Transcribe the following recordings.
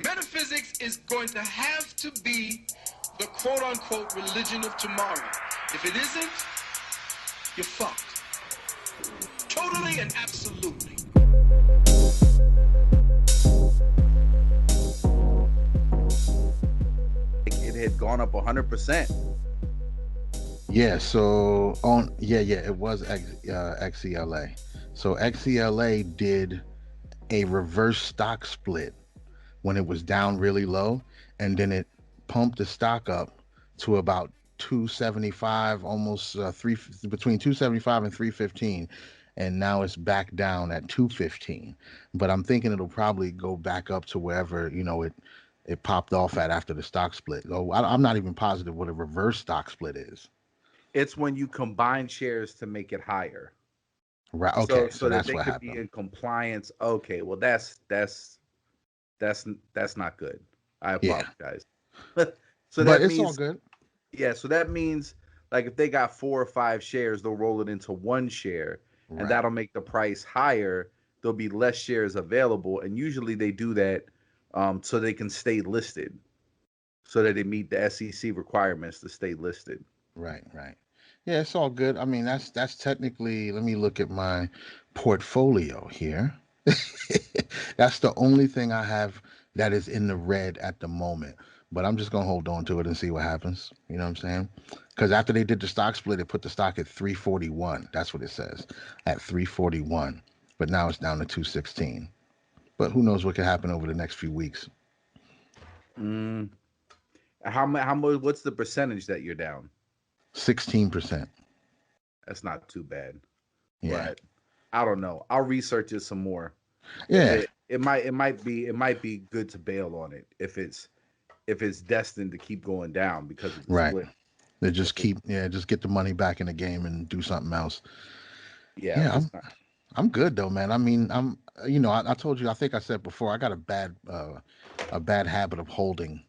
Metaphysics is going to have to be the quote-unquote religion of tomorrow. If it isn't, you're fucked. Totally and absolutely. It had gone up 100%. Yeah, it was XCLA. So XCLA did a reverse stock split when it was down really low, and then it pumped the stock up to about 275, almost between 275 and 315, and now it's back down at 215. But I'm thinking it'll probably go back up to wherever it popped off at after the stock split. Oh, I'm not even positive what a reverse stock split is. It's when you combine shares to make it higher. Right. Okay. So that that's they what could be happened. in compliance. Okay, well that's not good. I Yeah. apologize. So But that it's all means, good. yeah, so that means like if they got 4 or 5 shares, they'll roll it into one share and Right. that'll make the price higher. There'll be less shares available, and usually they do that so they can stay listed, so that they meet the SEC requirements to stay listed. Right. Right. Yeah, it's all good. I mean, that's technically. Let me look at my portfolio here. That's the only thing I have that is in the red at the moment. But I'm just gonna hold on to it and see what happens. You know what I'm saying? Because after they did the stock split, it put the stock at 341. That's what it says, at 341. But now it's down to 216. But who knows what could happen over the next few weeks? Mm. How much? What's the percentage that you're down? 16%. That's not too bad, Yeah. but I don't know. I'll research it some more. If Yeah. it might be good to bail on it if it's destined to keep going down because of the Right. split. They If just it, just get the money back in the game and do something else. yeah, if Yeah, it's not. I'm good though, man. I mean, I told you, I think I said before, I got a bad habit of holding,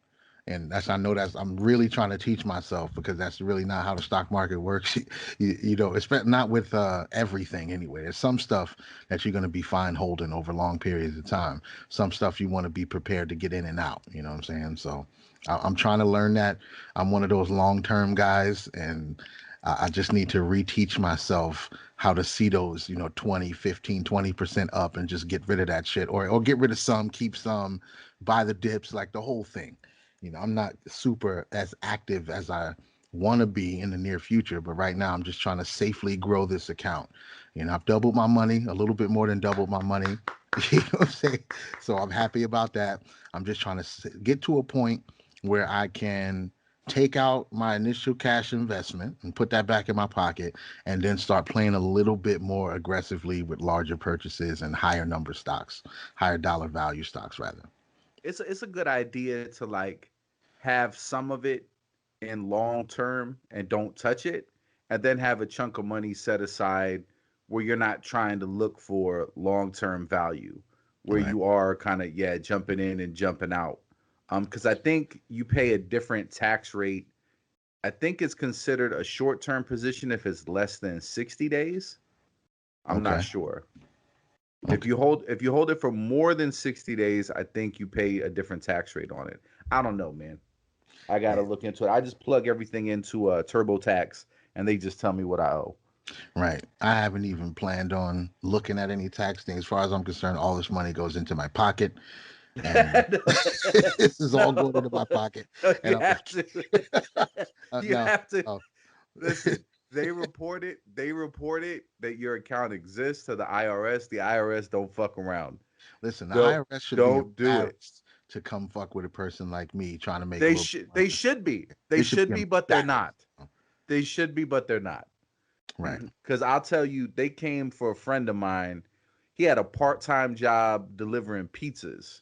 and I'm really trying to teach myself because that's really not how the stock market works. It's not with everything anyway. There's some stuff that you're going to be fine holding over long periods of time. Some stuff you want to be prepared to get in and out. You know what I'm saying? So I'm trying to learn that. I'm one of those long term guys, and I just need to reteach myself how to see those, 20, 15, 20% up and just get rid of that shit or get rid of some, keep some, buy the dips, like the whole thing. I'm not super as active as I want to be in the near future, but right now I'm just trying to safely grow this account. I've doubled my money, a little bit more than doubled my money. You know what I'm saying? So I'm happy about that. I'm just trying to get to a point where I can take out my initial cash investment and put that back in my pocket and then start playing a little bit more aggressively with larger purchases and higher number stocks, higher dollar value stocks rather. It's a good idea to like have some of it in long term and don't touch it, and then have a chunk of money set aside where you're not trying to look for long term value, where Right. you are kind of, yeah, jumping in and jumping out. Because I think you pay a different tax rate. I think it's considered a short term position if it's less than 60 days. I'm not Okay. sure. Okay. If you hold it for more than 60 days, I think you pay a different tax rate on it. I don't know, man. I got to Yeah. look into it. I just plug everything into TurboTax and they just tell me what I owe. Right. I haven't even planned on looking at any tax thing. As far as I'm concerned, all this money goes into my pocket, and this is all going into my No, pocket. no, And you I'm have to. You no, have to oh. listen. They report it. They report it that your account exists to the IRS. The IRS don't fuck around. Listen, the Don't IRS should be don't do it. embarrassed to come fuck with a person like me trying to make a They little should. They money. should be. They They should should be be, but they're embarrassed. not. They should be, but they're not. Right. Because I'll tell you, they came for a friend of mine. He had a part-time job delivering pizzas,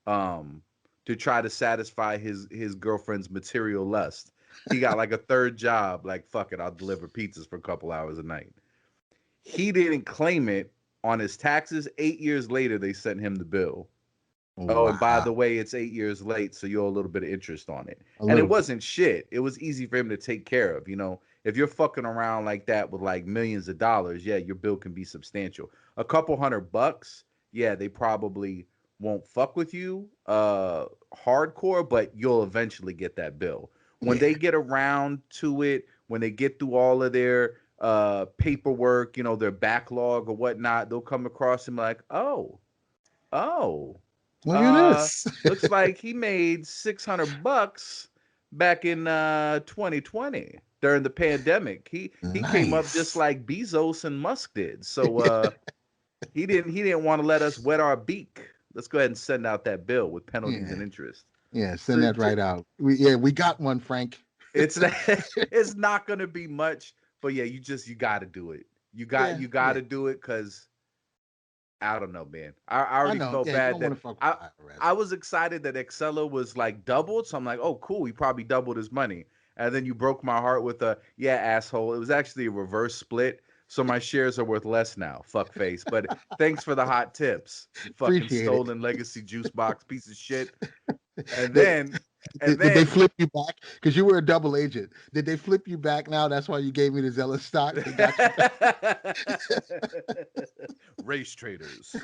um, to try to satisfy his girlfriend's material lust. He got like a third job. Like, fuck it, I'll deliver pizzas for a couple hours a night. He didn't claim it on his taxes. 8 years later, they sent him the bill. Oh, and by Wow. the way, it's 8 years late, so you owe a little bit of interest on it. A And little it bit. wasn't shit. It was easy for him to take care of. If you're fucking around like that with like millions of dollars, yeah, your bill can be substantial. A couple $100, yeah, they probably won't fuck with you hardcore, but you'll eventually get that bill. When Yeah. they get around to it, when they get through all of their paperwork, you know, their backlog or whatnot, they'll come across him like, oh, Look at this. looks like he made $600 back in 2020 during the pandemic. He came up just Nice. like Bezos and Musk did. So he didn't want to let us wet our beak. Let's go ahead and send out that bill with penalties Yeah. and interest. Yeah. Send So that right out. We got one, Frank. it's it's not gonna be much, but yeah, you got to do it. You got to do it because I don't know, man. I I already know. felt Yeah, you bad don't that want to fuck with I the IRS. I was excited that Excella was like doubled, so I'm like, oh cool, he probably doubled his money. And then you broke my heart with a yeah, asshole. It was actually a reverse split, so my shares are worth less now. Fuck face. But thanks for the hot tips, you fucking Appreciate it. stolen legacy juice box piece of shit. And Did, then and did they then flip you back? Because you were a double agent. Did they flip you back now? That's why you gave me the Zealous stock. They got you back. race traders.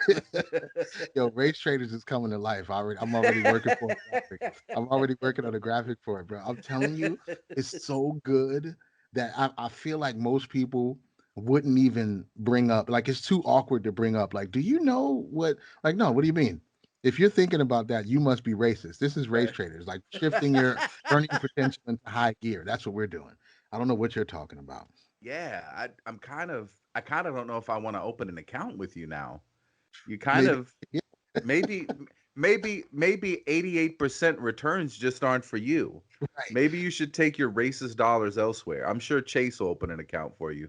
Yo, Race Traders is coming to life. I'm already working for a graphic. I'm already working on a graphic for it, bro. I'm telling you, it's so good that I feel like most people wouldn't even bring up. Like it's too awkward to bring up. Like, do you know what? Like, no. What do you mean? If you're thinking about that, you must be racist. This is Race Right. Traders, like shifting your earning potential into high gear. That's what we're doing. I don't know what you're talking about. Yeah, I kind of don't know if I want to open an account with you now. You kind Maybe. of maybe maybe 88% returns just aren't for you. Right. Maybe you should take your racist dollars elsewhere. I'm sure Chase will open an account for you.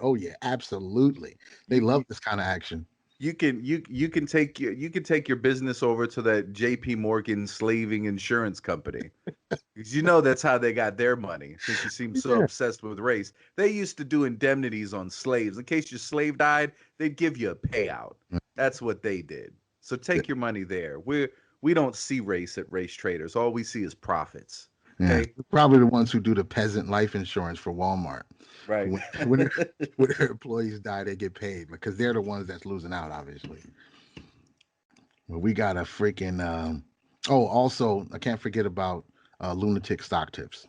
Oh yeah, absolutely. They You love you, this kind of action. you can take your business over to that JP Morgan slaving insurance company. Because you know that's how they got their money, since you seem so Yeah. obsessed with race. They used to do indemnities on slaves. In case your slave died, they'd give you a payout. That's what they did. So take your money there. We don't see race at Race Traders. All we see is profits. Yeah, Okay? we're probably the ones who do the peasant life insurance for Walmart. Right. When when their employees die, they get paid because they're the ones that's losing out, obviously. But we got a freaking. Oh, also, I can't forget about lunatic stock tips.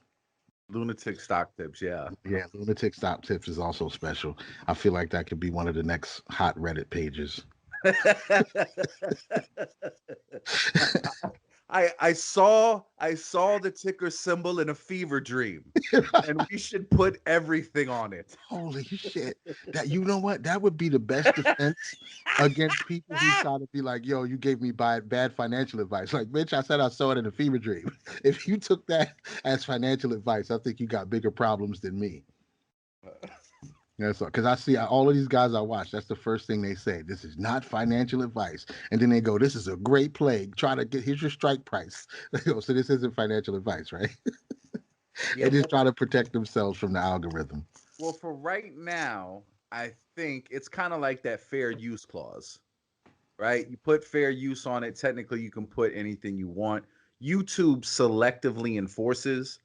Lunatic stock tips, yeah. Yeah, lunatic stock tips is also special. I feel like that could be one of the next hot Reddit pages. I saw the ticker symbol in a fever dream, and we should put everything on it. Holy shit! That you know what? That would be the best defense against people who try to be like, "Yo, you gave me bad financial advice." Like, bitch, I said I saw it in a fever dream. If you took that as financial advice, I think you got bigger problems than me. That's all. Because I see all of these guys I watch. That's the first thing they say. This is not financial advice, and then they go, "This is a great play. Try to get here's your strike price." They go, so this isn't financial advice, right? Yeah, They just well, try to protect themselves from the algorithm. for right now, I think it's kind of like that fair use clause, right? You put fair use on it. Technically, you can put anything you want. YouTube selectively enforces,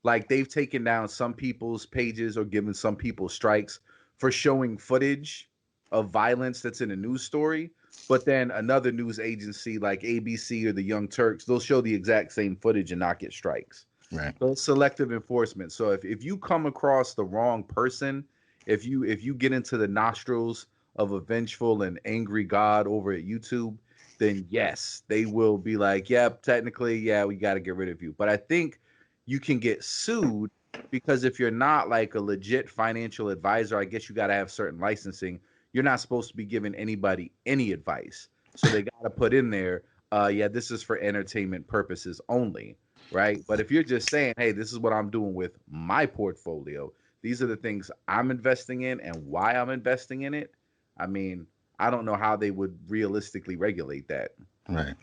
like they've taken down some people's pages or given some people strikes for showing footage of violence that's in a news story. But then another news agency like ABC or the Young Turks, they'll show the exact same footage and not get strikes. Right. So it's selective enforcement. So if you come across the wrong person, if you get into the nostrils of a vengeful and angry God over at YouTube, then yes, they will be like, yep, technically, yeah, we got to get rid of you. But I think you can get sued because if you're not like a legit financial advisor, I guess you got to have certain licensing. You're not supposed to be giving anybody any advice. So they got to put in there, yeah, this is for entertainment purposes only, right? But if you're just saying, hey, this is what I'm doing with my portfolio, these are the things I'm investing in and why I'm investing in it. I mean, I don't know how they would realistically regulate that. Right.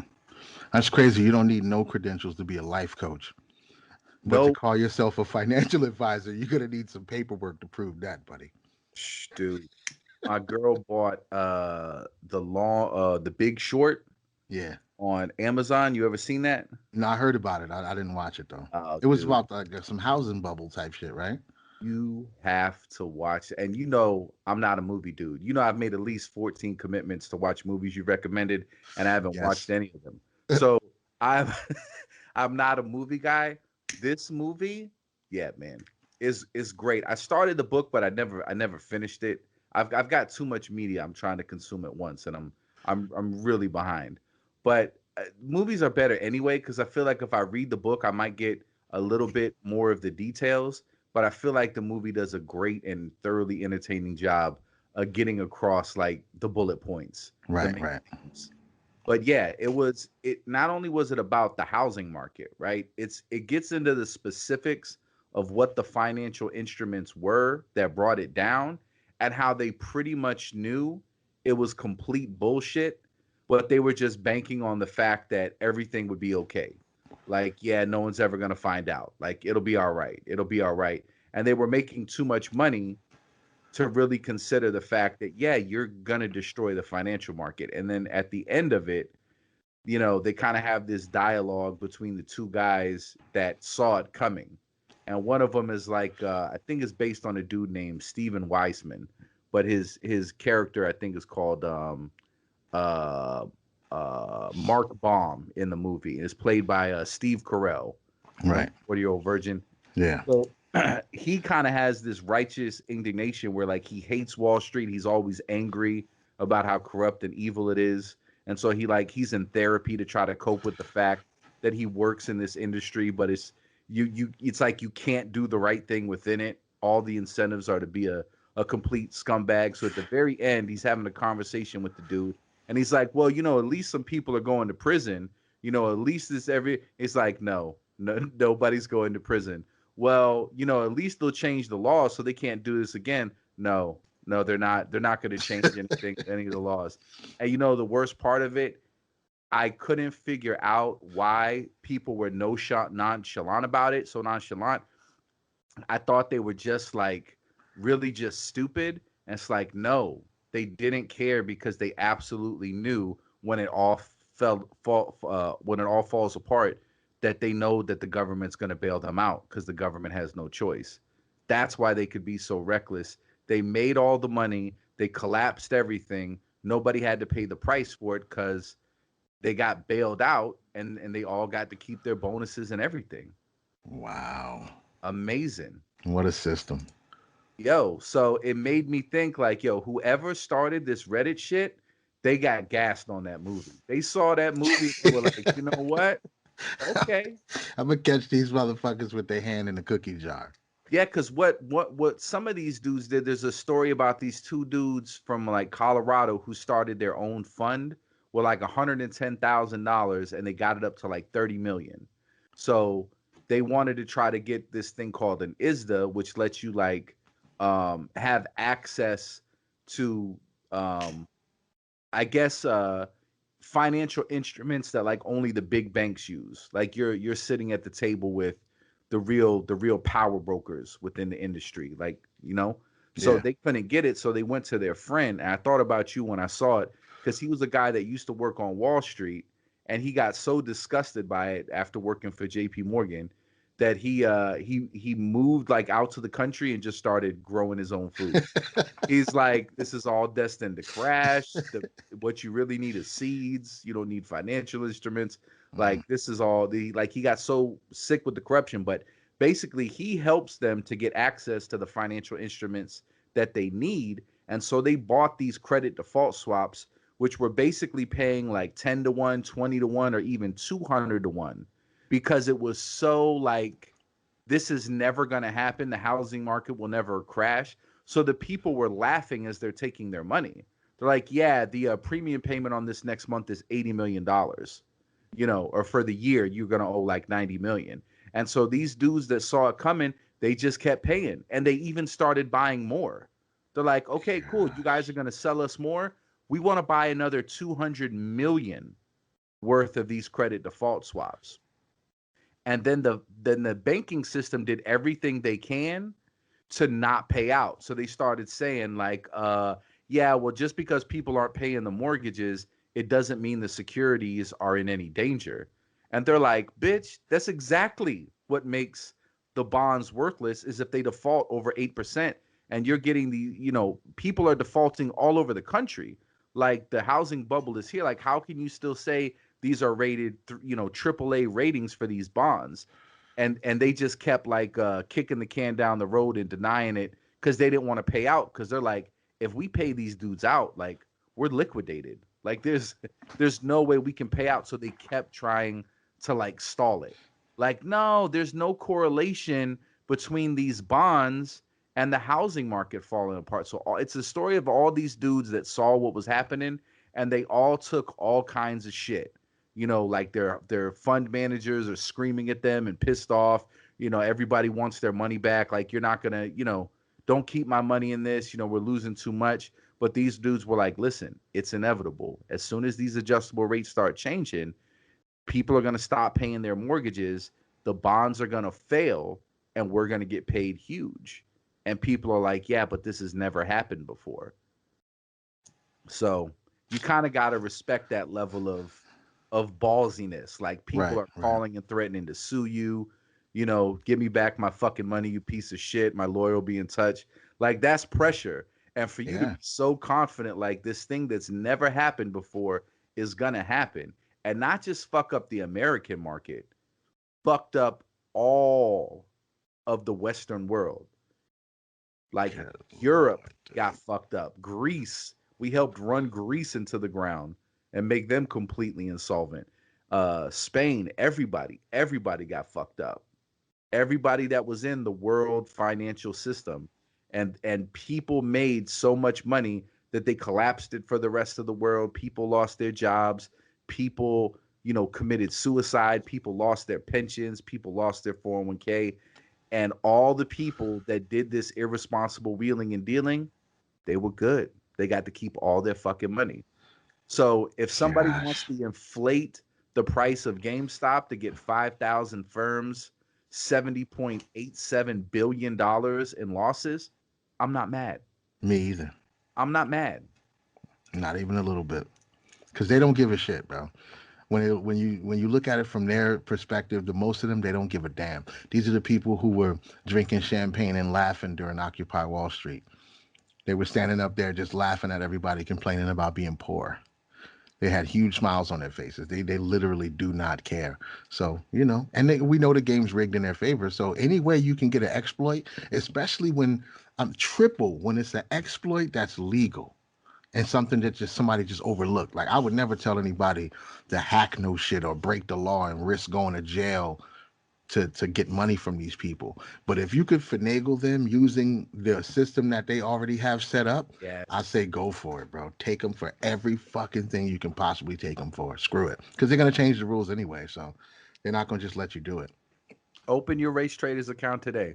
That's crazy. You don't need no credentials to be a life coach. But to No, call yourself a financial advisor, you're gonna need some paperwork to prove that, buddy. dude. My girl bought the Big Short Yeah. on Amazon. You ever seen that? No, I heard about it. I didn't watch it though. Oh, It was dude. about like some housing bubble type shit, right? You have to watch, and you know I'm not a movie dude. You know I've made at least 14 commitments to watch movies you recommended, and I haven't watched Yes. any of them. So I'm I'm not a movie guy. This movie, yeah, man, is great. I started the book, but I never finished it. I've got too much media I'm trying to consume at once, and I'm really behind. But movies are better anyway because I feel like if I read the book, I might get a little bit more of the details, but I feel like the movie does a great and thoroughly entertaining job of getting across like the bullet points, the Right, main right. themes. But yeah, it not only was it about the housing market, right? It gets into the specifics of what the financial instruments were that brought it down and how they pretty much knew it was complete bullshit, but they were just banking on the fact that everything would be okay. Like, yeah, no one's ever going to find out. Like, it'll be all right. It'll be all right. And they were making too much money to really consider the fact that, yeah, you're going to destroy the financial market. And then at the end of it, they kind of have this dialogue between the two guys that saw it coming. And one of them is like, I think it's based on a dude named Steven Weissman, but his character I think is called uh, Mark Baum in the movie. It's played by Steve Carell from Right. 40-Year-Old Virgin. Yeah. So he kind of has this righteous indignation where like he hates Wall Street. He's always angry about how corrupt and evil it is. And so he's in therapy to try to cope with the fact that he works in this industry, but it's like you can't do the right thing within it. All the incentives are to be a complete scumbag. So at the very end, he's having a conversation with the dude, and he's like, well, at least some people are going to prison. At least it's like, no, nobody's going to prison. Well, at least they'll change the law so they can't do this again. No, no, they're not. They're not going to change anything, any of the laws. And the worst part of it, I couldn't figure out why people were nonchalant about it. So nonchalant, I thought they were just like really just stupid. And it's like, no, they didn't care because they absolutely knew when it all when it all falls apart, that they know that the government's going to bail them out because the government has no choice. That's why they could be so reckless. They made all the money, they collapsed everything. Nobody had to pay the price for it because they got bailed out, and they all got to keep their bonuses and everything. Wow. Amazing. What a system. Yo, so it made me think like, yo, whoever started this Reddit shit, they got gassed on that movie. They saw that movie and they were like, you know what? Okay. I'm gonna catch these motherfuckers with their hand in the cookie jar. Yeah, because what some of these dudes did, there's a story about these two dudes from like Colorado who started their own fund with like $110,000 and they got it up to like 30 million. So they wanted to try to get this thing called an ISDA, which lets you like have access to I guess financial instruments that like only the big banks use. Like you're sitting at the table with the real power brokers within the industry. So Yeah. they couldn't get it, so they went to their friend. And I thought about you when I saw it because he was a guy that used to work on Wall Street, and he got so disgusted by it after working for J.P. Morgan that he moved like out to the country and just started growing his own food. He's like, this is all destined to crash. What you really need is seeds. You don't need financial instruments. Mhm. Like this is all he got so sick with the corruption, but basically he helps them to get access to the financial instruments that they need. And so they bought these credit default swaps, which were basically paying like 10 to 1, 20 to 1, or even 200 to 1, because it was so like, this is never going to happen. The housing market will never crash. So the people were laughing as they're taking their money. They're like, yeah, the premium payment on this next month is $80 million, or for the year, you're going to owe like 90 million. And so these dudes that saw it coming, they just kept paying, and they even started buying more. They're like, okay, cool. You guys are going to sell us more. We want to buy another 200 million worth of these credit default swaps. And then the banking system did everything they can to not pay out. So they started saying like, yeah, well, just because people aren't paying the mortgages, it doesn't mean the securities are in any danger. And they're like, bitch, that's exactly what makes the bonds worthless is if they default over 8%, and you're getting people are defaulting all over the country. Like the housing bubble is here. Like, how can you still say these are rated, AAA ratings for these bonds? And they just kept like kicking the can down the road and denying it because they didn't want to pay out, because they're like, if we pay these dudes out, like, we're liquidated. Like there's no way we can pay out. So they kept trying to like stall it. Like, no, there's no correlation between these bonds and the housing market falling apart. So it's a story of all these dudes that saw what was happening, and they all took all kinds of shit. Like their fund managers are screaming at them and pissed off. Everybody wants their money back. Like, you're not gonna, don't keep my money in this. We're losing too much. But these dudes were like, listen, it's inevitable. As soon as these adjustable rates start changing, people are gonna stop paying their mortgages. The bonds are gonna fail, and we're gonna get paid huge. And people are like, yeah, but this has never happened before. So you kind of got to respect that level of ballsiness. Like, people are calling and threatening to sue you. Give me back my fucking money, you piece of shit. My lawyer will be in touch. Like, that's pressure. And for you to be so confident, like, this thing that's never happened before is going to happen. And not just fuck up the American market, fucked up all of the Western world. Like, Europe got fucked up. Greece, we helped run Greece into the ground and make them completely insolvent. Spain, everybody got fucked up. Everybody that was in the world financial system, and people made so much money that they collapsed it for the rest of the world. People lost their jobs. People, committed suicide. People lost their pensions. People lost their 401k. And all the people that did this irresponsible wheeling and dealing, they were good. They got to keep all their fucking money. So if somebody wants to inflate the price of GameStop to get 5,000 firms, $70.87 billion in losses, I'm not mad. Me either. I'm not mad. Not even a little bit. Because they don't give a shit, bro. When you look at it from their perspective, the most of them, they don't give a damn. These are the people who were drinking champagne and laughing during Occupy Wall Street. They were standing up there just laughing at everybody complaining about being poor. They had huge smiles on their faces. They literally do not care. So, and we know the game's rigged in their favor. So any way you can get an exploit, especially when when it's an exploit that's legal. And something that somebody just overlooked. Like, I would never tell anybody to hack no shit or break the law and risk going to jail to get money from these people. But if you could finagle them using the system that they already have set up, I say go for it, bro. Take them for every fucking thing you can possibly take them for. Screw it. Because they're going to change the rules anyway. So they're not going to just let you do it. Open your Race Traders account today.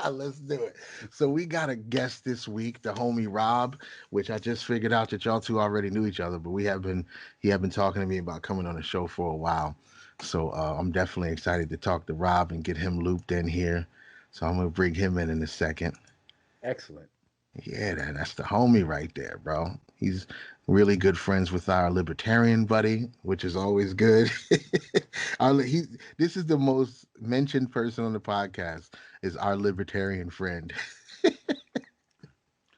Let's do it. So we got a guest this week, the homie Rob, which I just figured out that y'all two already knew each other, but he had been talking to me about coming on the show for a while. So I'm definitely excited to talk to Rob and get him looped in here. So I'm gonna bring him in a second. Excellent. Yeah, that's the homie right there, bro. He's really good friends with our Libertarian buddy, which is always good. This is the most mentioned person on the podcast, is our Libertarian friend.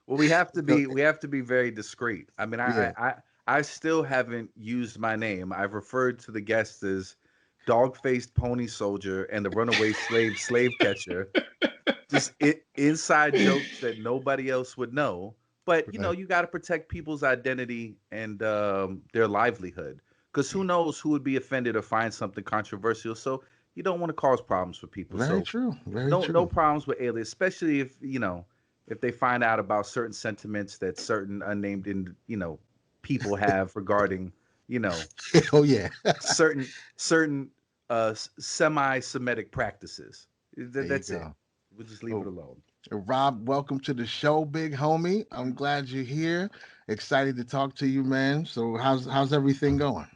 Well, we have to be very discreet. I mean, I still haven't used my name. I've referred to the guests as Dog-Faced Pony Soldier and the Runaway Slave Catcher. Just inside jokes that nobody else would know. But you got to protect people's identity and their livelihood, because who knows who would be offended or find something controversial. So you don't want to cause problems for people. Very true. No problems with alias, especially if they find out about certain sentiments that certain unnamed people have regarding oh yeah certain semi-Semitic practices. That's it. We'll just leave it alone. Rob, welcome to the show, big homie. I'm glad you're here. Excited to talk to you, man. So how's everything going?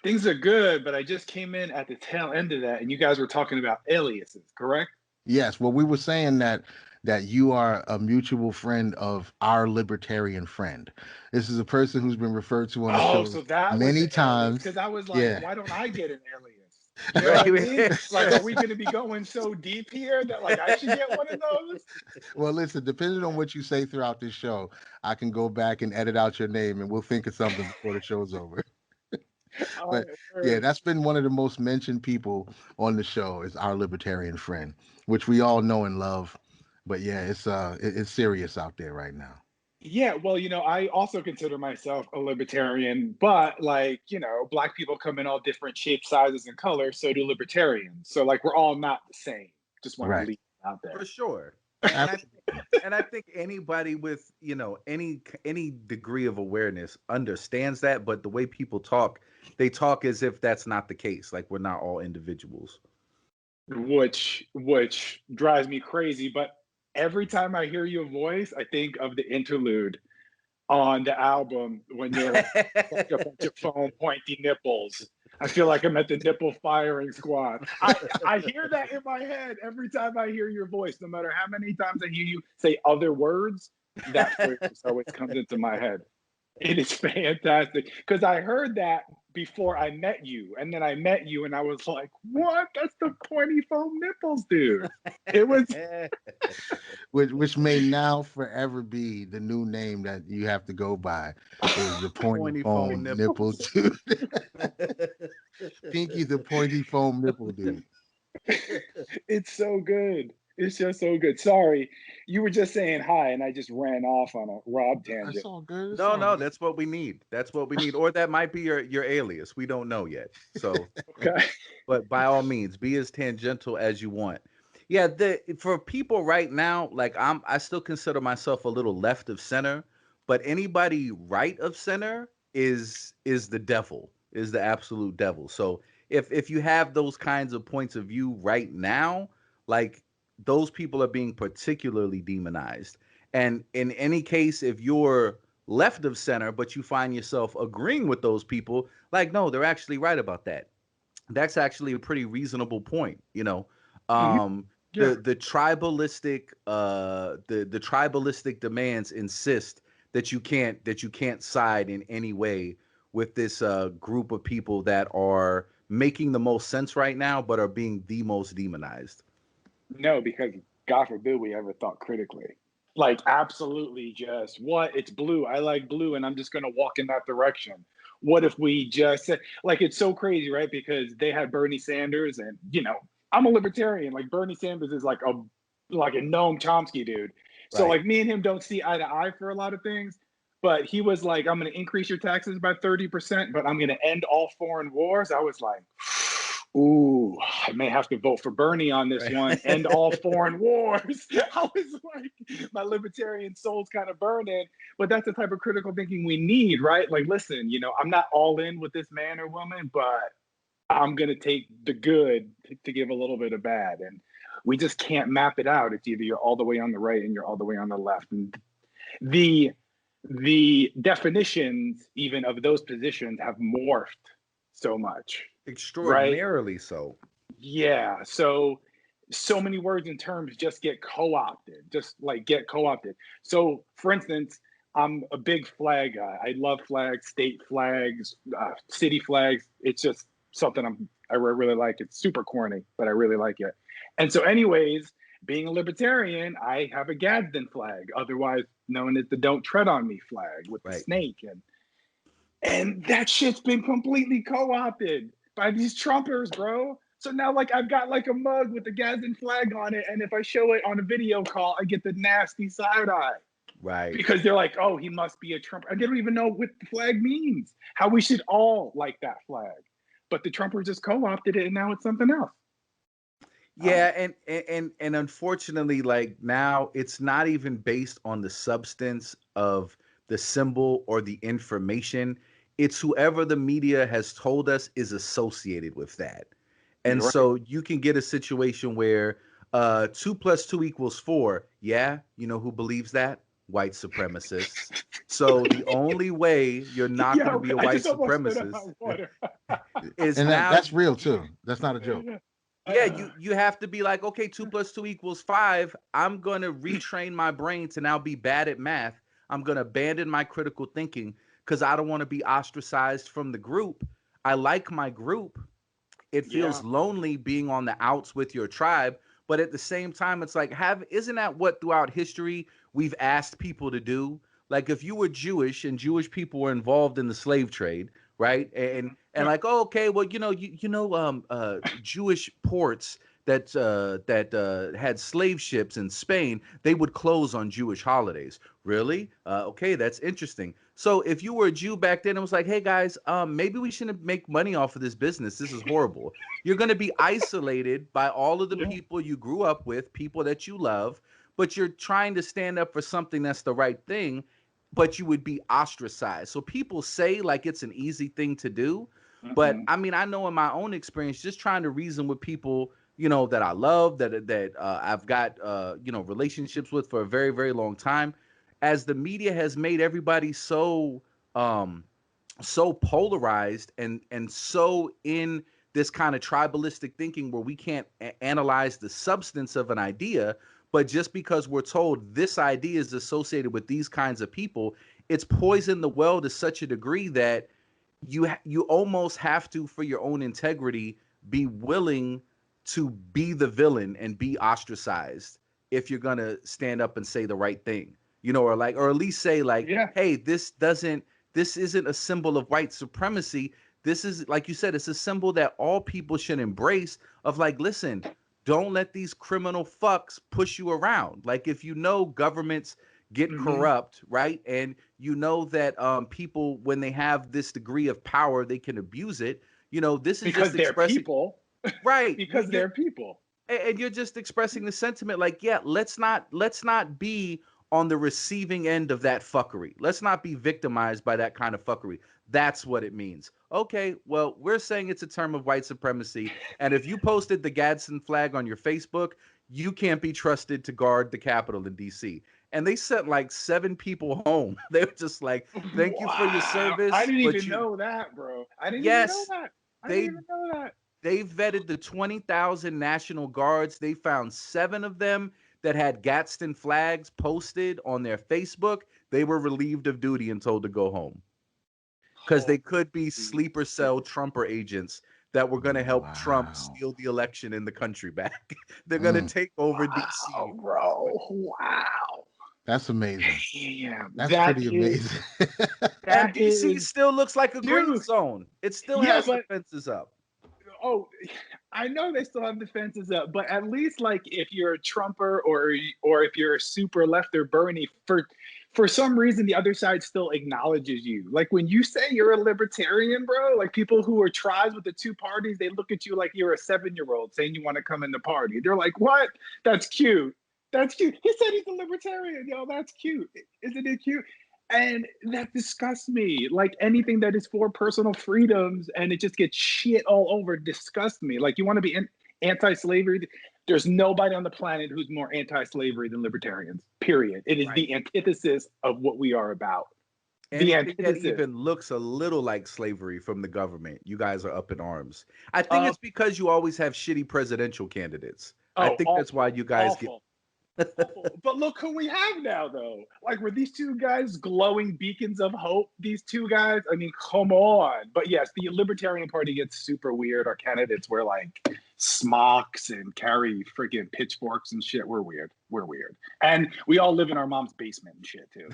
Things are good, but I just came in at the tail end of that, and you guys were talking about aliases, correct? Yes. Well, we were saying that you are a mutual friend of our Libertarian friend. This is a person who's been referred to on the show so that many times. Because I was like, why don't I get an alias? You know what I mean? Like, are we going to be going so deep here that like I should get one of those? Well, listen, depending on what you say throughout this show, I can go back and edit out your name and we'll think of something before the show's over. But yeah, that's been one of the most mentioned people on the show is our libertarian friend, which we all know and love. But yeah, it's serious out there right now. Yeah, well, I also consider myself a libertarian, but like, black people come in all different shapes, sizes, and colors. So do libertarians. So like, we're all not the same. Just want to leave it out there for sure. And I think anybody with any degree of awareness understands that, but the way people talk, they talk as if that's not the case. Like we're not all individuals, which drives me crazy. But every time I hear your voice, I think of the interlude on the album when you're like a bunch of foam pointy nipples. I feel like I'm at the nipple firing squad. I hear that in my head every time I hear your voice, no matter how many times I hear you say other words, that voice always comes into my head. It is fantastic because I heard that before I met you, and then I met you, and I was like, "What? That's the pointy foam nipples, dude." It was, which may now forever be the new name that you have to go by is the pointy foam nipple dude. Pinky the pointy foam nipple dude. It's so good. It's just so good. Sorry, you were just saying hi, and I just ran off on a Rob tangent. That's all good. No, that's what we need. That's what we need. Or that might be your alias. We don't know yet. So, okay. But by all means, be as tangential as you want. Yeah, for people right now, like I still consider myself a little left of center, but anybody right of center is the devil, is the absolute devil. So if you have those kinds of points of view right now, like those people are being particularly demonized. And in any case, if you're left of center, but you find yourself agreeing with those people, like, no, they're actually right about that. That's actually a pretty reasonable point, the tribalistic the tribalistic demands insist that you can't side in any way with this group of people that are making the most sense right now but are being the most demonized. No, because God forbid we ever thought critically. Like, absolutely just, what? It's blue. I like blue, and I'm just going to walk in that direction. What if we just said, like, it's so crazy, right? Because they had Bernie Sanders, and, I'm a libertarian. Like, Bernie Sanders is like a Noam Chomsky dude. So, like, me and him don't see eye to eye for a lot of things. But he was like, I'm going to increase your taxes by 30%, but I'm going to end all foreign wars. I was like, ooh, I may have to vote for Bernie on this one. End all foreign wars. I was like, my libertarian soul's kind of burning. But that's the type of critical thinking we need, right? Like, listen, I'm not all in with this man or woman, but I'm going to take the good to give a little bit of bad. And we just can't map it out. It's either you're all the way on the right and you're all the way on the left. And the definitions even of those positions have morphed so much. Extraordinarily right? So. Yeah. So many words and terms just get co-opted, So, for instance, I'm a big flag guy. I love flags, state flags, city flags. It's just something I really like. It's super corny, but I really like it. And so anyways, being a libertarian, I have a Gadsden flag, otherwise known as the Don't Tread on Me flag with the snake. And that shit's been completely co-opted by these Trumpers, bro. So now, like, I've got like a mug with the Gadsden flag on it, and if I show it on a video call, I get the nasty side eye. Right. Because they're like, oh, he must be a Trump. I don't even know what the flag means. How we should all like that flag. But the Trumpers just co-opted it, and now it's something else. Yeah, and unfortunately, like now it's not even based on the substance of the symbol or the information. It's whoever the media has told us is associated with that. And so you can get a situation where 2 + 2 = 4. Yeah, you know who believes that? White supremacists. So the only way you're not going to be a white supremacist is and that's real too. That's not a joke. Yeah, you have to be like, okay, 2 + 2 = 5. I'm going to retrain my brain to now be bad at math. I'm going to abandon my critical thinking because I don't want to be ostracized from the group. I like my group. It Yeah. feels lonely being on the outs with your tribe, but at the same time, it's like, isn't that what throughout history we've asked people to do? Like if you were Jewish and Jewish people were involved in the slave trade, right? And Yeah. like, oh, okay, well, Jewish ports that had slave ships in Spain, they would close on Jewish holidays. Really? Okay, that's interesting. So if you were a Jew back then, it was like, hey guys, maybe we shouldn't make money off of this business. This is horrible. You're going to be isolated by all of the Yeah. people you grew up with, people that you love, but you're trying to stand up for something that's the right thing, but you would be ostracized. So people say like it's an easy thing to do, but Mm-mm. I mean, I know in my own experience, just trying to reason with people, that I love, that I've got relationships with for a very, very long time, as the media has made everybody um so polarized and so in this kind of tribalistic thinking where we can't analyze the substance of an idea, but just because we're told this idea is associated with these kinds of people, it's poisoned the well to such a degree that you almost have to, for your own integrity, be willing to be the villain and be ostracized if you're gonna stand up and say the right thing, or at least say like, Yeah. hey, this isn't a symbol of white supremacy. This is, like you said, it's a symbol that all people should embrace, of like, listen, don't let these criminal fucks push you around. Like, if governments get Hmm. corrupt, right? And that people, when they have this degree of power, they can abuse it. This is Because just they're expressing, people. right? Because they're people. And you're just expressing the sentiment like, yeah, let's not be on the receiving end of that fuckery. Let's not be victimized by that kind of fuckery. That's what it means. Okay, well, we're saying it's a term of white supremacy, and if you posted the Gadsden flag on your Facebook, you can't be trusted to guard the Capitol in DC. And they sent like 7 people home. They were just like, thank you for your Wow. I service, didn't but even you, know that, bro. I didn't even know yes, that. I didn't they even know that. they vetted the 20,000 National Guards. They found 7 of them that had Gadsden flags posted on their Facebook. They were relieved of duty and told to go home because they Holy could be sleeper cell shit. Trumper agents that were going to help Trump Wow. steal the election in the country back. They're going to Mm, take over Wow, DC. bro. Wow. that's amazing. Damn. That's pretty amazing. And That DC is still looks like a green dude. zone. It still Yeah, has the but fences up. oh, I know they still have defenses up, but at least like if you're a Trumper or if you're a super left or Bernie, for some reason the other side still acknowledges you. Like when you say you're a libertarian, bro, like people who are tribes with the two parties, they look at you like you're a 7-year-old saying you want to come in the party. They're like, "What? That's cute. That's cute." He said he's a libertarian, yo. That's cute. Isn't it cute? And that disgusts me. Like anything that is for personal freedoms and it just gets shit all over disgusts me. Like you want to be anti-slavery. There's nobody on the planet who's more anti-slavery than libertarians. Period. It is Right. the antithesis of what we are about. The Anything that antithesis. even looks a little like slavery from the government, you guys are up in arms. I think Uh, it's because you always have shitty presidential candidates. I oh, think that's why awful, you guys get. awful. Awful. But look who we have now, though. Like, were these two guys glowing beacons of hope? These two guys? I mean, come on. But yes, the Libertarian Party gets super weird. Our candidates wear like smocks and carry freaking pitchforks and shit. We're weird. We're weird. And we all live in our mom's basement and shit, too.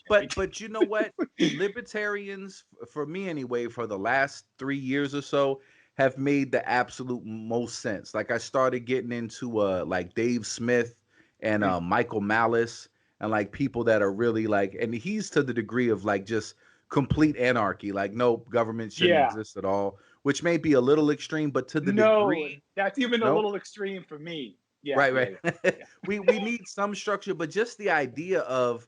But you know what? Libertarians, for me anyway, for the last 3 years or so, have made the absolute most sense. Like I started getting into like Dave Smith and Michael Malice and like people that are really like, and he's to the degree of like just complete anarchy, like no government shouldn't Yeah. exist at all, which may be a little extreme, but to the No, degree, that's even a nope. little extreme for me. Yeah, Right, yeah, right. yeah. We need some structure, but just the idea of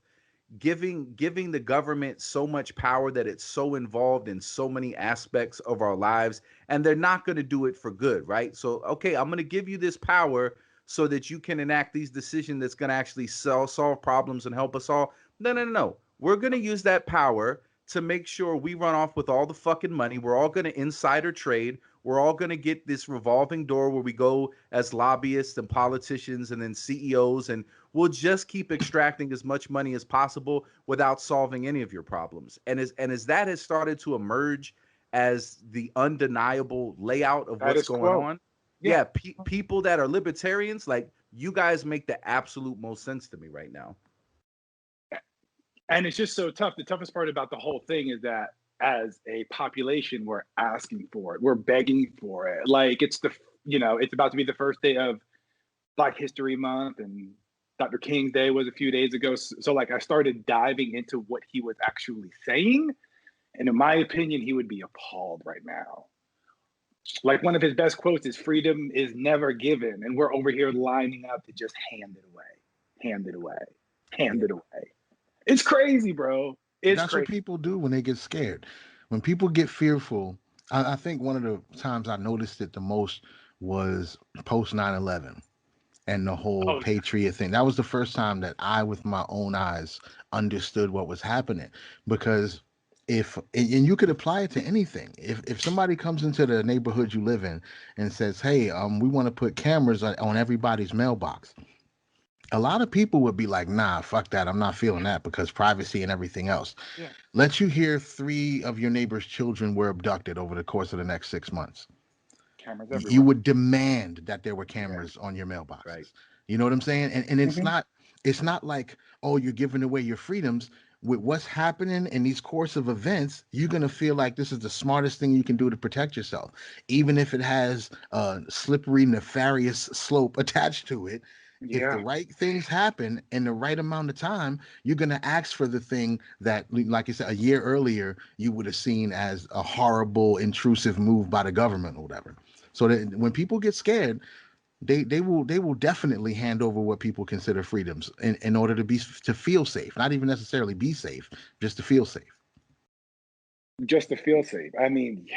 giving the government so much power that it's so involved in so many aspects of our lives, and they're not going to do it for good, right? So okay, I'm going to give you this power so that you can enact these decisions that's going to actually solve problems and help us all. No, no, no, no. We're going to use that power to make sure we run off with all the fucking money. We're all going to insider trade. We're all going to get this revolving door where we go as lobbyists and politicians and then CEOs, and we'll just keep extracting as much money as possible without solving any of your problems. And as that has started to emerge as the undeniable layout of what's Status going quo. on. Yeah. People that are libertarians, like you guys make the absolute most sense to me right now. And it's just so tough. The toughest part about the whole thing is that as a population, we're asking for it. We're begging for it. Like it's it's about to be the first day of Black History Month, and Dr. King's Day was a few days ago. So like I started diving into what he was actually saying. And in my opinion, he would be appalled right now. Like one of his best quotes is freedom is never given. And we're over here lining up to just hand it away, hand it away, hand it away. It's crazy, bro. It's That's crazy. what people do when they get scared. When people get fearful, I think one of the times I noticed it the most was post 9/11 and the whole Patriot thing. That was the first time that I, with my own eyes, understood what was happening. Because and you could apply it to anything. If somebody comes into the neighborhood you live in and says, "Hey, we want to put cameras on everybody's mailbox," a lot of people would be like, "Nah, fuck that. I'm not feeling that because privacy and everything else." Yeah. Let you hear 3 of your neighbor's children were abducted over the course of the next 6 months. Cameras everywhere. You would demand that there were cameras on your mailboxes. Right. You know what I'm saying? And it's not like, oh, you're giving away your freedoms. With what's happening in these course of events, you're going to feel like this is the smartest thing you can do to protect yourself, even if it has a slippery, nefarious slope attached to it. If the right things happen in the right amount of time, you're going to ask for the thing that, like you said, a year earlier, you would have seen as a horrible, intrusive move by the government or whatever. So that when people get scared, they will definitely hand over what people consider freedoms in order to feel safe, not even necessarily be safe, just to feel safe. Just to feel safe. I mean,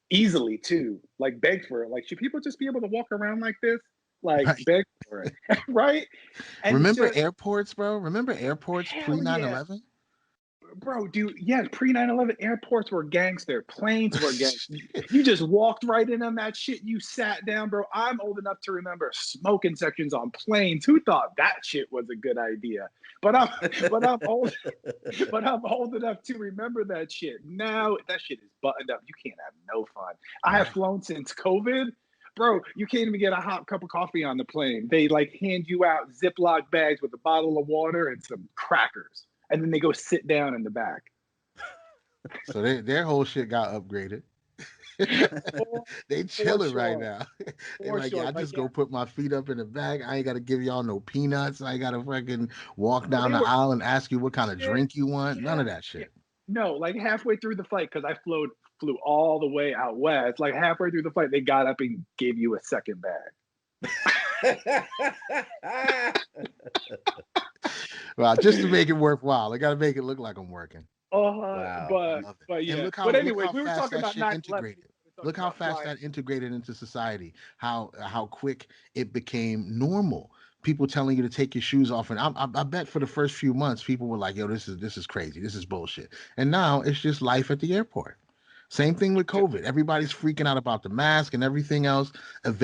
easily too. Like beg for it. Like should people just be able to walk around like this? Like beg for it, right? And remember airports, bro? Remember airports pre 9/11? Bro, dude, yeah, pre 9/11 airports were gangster, planes were gangster. You just walked right in on that shit. You sat down, bro. I'm old enough to remember smoking sections on planes. Who thought that shit was a good idea? But I'm old enough to remember that shit. Now that shit is buttoned up. You can't have no fun. I have flown since COVID. Bro, you can't even get a hot cup of coffee on the plane. They like hand you out Ziploc bags with a bottle of water and some crackers. And then they go sit down in the back. So their whole shit got upgraded. They chilling right now. They like, I just go put my feet up in the bag. I ain't got to give y'all no peanuts. I ain't got to fucking walk down the aisle and ask you what kind of drink you want. None of that shit. No, like halfway through the flight, because I flew all the way out west. Like halfway through the flight, they got up and gave you a second bag. Well, just to make it worthwhile, I got to make it look like I'm working. Wow. But yeah. And look how, but anyway, look how we were talking about 9/11. Look how fast that integrated into society. How quick it became normal. People telling you to take your shoes off, and I bet for the first few months, people were like, "Yo, this is crazy. This is bullshit." And now it's just life at the airport. Same thing with COVID. Everybody's freaking out about the mask and everything else. If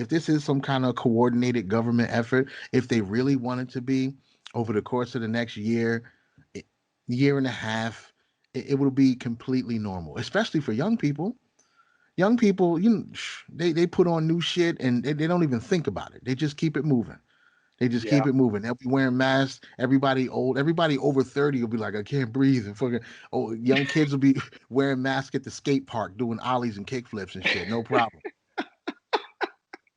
this is some kind of coordinated government effort, if they really wanted to be over the course of the next year and a half, it will be completely normal, especially for young people. Young people, they put on new shit and they don't even think about it. They just keep it moving. They just keep it moving. They'll be wearing masks. Everybody over 30 will be like, I can't breathe. And fucking young kids will be wearing masks at the skate park, doing ollies and kickflips and shit. No problem.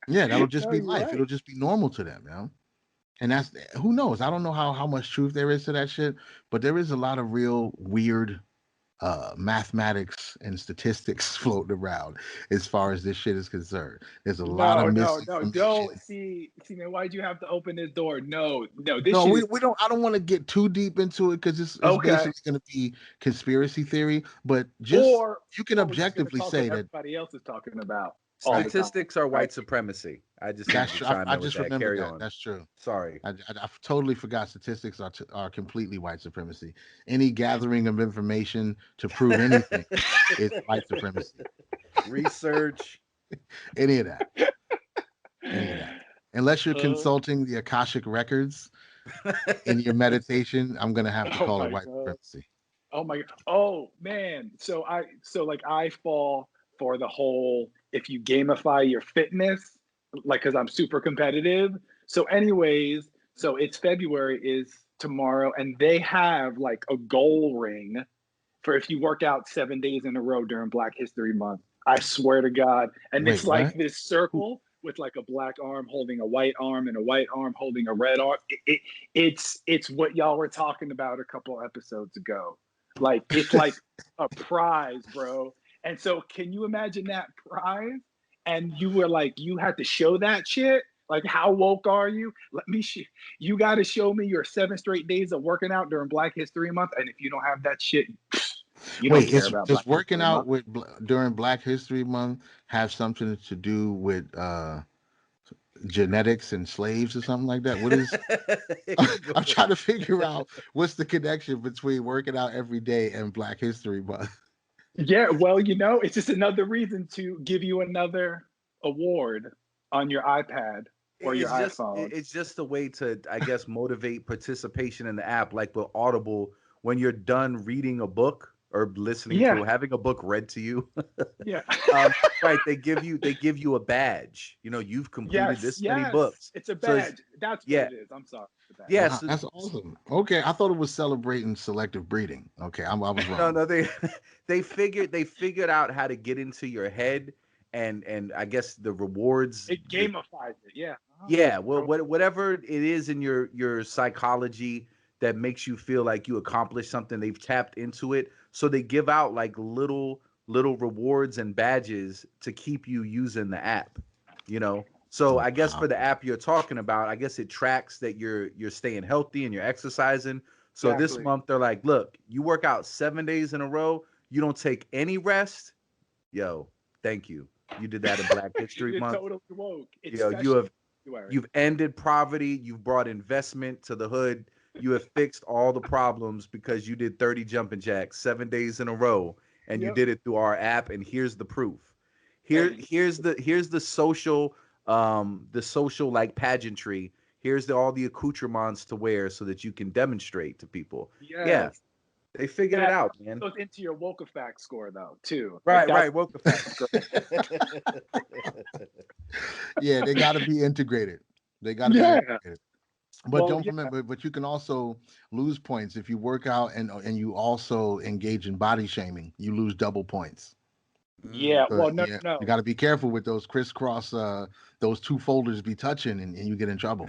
Yeah, that'll just be life. Right. It'll just be normal to them, And that's, who knows? I don't know how much truth there is to that shit, but there is a lot of real weird mathematics and statistics floating around as far as this shit is concerned. There's a lot of don't see man, why'd you have to open this door? We don't. I don't want to get too deep into it because it's basically going to be conspiracy theory, but you can objectively say that everybody else is talking about statistics are white supremacy. I just remember that. That's true. Sorry, I totally forgot. Statistics are completely white supremacy. Any gathering of information to prove anything is white supremacy. Research, any of that. Unless you're consulting the Akashic records in your meditation, I'm gonna have to call it white supremacy. Oh my, oh man. So like I fall for the whole, if you gamify your fitness, like, cause I'm super competitive. So anyways, so it's February is tomorrow and they have like a goal ring for if you work out 7 days in a row during Black History Month. I swear to God. And Wait, it's like what? this circle with like a black arm holding a white arm and a white arm holding a red arm. It's what y'all were talking about a couple episodes ago. Like it's like a prize, bro. And so can you imagine that prize? And you were like, you had to show that shit. Like, how woke are you? Let me. You got to show me your 7 straight days of working out during Black History Month. And if you don't have that shit, you don't Wait, care about does Black working History out Month. with during Black History Month have something to do with genetics and slaves or something like that? What is? Here you I'm go. trying to figure out what's the connection between working out every day and Black History Month. Yeah, well, it's just another reason to give you another award on your iPad or your iPhone. It's just a way to, I guess, motivate participation in the app. Like with Audible, when you're done reading a book or listening Yeah, to having a book read to you, yeah. right? They give you a badge. You've completed Yes, this many yes. books. It's a So it's badge. That's what yeah, it is. I'm sorry. It's a badge. yeah. Wow, So that's awesome. Okay, I thought it was celebrating selective breeding. Okay, I was no, wrong. no, they they figured out how to get into your head, and I guess the rewards. It gamifies it. Yeah. Yeah, well, Bro. whatever it is in your psychology that makes you feel like you accomplished something, they've tapped into it. So they give out like little rewards and badges to keep you using the app. So I guess Wow. for the app you're talking about, I guess it tracks that you're staying healthy and you're exercising. So this Exactly. month they're like, look, you work out 7 days in a row, you don't take any rest. Yo, thank you. You did that in Black History You're Month. totally woke. It's You special have February. You've ended poverty. You've brought investment to the hood. You have fixed all the problems because you did 30 jumping jacks 7 days in a row, and you Yep. did it through our app. And here's the proof. Here, And here's the social like pageantry. Here's all the accoutrements to wear so that you can demonstrate to people. Yeah, yes, they figured it that out, man. goes into your woke effect score though too. Like Right, that's right. Woke effect. Yeah, they got to be integrated. They got to be yeah. integrated. But Well, don't yeah, forget, but you can also lose points if you work out and you also engage in body shaming. You lose double points. yeah. Mm. So Well, no, yeah, you no. got to be careful with those crisscross. Those two folders be touching, and you get in trouble.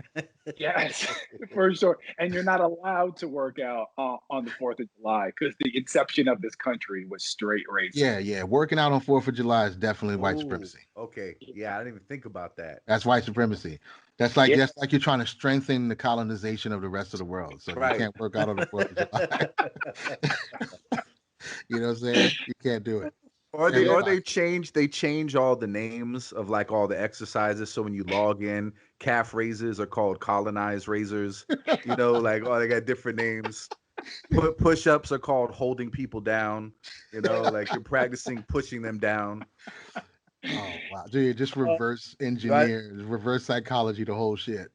Yes, for sure. And you're not allowed to work out on the 4th of July because the inception of this country was straight racism. Yeah, yeah. Working out on 4th of July is definitely white Oh, supremacy. okay. Yeah, I didn't even think about that. That's white supremacy. That's like Yeah. that's like you're trying to strengthen the colonization of the rest of the world. So you Right. can't work out on the 4th of July. You know what I'm saying? You can't do it. Or they Yeah. or Everybody. they change all the names of like all the exercises. So when you log in, calf raises are called colonized raisers. Like they got different names. Push-ups are called holding people down. Like you're practicing pushing them down. Oh wow, dude, just Uh, reverse Right? engineer, reverse psychology, the whole shit.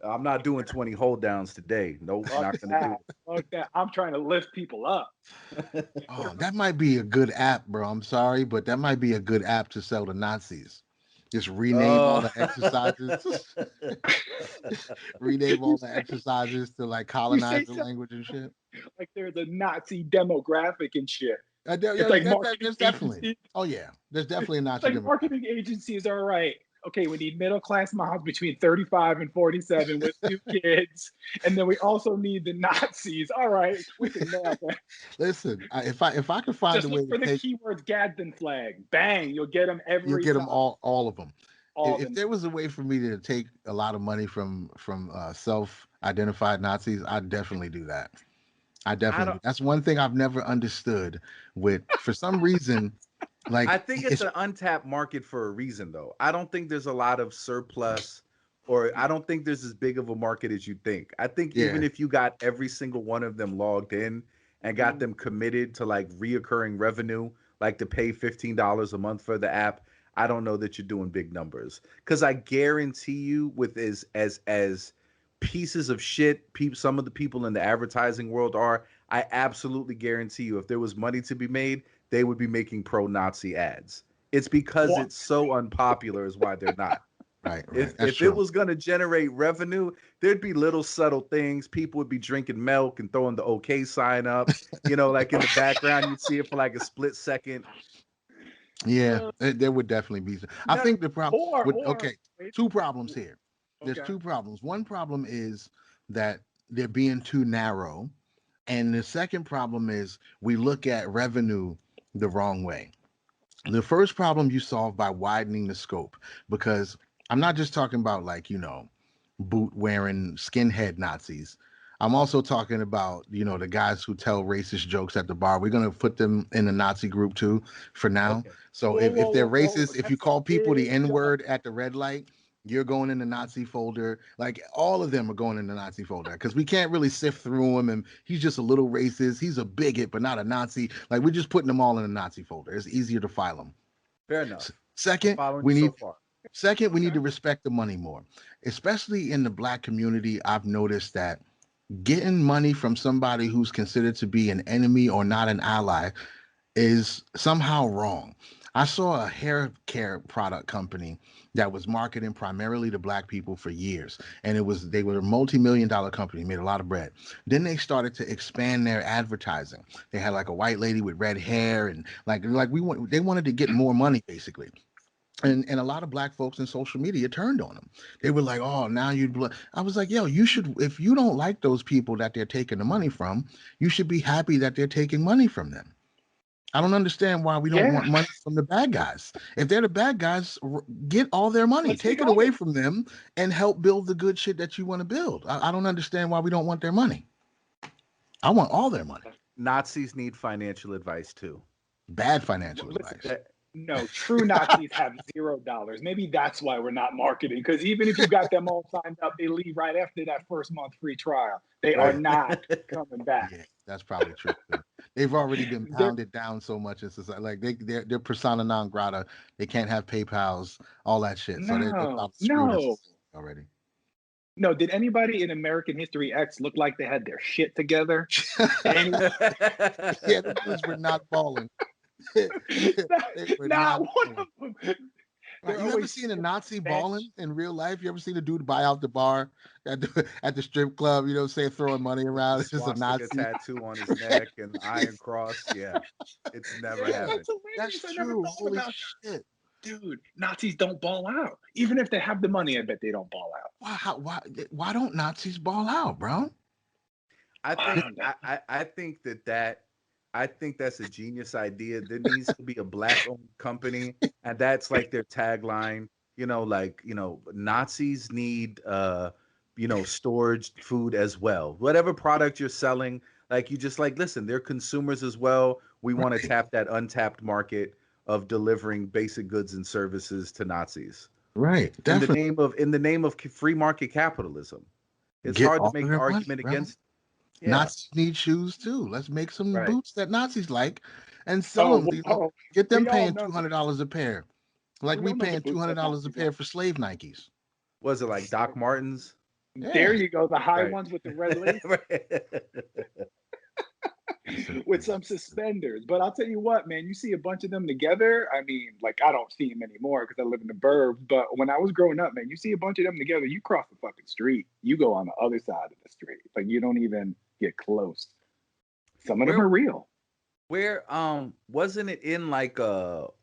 I'm not doing 20 hold downs today. Nope, fuck not gonna do that. Fuck that. I'm trying to lift people up. it. Oh, that might be a good app, bro. I'm sorry, but that might be a good app to sell to Nazis. Just rename all Oh. the exercises. Rename all the exercises to like You colonize say the something language and shit. like there's a Nazi demographic and shit. Yeah, It's like marketing there's definitely. agencies. Oh yeah, there's It's definitely a Nazi like demographic. marketing agencies are right. Okay, we need middle class moms between 35 and 47 with 2 kids. And then we also need the Nazis. All right, we can nail that. Listen, if I could find a Just way look to for the take, keywords Gadsden flag. Bang, you'll get them you'll every get them time. all of them. All of If them. there was a way for me to take a lot of money from self-identified Nazis, I'd definitely do that. I I definitely don't do. That's one thing I've never understood. With for some reason, I like think it's it's an untapped market for a reason, though. I don't think there's a lot of surplus, or I don't think there's as big of a market as you think. I think even yeah, if you got every single one of them logged in and got Mhm. them committed to like reoccurring revenue, like to pay $15 a month for the app, I don't know that you're doing big numbers. Because I guarantee you, with as pieces of shit, some of the people in the advertising world are. I absolutely guarantee you, if there was money to be made, they would be making pro-Nazi ads. It's because What? it's so unpopular is why they're not. Right. That's If it true. was going to generate revenue, there'd be little subtle things. People would be drinking milk and throwing the OK sign up. Like in the background, you'd see it for like a split second. Yeah, there would definitely be. I No, think the problem with or okay, wait, two problems here. There's okay. two problems. One problem is that they're being too narrow, and the second problem is we look at revenue the wrong way. The first problem you solve by widening the scope, because I'm not just talking about like, boot wearing skinhead Nazis. I'm also talking about, the guys who tell racist jokes at the bar. We're going to put them in the Nazi group too for now. Okay. So Whoa, if whoa, they're whoa, whoa! racist, if you That's a call people the big N jump. word at the red light, you're going in the Nazi folder. Like all of them are going in the Nazi folder because we can't really sift through him. And he's just a little racist. He's a bigot, but not a Nazi. Like we're just putting them all in the Nazi folder. It's easier to file them. Fair enough. I'm Second, following we you so need far. we need Okay. to respect the money more. Especially in the black community, I've noticed that getting money from somebody who's considered to be an enemy or not an ally is somehow wrong. I saw a hair care product company that was marketing primarily to black people for years, and they were a multi-million-dollar company, made a lot of bread. Then they started to expand their advertising. They had like a white lady with red hair, and they wanted to get more money basically. And a lot of black folks in social media turned on them. They were like, "Oh, now I was like, "Yo, you should. If you don't like those people that they're taking the money from, you should be happy that they're taking money from them." I don't understand why we don't Yeah, want money from the bad guys. If they're the bad guys, get all their money, let's take take it all away of it. from them, and help build the good shit that you want to build. I don't understand why we don't want their money. I want all their money. Nazis need financial advice too. Bad financial Listen, advice. That no, true Nazis have $0. Maybe that's why we're not marketing. Because even if you got them all signed up, they leave right after that first month free trial. They are right. not coming back. Yeah, that's probably true. Too. They've already been They're pounded down so much in society. Like they're persona non grata. They can't have PayPal's, all that shit. So they're no, probably screwed no, us already. no. Did anybody in American History X look like they had their shit together? Any? Yeah, the dudes were not balling. They were Not not one balling. of them. Right. They're You ever always seen a sitting on Nazi a bench. balling in real life? You ever seen a dude buy out the bar at the strip club, say throwing money With the around? It's just a swastika Nazi. tattoo on his neck and the iron cross. Yeah, it's never Yeah, happened. That's hilarious. that's I never true. thought Holy about shit. that. Dude, Nazis don't ball out. Even if they have the money, I bet they don't ball out. Why don't Nazis ball out, bro? I I think don't know. I think I think that's a genius idea. There needs to be a black owned company, and that's like their tagline. Nazis need storage food as well. Whatever product you're selling, like you just like listen, they're consumers as well. We want to Right. tap that untapped market of delivering basic goods and services to Nazis Right. in the Definitely name of free market capitalism. It's get hard to all of make the their money, argument bro. against. Yeah, Nazis need shoes too. Let's make some right. boots that Nazis like and sell Oh, them. whoa. Get them We all paying know $200 a pair. Like we we all know the paying boots that $200 a Nazis like. pair for slave Nikes. Was it like Doc Martens? There Yeah. you go, the high Right. ones with the red lace. Right. With some suspenders. But I'll tell you what, man, you see a bunch of them together. I mean, like I don't see them anymore because I live in the burbs. But when I was growing up, man, you see a bunch of them together, you cross the fucking street. You go on the other side of the street. Like you don't even get close. Some of them Where are real. wasn't it in like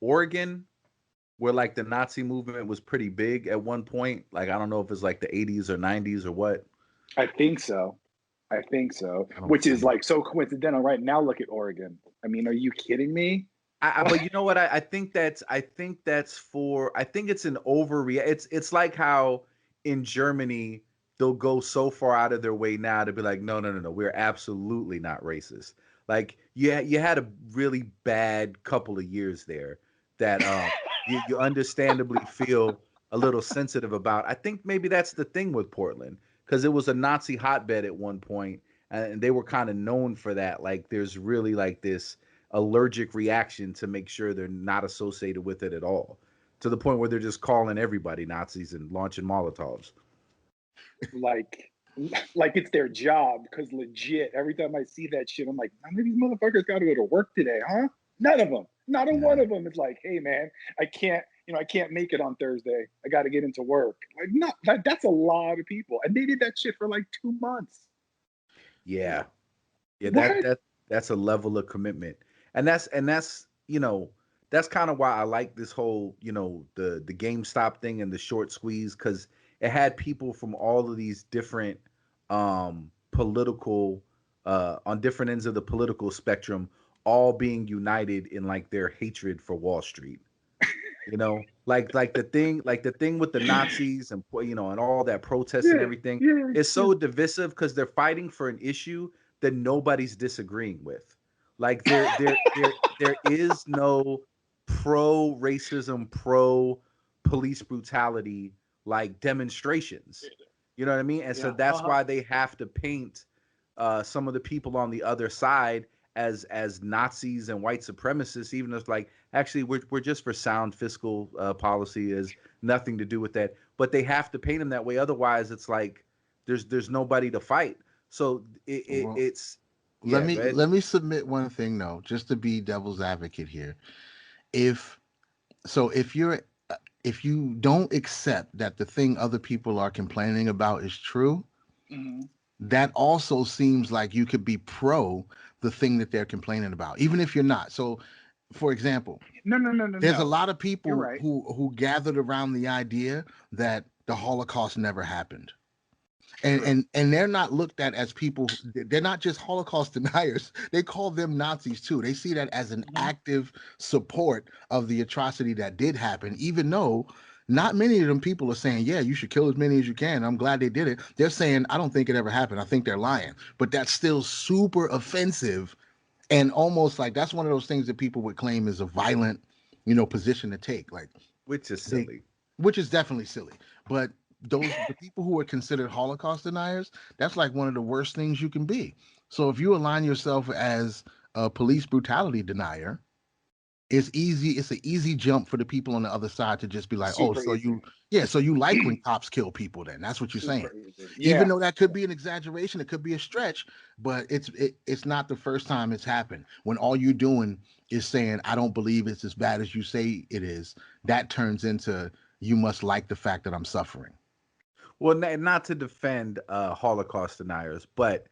Oregon where like the Nazi movement was pretty big at one point? Like I don't know if it's like the 80s or 90s or what. I think so. I think so. I don't Which is see. like so coincidental. Right now, look at Oregon. I mean, are you kidding me? But you know what? I think I think it's an overreact. It's like how in Germany they'll go so far out of their way now to be like, no, no, no, no, we're absolutely not racist. Like, yeah, you had a really bad couple of years there that you understandably feel a little sensitive about. I think maybe that's the thing with Portland because it was a Nazi hotbed at one point, and they were kind of known for that. Like, there's really like this allergic reaction to make sure they're not associated with it at all, to the point where they're just calling everybody Nazis and launching Molotovs. Like like it's their job. Because legit, every time I see that shit, I'm like, none of these motherfuckers got to go to work today, huh? None of them. Not a one of them is like, hey man, I can't make it on Thursday. I got to get into work. Like, no, that's a lot of people, and they did that shit for like 2 months. Yeah, yeah, What? that's a level of commitment, and that's that's kind of why I like this whole the GameStop thing and the short squeeze, because it had people from all of these different political on different ends of the political spectrum all being united in like their hatred for Wall Street. Like the thing with the Nazis and and all that protest and Yeah, everything yeah, is yeah. so divisive because they're fighting for an issue that nobody's disagreeing with. Like there is no pro racism, pro police brutality like demonstrations. You know what I mean? And so Yeah. that's why they have to paint some of the people on the other side as Nazis and white supremacists, even if like actually we're just for sound fiscal policy, is nothing to do with that. But they have to paint them that way, otherwise it's like there's nobody to fight. So Well, it's let yeah. me Go ahead. let me submit one thing though, just to be devil's advocate here. If if you don't accept that the thing other people are complaining about is true, Mm-hmm. that also seems like you could be pro the thing that they're complaining about, even if you're not. So, for example, No, there's a no. lot of You're people right. who gathered around the idea that the Holocaust never happened. And, True. and they're not looked at as people. They're not just Holocaust deniers. They call them Nazis too. They see that as an Mm-hmm. active support of the atrocity that did happen, even though not many of them people are saying, yeah, you should kill as many as you can. I'm glad they did it. They're saying, I don't think it ever happened. I think they're lying. But that's still super offensive, and almost like that's one of those things that people would claim is a violent, position to take. Like Which is they, silly. which is definitely silly. But the people who are considered Holocaust deniers, that's like one of the worst things you can be. So if you align yourself as a police brutality denier, it's an easy jump for the people on the other side to just be like, oh, Super easy. so you like when cops kill people, then that's what you're saying. Super easy. Even Yeah. though that could be an exaggeration, it could be a stretch, but it's not the first time it's happened. When all you're doing is saying, I don't believe it's as bad as you say it is, that turns into, you must like the fact that I'm suffering. Well, not to defend Holocaust deniers, but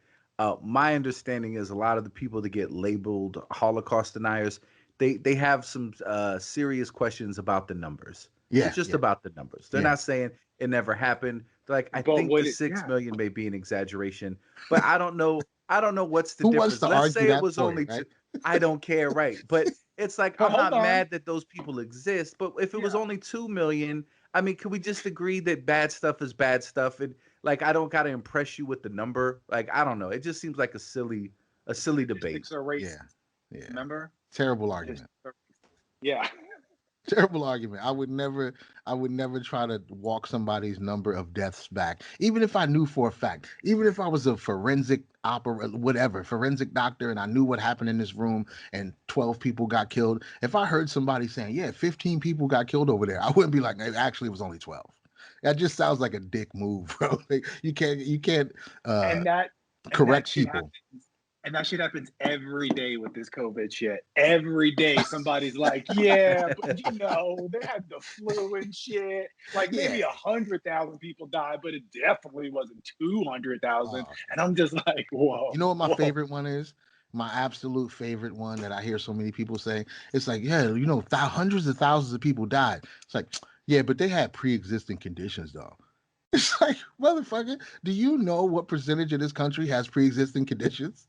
my understanding is a lot of the people that get labeled Holocaust deniers, they have some serious questions about the numbers. Yeah, It's just yeah, about the numbers. They're yeah. not saying it never happened. They're like, I But think the what it, 6 million may be an exaggeration, but I don't know. I don't know what's the Who wants difference. to Let's argue say it that was point, only two. right? I don't care, right? But it's like but I'm hold not on. mad that those people exist. But if it was Yeah. only 2 million, I mean, could we just agree that bad stuff is bad stuff? And like, I don't gotta impress you with the number. Like, I don't know. It just seems like a silly debate. Statistics are Yeah, racist. yeah. Remember? Terrible Statistics argument. are racist. Yeah. Terrible argument. I would never try to walk somebody's number of deaths back, even if I knew for a fact, even if I was a forensic doctor, and I knew what happened in this room and 12 people got killed. If I heard somebody saying, yeah, 15 people got killed over there, I wouldn't be like, actually, it was only 12. That just sounds like a dick move, bro. Like, you can't uh, And that correct shit people. happens. And that shit happens every day with this COVID shit. Every day somebody's like, yeah, but they had the flu and shit. Like maybe Yeah. 100,000 people died, but it definitely wasn't 200,000. Uh, And I'm just like, whoa, You know what my whoa. favorite one is? My absolute favorite one that I hear so many people say. It's like, yeah, hundreds of thousands of people died. It's like, yeah, but they had pre-existing conditions, though. It's like, motherfucker, do you know what percentage of this country has pre-existing conditions?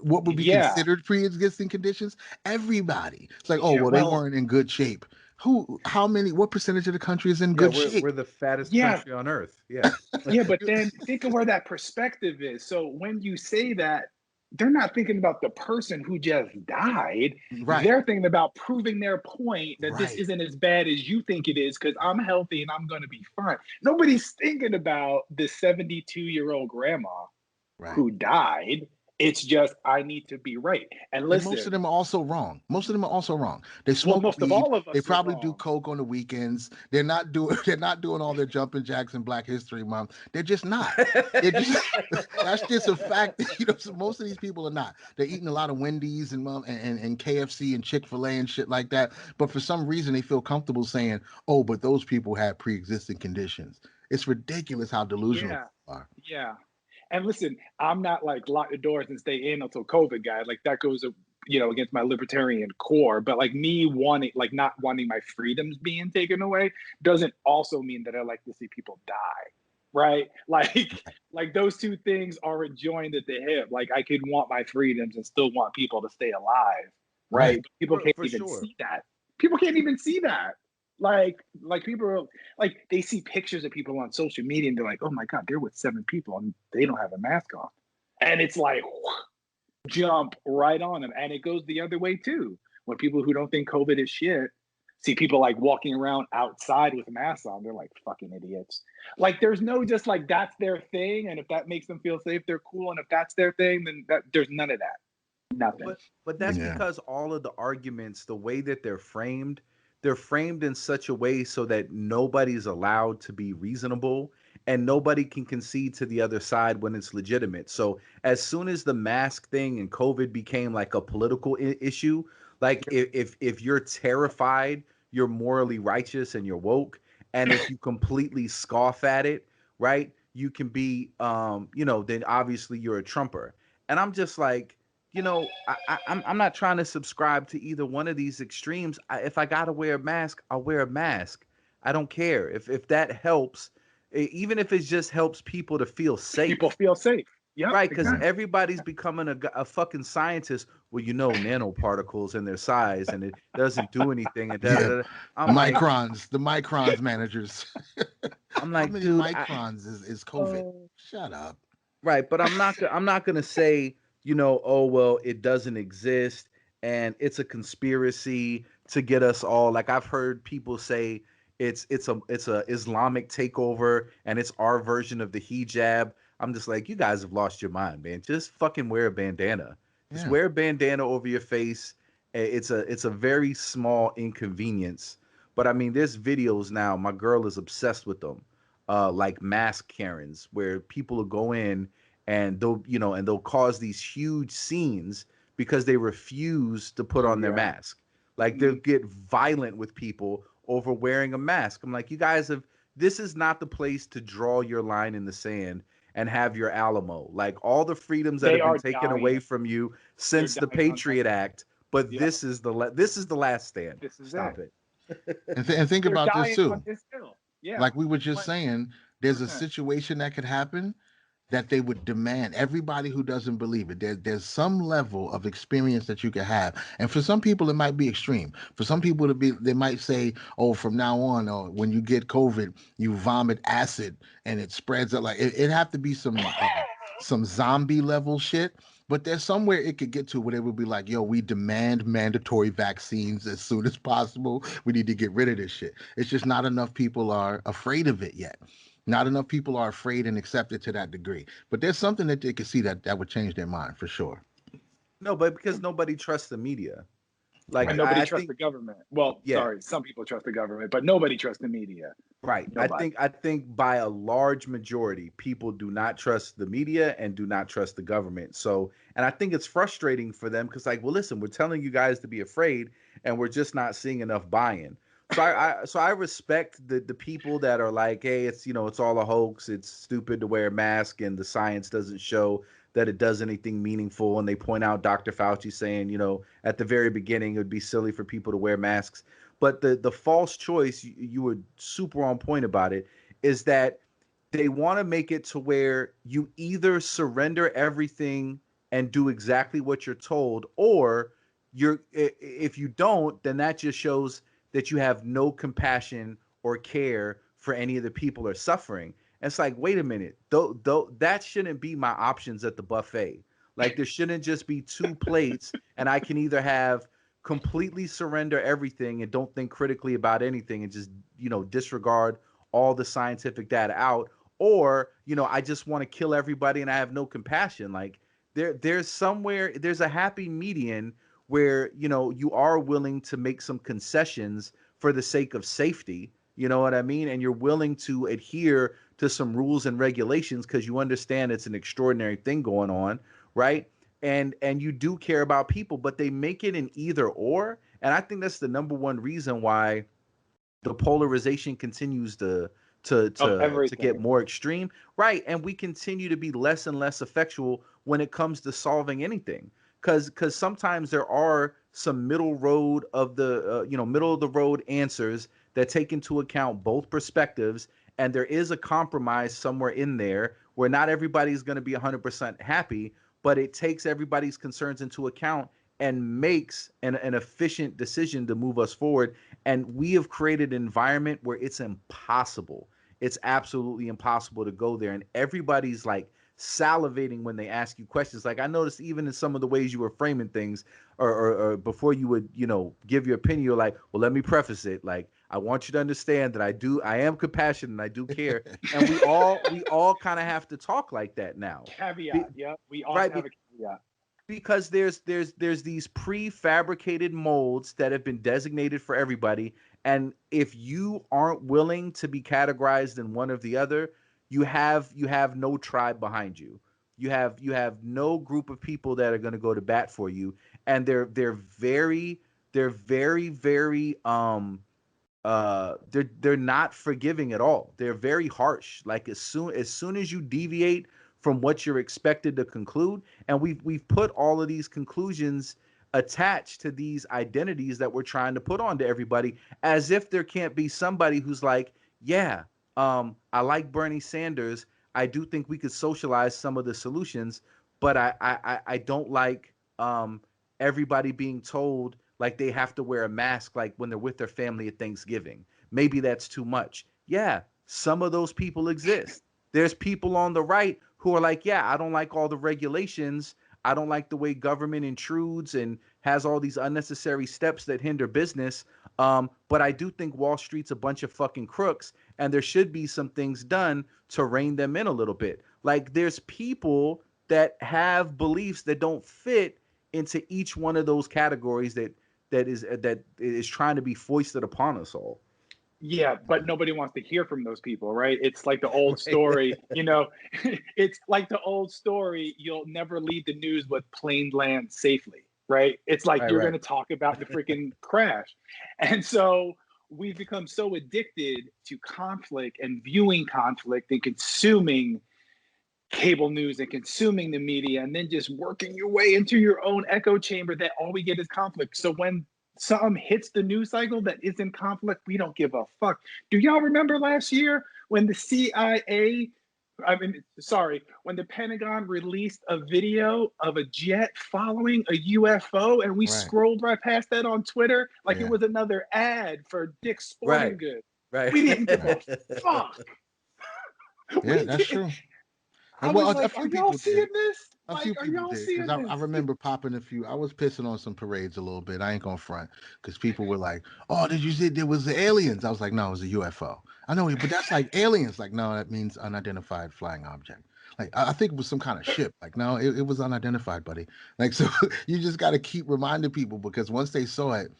What would be Yeah. considered pre-existing conditions? Everybody. It's like, oh, Yeah. well, they Well, weren't in good shape. What percentage of the country is in Yeah, good we're shape? the fattest yeah. country on earth. Yeah. Yeah. But then think of where that perspective is. So when you say that, they're not thinking about the person who just died. Right, They're thinking about proving their point that this right, isn't as bad as you think it is because I'm healthy and I'm going to be fine. Nobody's thinking about the 72-year-old grandma right. who died It's just I need to be right. And And most listen, of them are also wrong. Most of them are also wrong. They well, smoke most of weed. all of They us are probably do wrong. coke on the weekends. They're not doing they're not doing all their jumping jacks in Black History Month. They're just not. They're just that's just a fact. You know, so most of these people are not. They're eating a lot of Wendy's and KFC and Chick-fil-A and shit like that. But for some reason they feel comfortable saying, oh, but those people had pre-existing conditions. It's ridiculous how delusional Yeah, they are. yeah. And listen, I'm not like lock the doors and stay in until COVID, guy. Like that goes, against my libertarian core. But like me wanting, like not wanting my freedoms being taken away, doesn't also mean that I like to see people die, right? Like those two things are joined at the hip. Like I could want my freedoms and still want people to stay alive, right? Right. But people can't For even sure. see that. People can't even see that. Like people are like they see pictures of people on social media and they're like, oh my god, they're with 7 people and they don't have a mask on, and it's like jump right on them. And it goes the other way too, when people who don't think COVID is shit see people like walking around outside with masks on, they're like fucking idiots. Like there's no just like that's their thing, and if that makes them feel safe, they're cool, and if that's their thing, then there's none of that, nothing. But that's Yeah. because all of the arguments, the way that they're framed in such a way so that nobody's allowed to be reasonable and nobody can concede to the other side when it's legitimate. So as soon as the mask thing and COVID became like a political issue, like if you're terrified, you're morally righteous and you're woke, and if you completely scoff at it, right, you can be then obviously you're a Trumper. And I'm just like, I'm not trying to subscribe to either one of these extremes. If I gotta wear a mask, I'll wear a mask. I don't care if that helps, even if it just helps people to feel People safe, feel safe. Yep, right? Because exactly. everybody's becoming a fucking scientist. Well, nanoparticles and their size, and it doesn't do anything. And da da Yeah. da. I'm like, The microns managers. I'm How like, many dude, microns is COVID? Shut up. right, but I'm not gonna say, oh well, it doesn't exist and it's a conspiracy to get us all. Like I've heard people say it's a Islamic takeover and it's our version of the hijab. I'm just like, you guys have lost your mind, man. Just fucking wear a bandana. Just Yeah. wear a bandana over your face. It's a very small inconvenience. But I mean, there's videos now. My girl is obsessed with them, like mask Karens, where people will go in and they'll cause these huge scenes because they refuse to put on their Yeah. mask. Like they'll get violent with people over wearing a mask. I'm like, you guys have this is not the place to draw your line in the sand and have your Alamo. Like all the freedoms that They have been are taken away dying. from you They're since the dying on that. Patriot Act, but Yeah, this is the last stand. this is Stop it. it. And think They're about this dying on too. this hill. Yeah. Like we were just saying, there's a 100%. situation that could happen that they would demand everybody who doesn't believe it. There's some level of experience that you can have, and for some people it might be extreme. For some people they might say, "Oh, from now on, or when you get COVID, you vomit acid and it spreads up." Like it have to be some zombie level shit. But there's somewhere it could get to where it would be like, "Yo, we demand mandatory vaccines as soon as possible. We need to get rid of this shit." It's just not enough people are afraid of it yet. Not enough people are afraid and accept it to that degree. But there's something that they can see that would change their mind for sure. No, but because nobody trusts the media. And Like Right. nobody I trusts think the government. Well, yeah, sorry, some people trust the government, but nobody trusts the media. right. Nobody. I think by a large majority, people do not trust the media and do not trust the government. So, and I think it's frustrating for them because, like, well, listen, we're telling you guys to be afraid, and we're just not seeing enough buy-in. So I respect the people that are like, hey, it's all a hoax. It's stupid to wear a mask, and the science doesn't show that it does anything meaningful. And they point out Dr. Fauci saying, at the very beginning, it would be silly for people to wear masks. But the false choice, you were super on point about it, is that they want to make it to where you either surrender everything and do exactly what you're told, or if you don't, then that just shows that you have no compassion or care for any of the people who are suffering. And it's like, wait a minute, though that shouldn't be my options at the buffet. Like there shouldn't just be two plates, and I can either have completely surrender everything and don't think critically about anything and just disregard all the scientific data out, or I just want to kill everybody and I have no compassion. Like there's a happy median where, you know, you are willing to make some concessions for the sake of safety, you know what I mean, and you're willing to adhere to some rules and regulations because you understand it's an extraordinary thing going on, right? And you do care about people, but they make it an either or, and I think that's the number one reason why the polarization continues Of to get everything. more extreme, right? And we continue to be less and less effectual when it comes to solving anything, because sometimes there are some middle road of the middle of the road answers that take into account both perspectives, and there is a compromise somewhere in there where not everybody's going to be 100% happy, but it takes everybody's concerns into account and makes an efficient decision to move us forward. And we have created an environment where it's impossible. It's absolutely impossible to go there. And everybody's like salivating when they ask you questions. Like I noticed even in some of the ways you were framing things, or before you would, you know, give your opinion, you're like, well, let me preface it. Like, I want you to understand that I am compassionate and I do care. And we all kind of have to talk like that now. Caveat. Yeah, we all Right. have a caveat. Because there's these prefabricated molds that have been designated for everybody, and if you aren't willing to be categorized in one or the other, you have no tribe behind you. You have no group of people that are going to go to bat for you, and they're not forgiving at all. They're very harsh. Like as soon as you deviate from what you're expected to conclude, and we've put all of these conclusions attached to these identities that we're trying to put onto everybody, as if there can't be somebody who's like, yeah, I like Bernie Sanders. I do think we could socialize some of the solutions, but I don't like everybody being told like they have to wear a mask like when they're with their family at Thanksgiving. Maybe that's too much. Yeah, some of those people exist. There's people on the right who are like, yeah, I don't like all the regulations. I don't like the way government intrudes and has all these unnecessary steps that hinder business. But I do think Wall Street's a bunch of fucking crooks, and there should be some things done to rein them in a little bit. Like there's people that have beliefs that don't fit into each one of those categories that is trying to be foisted upon us all. Yeah, but nobody wants to hear from those people, right? It's like the old Right. story, you know, it's like the old story, you'll never leave the news with plain land safely, right? It's like Right, you're going right. to talk about the freaking crash. And so we've become so addicted to conflict and viewing conflict and consuming cable news and consuming the media and then just working your way into your own echo chamber that all we get is conflict. So when something hits the news cycle that is in conflict, we don't give a fuck. Do y'all remember last year when the CIA, when the Pentagon released a video of a jet following a UFO and we Right. scrolled right past that on Twitter like it Yeah. was another ad for Dick's Sporting Right. Goods? Right. We didn't give a fuck. Yeah, We that's did. true. I Well, was a like, are few y'all people did. seeing this? A Like, few are people y'all did, because seeing I this? remember popping a few. I was pissing on some parades a little bit. I ain't gonna front, because people were like, "Oh, did you see there was the aliens?" I was like, "No, it was a UFO." I know, but that's like aliens. Like, no, that means unidentified flying object. Like, I think it was some kind of ship. Like, no, it was unidentified, buddy. Like, so you just got to keep reminding people, because once they saw it,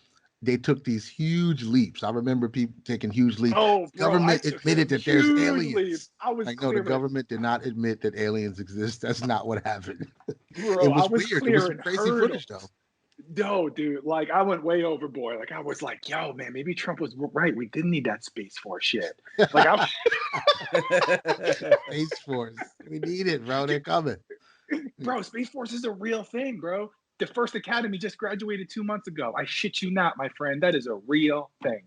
they took these huge leaps. I remember people taking huge leaps. Oh, bro, I Government took admitted some that there's huge leaps. aliens. I was Like, no, the clearing, government did not admit that aliens exist. That's not what happened. It bro, I was was weird. It was some clearing crazy hurdles. footage, though. No, dude, like I went way overboard. Like I was like, yo, man, maybe Trump was right. We didn't need that Space Force shit. Like I'm Space Force. We need it, bro. They're coming. bro, Space Force is a real thing, bro. The first academy just graduated 2 months ago. I shit you not, my friend. That is a real thing.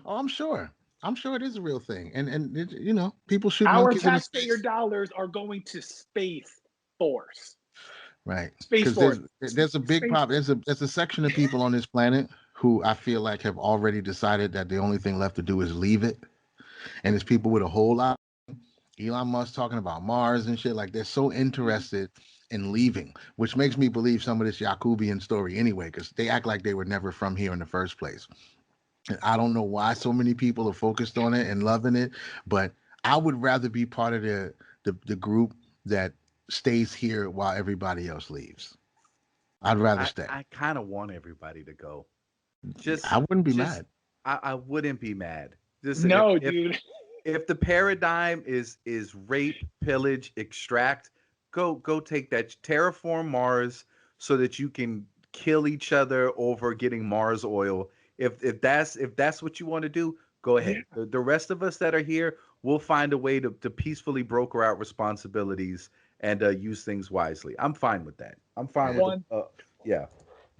Oh, I'm sure. I'm sure it is a real thing. And it, people shoot Our monkeys into taxpayer space. dollars are going to Space Force. Right. Space Because Force. there's a big Space problem. There's a section of people on this planet who I feel like have already decided that the only thing left to do is leave it. And it's people with a whole lot. Elon Musk talking about Mars and shit. Like, they're so interested in leaving, which makes me believe some of this Yakubian story anyway, because they act like they were never from here in the first place. And I don't know why so many people are focused on it and loving it, but I would rather be part of the group that stays here while everybody else leaves. I'd rather stay. I kind of want everybody to go. I wouldn't be Just mad. I wouldn't be mad. Just No, dude. if the paradigm is rape, pillage, extract, go take that, terraform Mars so that you can kill each other over getting Mars oil. If that's what you want to do, go ahead. Yeah. The rest of us that are here, we'll find a way to peacefully broker out responsibilities and use things wisely. I'm fine with that. I'm fine Yeah. with yeah.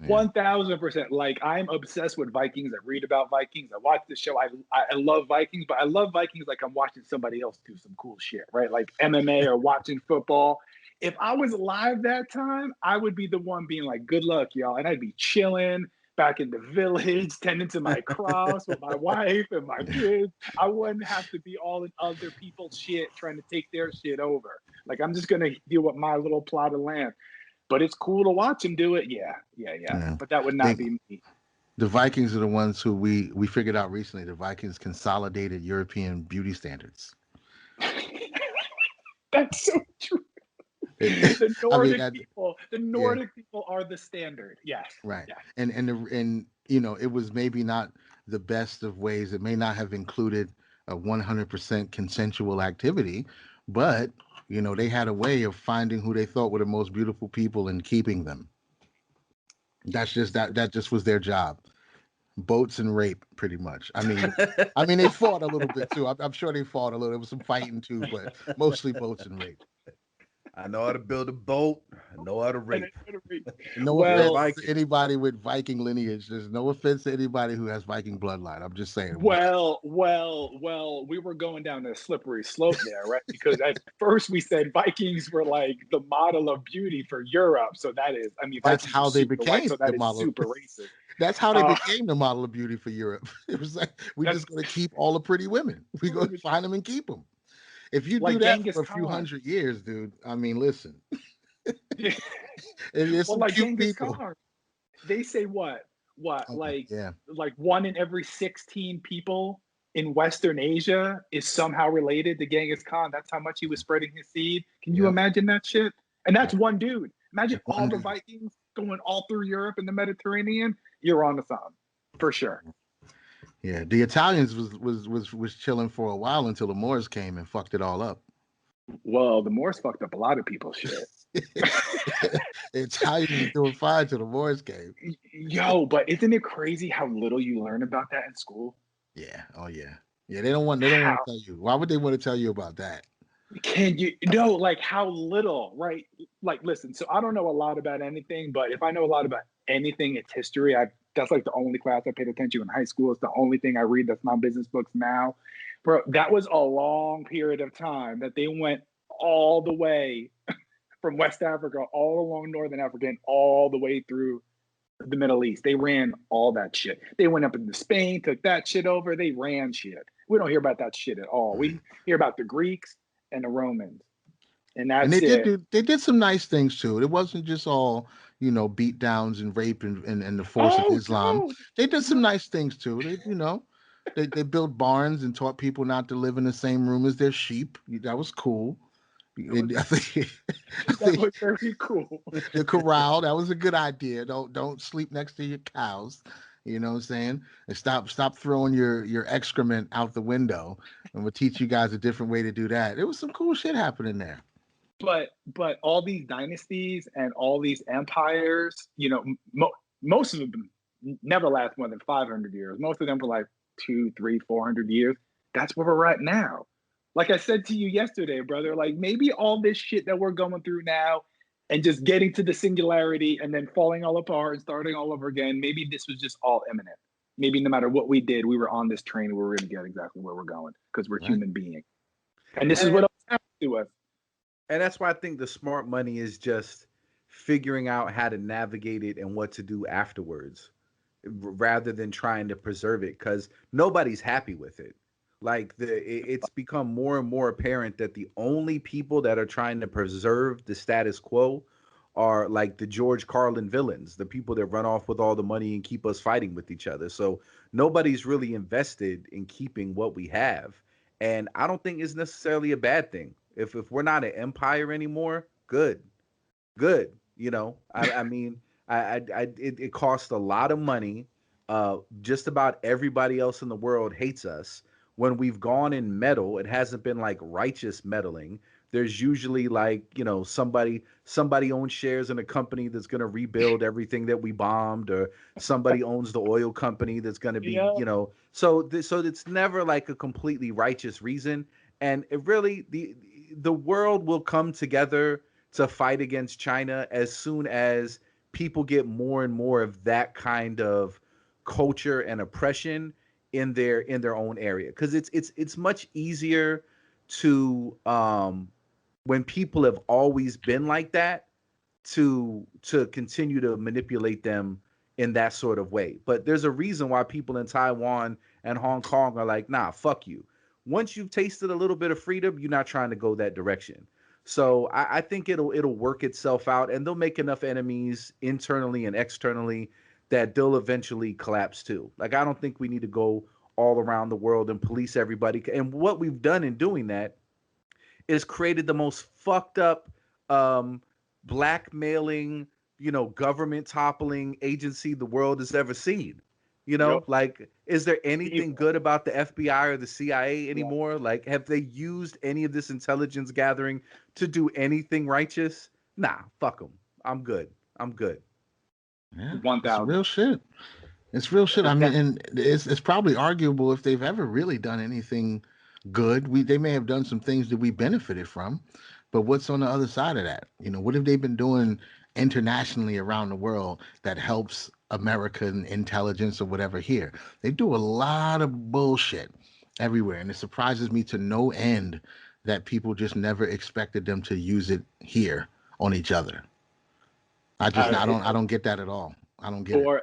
1000%. Like, I'm obsessed with Vikings. I read about Vikings. I watch the show. I love Vikings, but I love Vikings like I'm watching somebody else do some cool shit, right? Like MMA or watching football. If I was alive that time, I would be the one being like, good luck, y'all. And I'd be chilling back in the village, tending to my crops with my wife and my kids. I wouldn't have to be all in other people's shit trying to take their shit over. Like, I'm just going to deal with my little plot of land. But it's cool to watch him do it. Yeah. But that would not be me. The Vikings are the ones who we figured out recently. The Vikings consolidated European beauty standards. That's so true. The Nordic people are the standard. Yes. Right. Yes. And you know, it was maybe not the best of ways. It may not have included a 100% consensual activity, but you know, they had a way of finding who they thought were the most beautiful people and keeping them. That's just that just was their job. Boats and rape, pretty much. I mean, they fought a little bit too. I'm sure they fought a little. There was some fighting too, but mostly boats and rape. I know how to build a boat. I know how to rape. No offense to anybody with Viking lineage. There's no offense to anybody who has Viking bloodline. I'm just saying. Well, we were going down a slippery slope there, right? Because at first we said Vikings were like the model of beauty for Europe. So that is, I mean, that's Vikings how they became so that the model. Super racist. That's how they became the model of beauty for Europe. It was like, we're just going to keep all the pretty women. We're going to find them and keep them. If you do that for a few hundred years, dude, I mean, listen. There's some like cute Genghis people. Khan, they say what? Like 1 in every 16 people in Western Asia is somehow related to Genghis Khan. That's how much he was spreading his seed. Can you imagine that shit? And that's one dude. Imagine all the Vikings going all through Europe and the Mediterranean. You're on to something for sure. Yeah, the Italians was chilling for a while until the Moors came and fucked it all up. Well, the Moors fucked up a lot of people's shit. The Italians were doing fine till the Moors came. Yo, but isn't it crazy how little you learn about that in school? Yeah. Oh yeah. Yeah. They don't want to tell you. Why would they want to tell you about that? Can you know, like, how little, right? Like, listen, so I don't know a lot about anything, but if I know a lot about anything, it's history. That's like the only class I paid attention to in high school. It's the only thing I read that's not business books now. Bro, that was a long period of time that they went all the way from West Africa, all along Northern Africa, and all the way through the Middle East. They ran all that shit. They went up into Spain, took that shit over. They ran shit. We don't hear about that shit at all. We hear about the Greeks and the Romans. And that's they did some nice things too. It wasn't just all, you know, beat downs and rape and the force of Islam. No. They did some nice things too. They built barns and taught people not to live in the same room as their sheep. That was cool. I think that was very cool. The corral, that was a good idea. Don't sleep next to your cows. You know what I'm saying? And stop throwing your excrement out the window. And we'll teach you guys a different way to do that. There was some cool shit happening there. But all these dynasties and all these empires, you know, most of them never last more than 500 years. Most of them were like 200, 300, 400 years. That's where we're at now. Like I said to you yesterday, brother, like maybe all this shit that we're going through now and just getting to the singularity and then falling all apart and starting all over again, maybe this was just all imminent. Maybe no matter what we did, we were on this train. We were going to get exactly where we're going because we're human beings. And this is what happened to us. And that's why I think the smart money is just figuring out how to navigate it and what to do afterwards rather than trying to preserve it, because nobody's happy with it. Like it's become more and more apparent that the only people that are trying to preserve the status quo are like the George Carlin villains, the people that run off with all the money and keep us fighting with each other. So nobody's really invested in keeping what we have. And I don't think it's necessarily a bad thing. If we're not an empire anymore, good, good. You know, I mean, it costs a lot of money. Just about everybody else in the world hates us. When we've gone in meddle, it hasn't been like righteous meddling. There's usually like, you know, somebody owns shares in a company that's going to rebuild everything that we bombed, or somebody owns the oil company that's going to be, Yeah. you know, so it's never like a completely righteous reason. And it really, the world will come together to fight against China as soon as people get more and more of that kind of culture and oppression in their own area, because it's much easier to when people have always been like that, to continue to manipulate them in that sort of way. But there's a reason why people in Taiwan and Hong Kong are like, nah, fuck you. Once you've tasted a little bit of freedom, you're not trying to go that direction. So I think it'll work itself out, and they'll make enough enemies internally and externally that they'll eventually collapse too. Like, I don't think we need to go all around the world and police everybody. And what we've done in doing that is created the most fucked up, um, blackmailing, you know, government toppling agency the world has ever seen. You know, Yep. like, is there anything Evil. good about the FBI or the CIA Yeah. anymore? Like, have they used any of this intelligence gathering to do anything righteous? Nah, fuck them. I'm good. I'm good. Yeah, it's 1,000. real shit. It's real shit. I mean, That- and it's probably arguable if they've ever really done anything good. They may have done some things that we benefited from, but what's on the other side of that? You know, what have they been doing internationally around the world that helps American intelligence or whatever here? They do a lot of bullshit everywhere, and it surprises me to no end that people just never expected them to use it here on each other. I don't get that at all. I don't get it.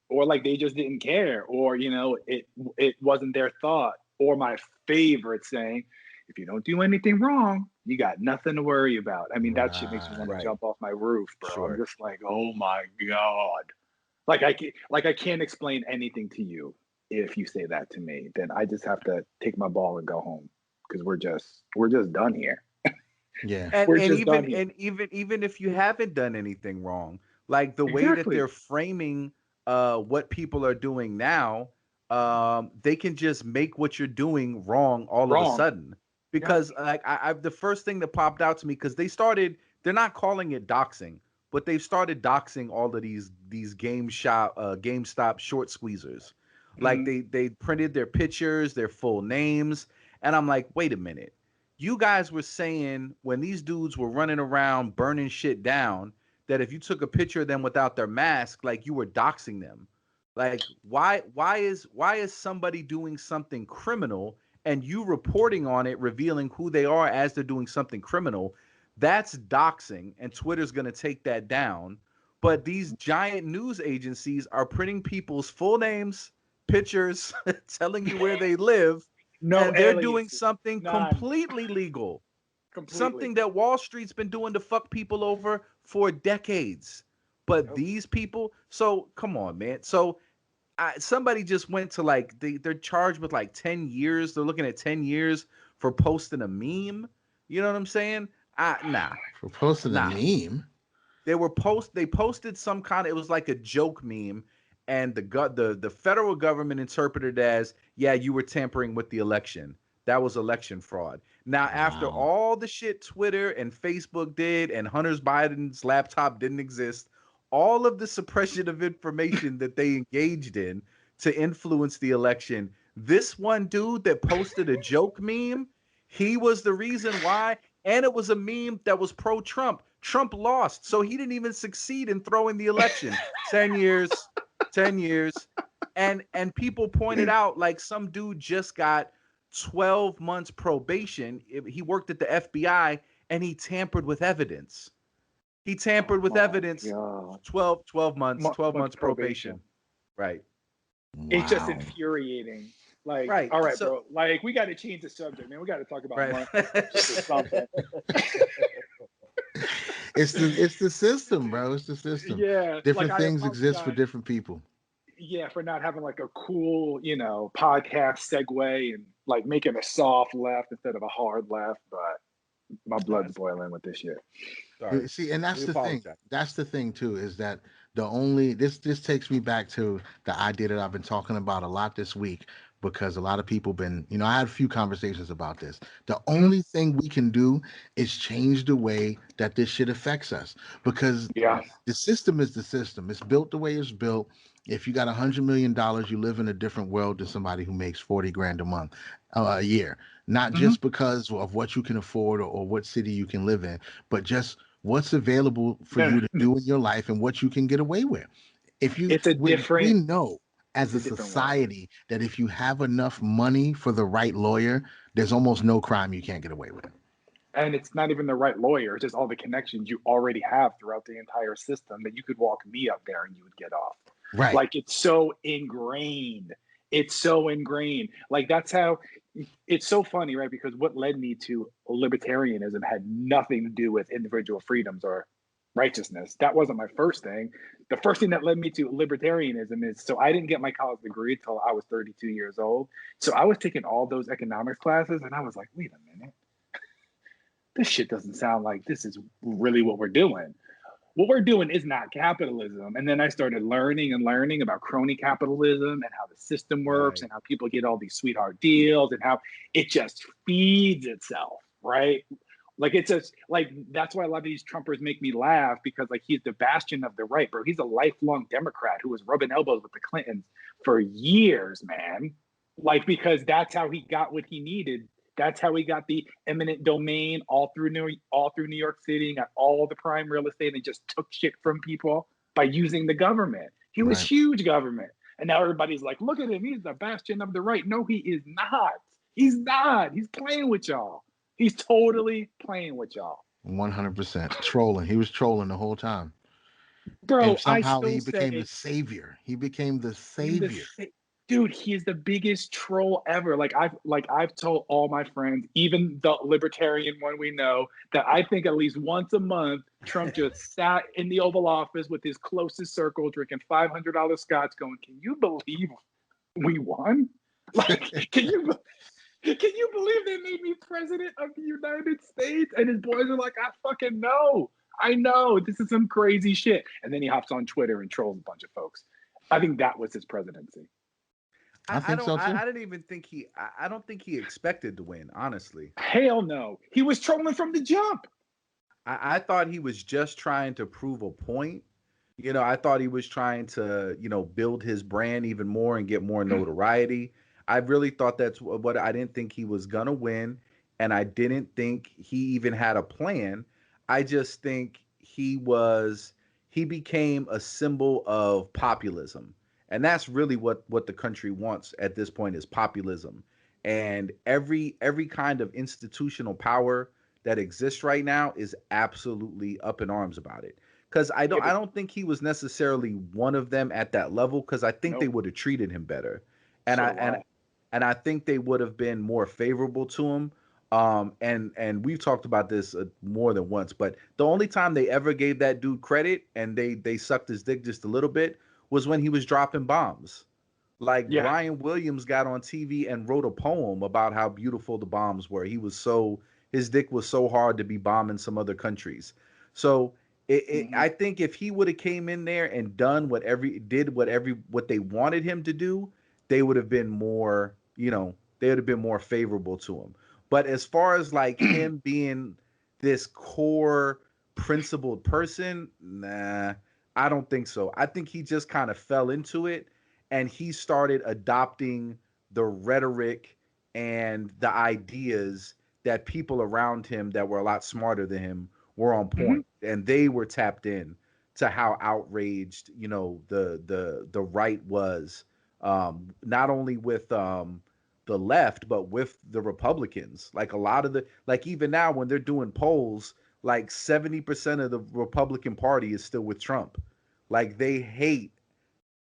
or like they just didn't care, or it wasn't their thought. Or my favorite saying, if you don't do anything wrong, you got nothing to worry about. I mean, that shit makes me want to Right. jump off my roof, bro. Sure. I'm just like, oh my god. I can't explain anything to you. If you say that to me, then I just have to take my ball and go home, because we're just done here. Yeah. And We're and just done even here. and even if you haven't done anything wrong, like the way that Exactly. they're framing what people are doing now, they can just make what you're doing wrong all of a Wrong. sudden. Because like I the first thing that popped out to me, because they're not calling it doxing, but they've started doxing all of these GameStop short squeezers. Like Mhm. they printed their pictures, their full names, and I'm like, wait a minute. You guys were saying when these dudes were running around burning shit down that if you took a picture of them without their mask, like, you were doxing them. Like, why is somebody doing something criminal and you reporting on it, revealing who they are as they're doing something criminal? That's doxing, and Twitter's going to take that down. But these giant news agencies are printing people's full names, pictures, telling you where they live, No and they're doing aliases. something None. completely legal, Completely. something that Wall Street's been doing to fuck people over for decades. But Yep. these people, so come on, man. So somebody just went to, like, they're charged with like 10 years. They're looking at 10 years for posting a meme. You know what I'm saying? Nah, For posting a nah. meme. They posted some kind of, it was like a joke meme, and the federal government interpreted it as, yeah, you were tampering with the election. That was election fraud. Now, after Wow. all the shit Twitter and Facebook did, and Hunter Biden's laptop didn't exist, all of the suppression of information that they engaged in to influence the election, this one dude that posted a joke meme, he was the reason why. And it was a meme that was pro-Trump. Trump lost, so he didn't even succeed in throwing the election. 10 years, 10 years. And people pointed out, like, some dude just got 12 months probation. He worked at the FBI, and he tampered with evidence. He tampered Oh with my evidence. god. 12 months, 12 Months months probation. probation. Right. It's just Wow. infuriating. Like, Right. all right, So, bro. Like, we got to change the subject, man. We got to talk about right. months or something. It's the system, bro. It's the system. Yeah. Like, Different I things exist for apologize. different people. Yeah, for not having like a cool, podcast segue and like making a soft left instead of a hard left. But My blood's boiling with this shit. Sorry. See, and that's We the thing. apologize. That's the thing too, is that this takes me back to the idea that I've been talking about a lot this week, because a lot of people been, I had a few conversations about this. The only thing we can do is change the way that this shit affects us, because Yeah. the system is the system. It's built the way it's built. If you got $100 million, you live in a different world than somebody who makes 40 grand a month, a year. Not just because of what you can afford, or what city you can live in, but just what's available for No, you to do in your life and what you can get away with. If you, it's a we different. know as a It's a different world. society that if you have enough money for the right lawyer, there's almost no crime you can't get away with. And it's not even the right lawyer. It's just all the connections you already have throughout the entire system that you could walk me up there and you would get off. Right. Like, it's so ingrained. It's so ingrained. Like, that's how it's so funny, right? Because what led me to libertarianism had nothing to do with individual freedoms or righteousness. That wasn't my first thing. The first thing that led me to libertarianism is, so I didn't get my college degree until I was 32 years old. So I was taking all those economics classes and I was like, wait a minute. This shit doesn't sound like this is really what we're doing. What we're doing is not capitalism. And then I started learning about crony capitalism and how the system works, and how people get all these sweetheart deals, and how it just feeds itself, right? Like, it's just like, that's why a lot of these Trumpers make me laugh, because like, he's the bastion of the right, bro. He's a lifelong Democrat who was rubbing elbows with the Clintons for years, man. Like, because that's how he got what he needed. That's how he got the eminent domain all through New York City, and got all the prime real estate, and just took shit from people by using the government. He was huge government. And now everybody's like, look at him. He's the bastion of the right. No, he is not. He's not. He's playing with y'all. He's totally playing with y'all. 100% trolling. He was trolling the whole time. Bro, and somehow he became the savior. He became the savior. Dude, he is the biggest troll ever. Like I've told all my friends, even the libertarian one we know, that I think at least once a month Trump just sat in the Oval Office with his closest circle, drinking $500 scotch, going, "Can you believe we won? Like, can you believe they made me president of the United States?" And his boys are like, "I fucking know. I know. This is some crazy shit." And then he hops on Twitter and trolls a bunch of folks. I think that was his presidency. I think so too. I didn't even think I don't think he expected to win, honestly. Hell no. He was trolling from the jump. I thought he was just trying to prove a point. I thought he was trying to, build his brand even more and get more notoriety. I really thought that's what I didn't think he was going to win. And I didn't think he even had a plan. I just think he became a symbol of populism. And that's really what the country wants at this point, is populism. And every kind of institutional power that exists right now is absolutely up in arms about it. Because I don't think he was necessarily one of them at that level, because I think they would have treated him better. And I think they would have been more favorable to him. And we've talked about this more than once, but the only time they ever gave that dude credit and they sucked his dick just a little bit was when he was dropping bombs. Like, Brian Williams got on TV and wrote a poem about how beautiful the bombs were. His dick was so hard to be bombing some other countries. So I think if he would have came in there and done what they wanted him to do, they would have been more, they would have been more favorable to him. But as far as like him being this core principled person, nah, I don't think so. I think he just kind of fell into it, and he started adopting the rhetoric and the ideas that people around him that were a lot smarter than him were on point, and they were tapped in to how outraged, the right was, not only with the left, but with the Republicans. Like, a lot of even now when they're doing polls, like 70% of the Republican Party is still with Trump. Like, they hate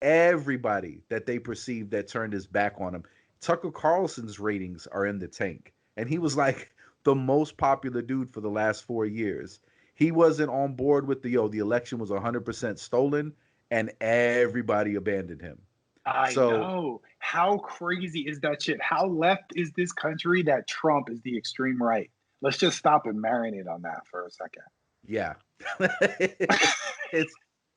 everybody that they perceive that turned his back on him. Tucker Carlson's ratings are in the tank, and he was like the most popular dude for the last 4 years. He wasn't on board with the election was 100% stolen, and everybody abandoned him. I know. How crazy is that shit? How left is this country that Trump is the extreme right? Let's just stop and marinate on that for a second. Yeah. It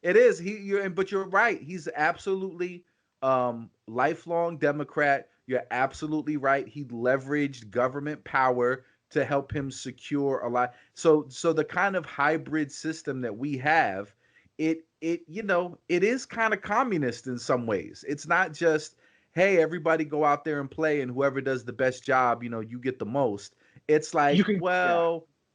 is. But you're right. He's absolutely lifelong Democrat. You're absolutely right. He leveraged government power to help him secure a lot. So the kind of hybrid system that we have, it is kind of communist in some ways. It's not just, hey, everybody go out there and play, and whoever does the best job, you get the most. It's like,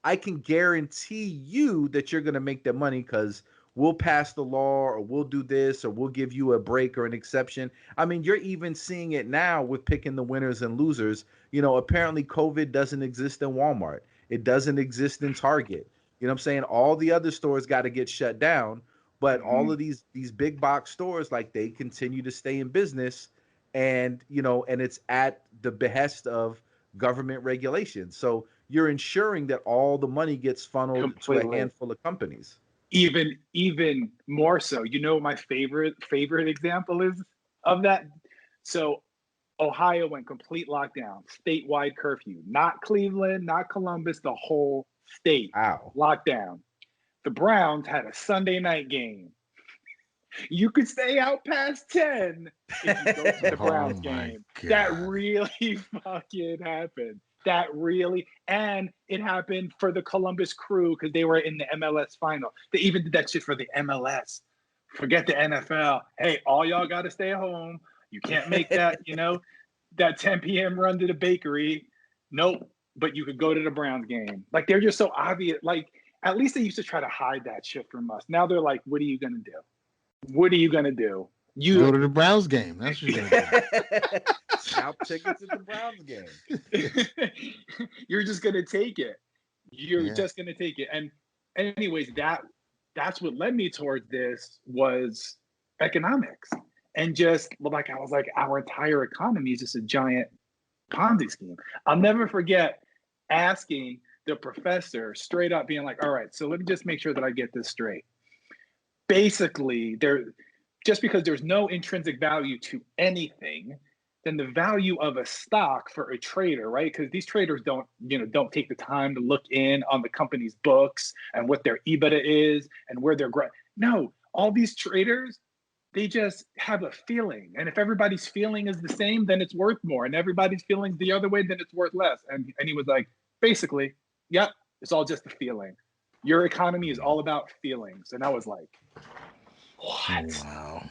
I can guarantee you that you're going to make the money because we'll pass the law, or we'll do this, or we'll give you a break or an exception. I mean, you're even seeing it now with picking the winners and losers. Apparently COVID doesn't exist in Walmart. It doesn't exist in Target. You know what I'm saying? All the other stores got to get shut down, but all of these big box stores, like, they continue to stay in business, and it's at the behest of government regulations. So you're ensuring that all the money gets funneled to a handful of companies. Even more so. My favorite example is of that. So Ohio went complete lockdown, statewide curfew. Not Cleveland, not Columbus, the whole state. Wow. Lockdown. The Browns had a Sunday night game. You could stay out past 10 if you go to the Browns game. God. That really fucking happened. And it happened for the Columbus Crew because they were in the MLS final. They even did that shit for the MLS. Forget the NFL. Hey, all y'all got to stay home. You can't make that, that 10 p.m. run to the bakery. Nope. But you could go to the Browns game. Like, they're just so obvious. Like, at least they used to try to hide that shit from us. Now they're like, what are you going to do? What are you going to do? You go to the Browns game. That's what you're going to do. Scalp tickets at the Browns game. You're just going to take it. You're just going to take it. And anyways, that's what led me towards this was economics. And just like, I was like, our entire economy is just a giant Ponzi scheme. I'll never forget asking the professor straight up, being like, all right, so let me just make sure that I get this straight. Basically, just because there's no intrinsic value to anything, then the value of a stock for a trader, right? Because these traders don't take the time to look in on the company's books and what their EBITDA is and where they're no, all these traders, they just have a feeling. And if everybody's feeling is the same, then it's worth more. And everybody's feeling the other way, then it's worth less. And he was like, basically, yep, it's all just a feeling. Your economy is all about feelings. And I was like, what? Wow.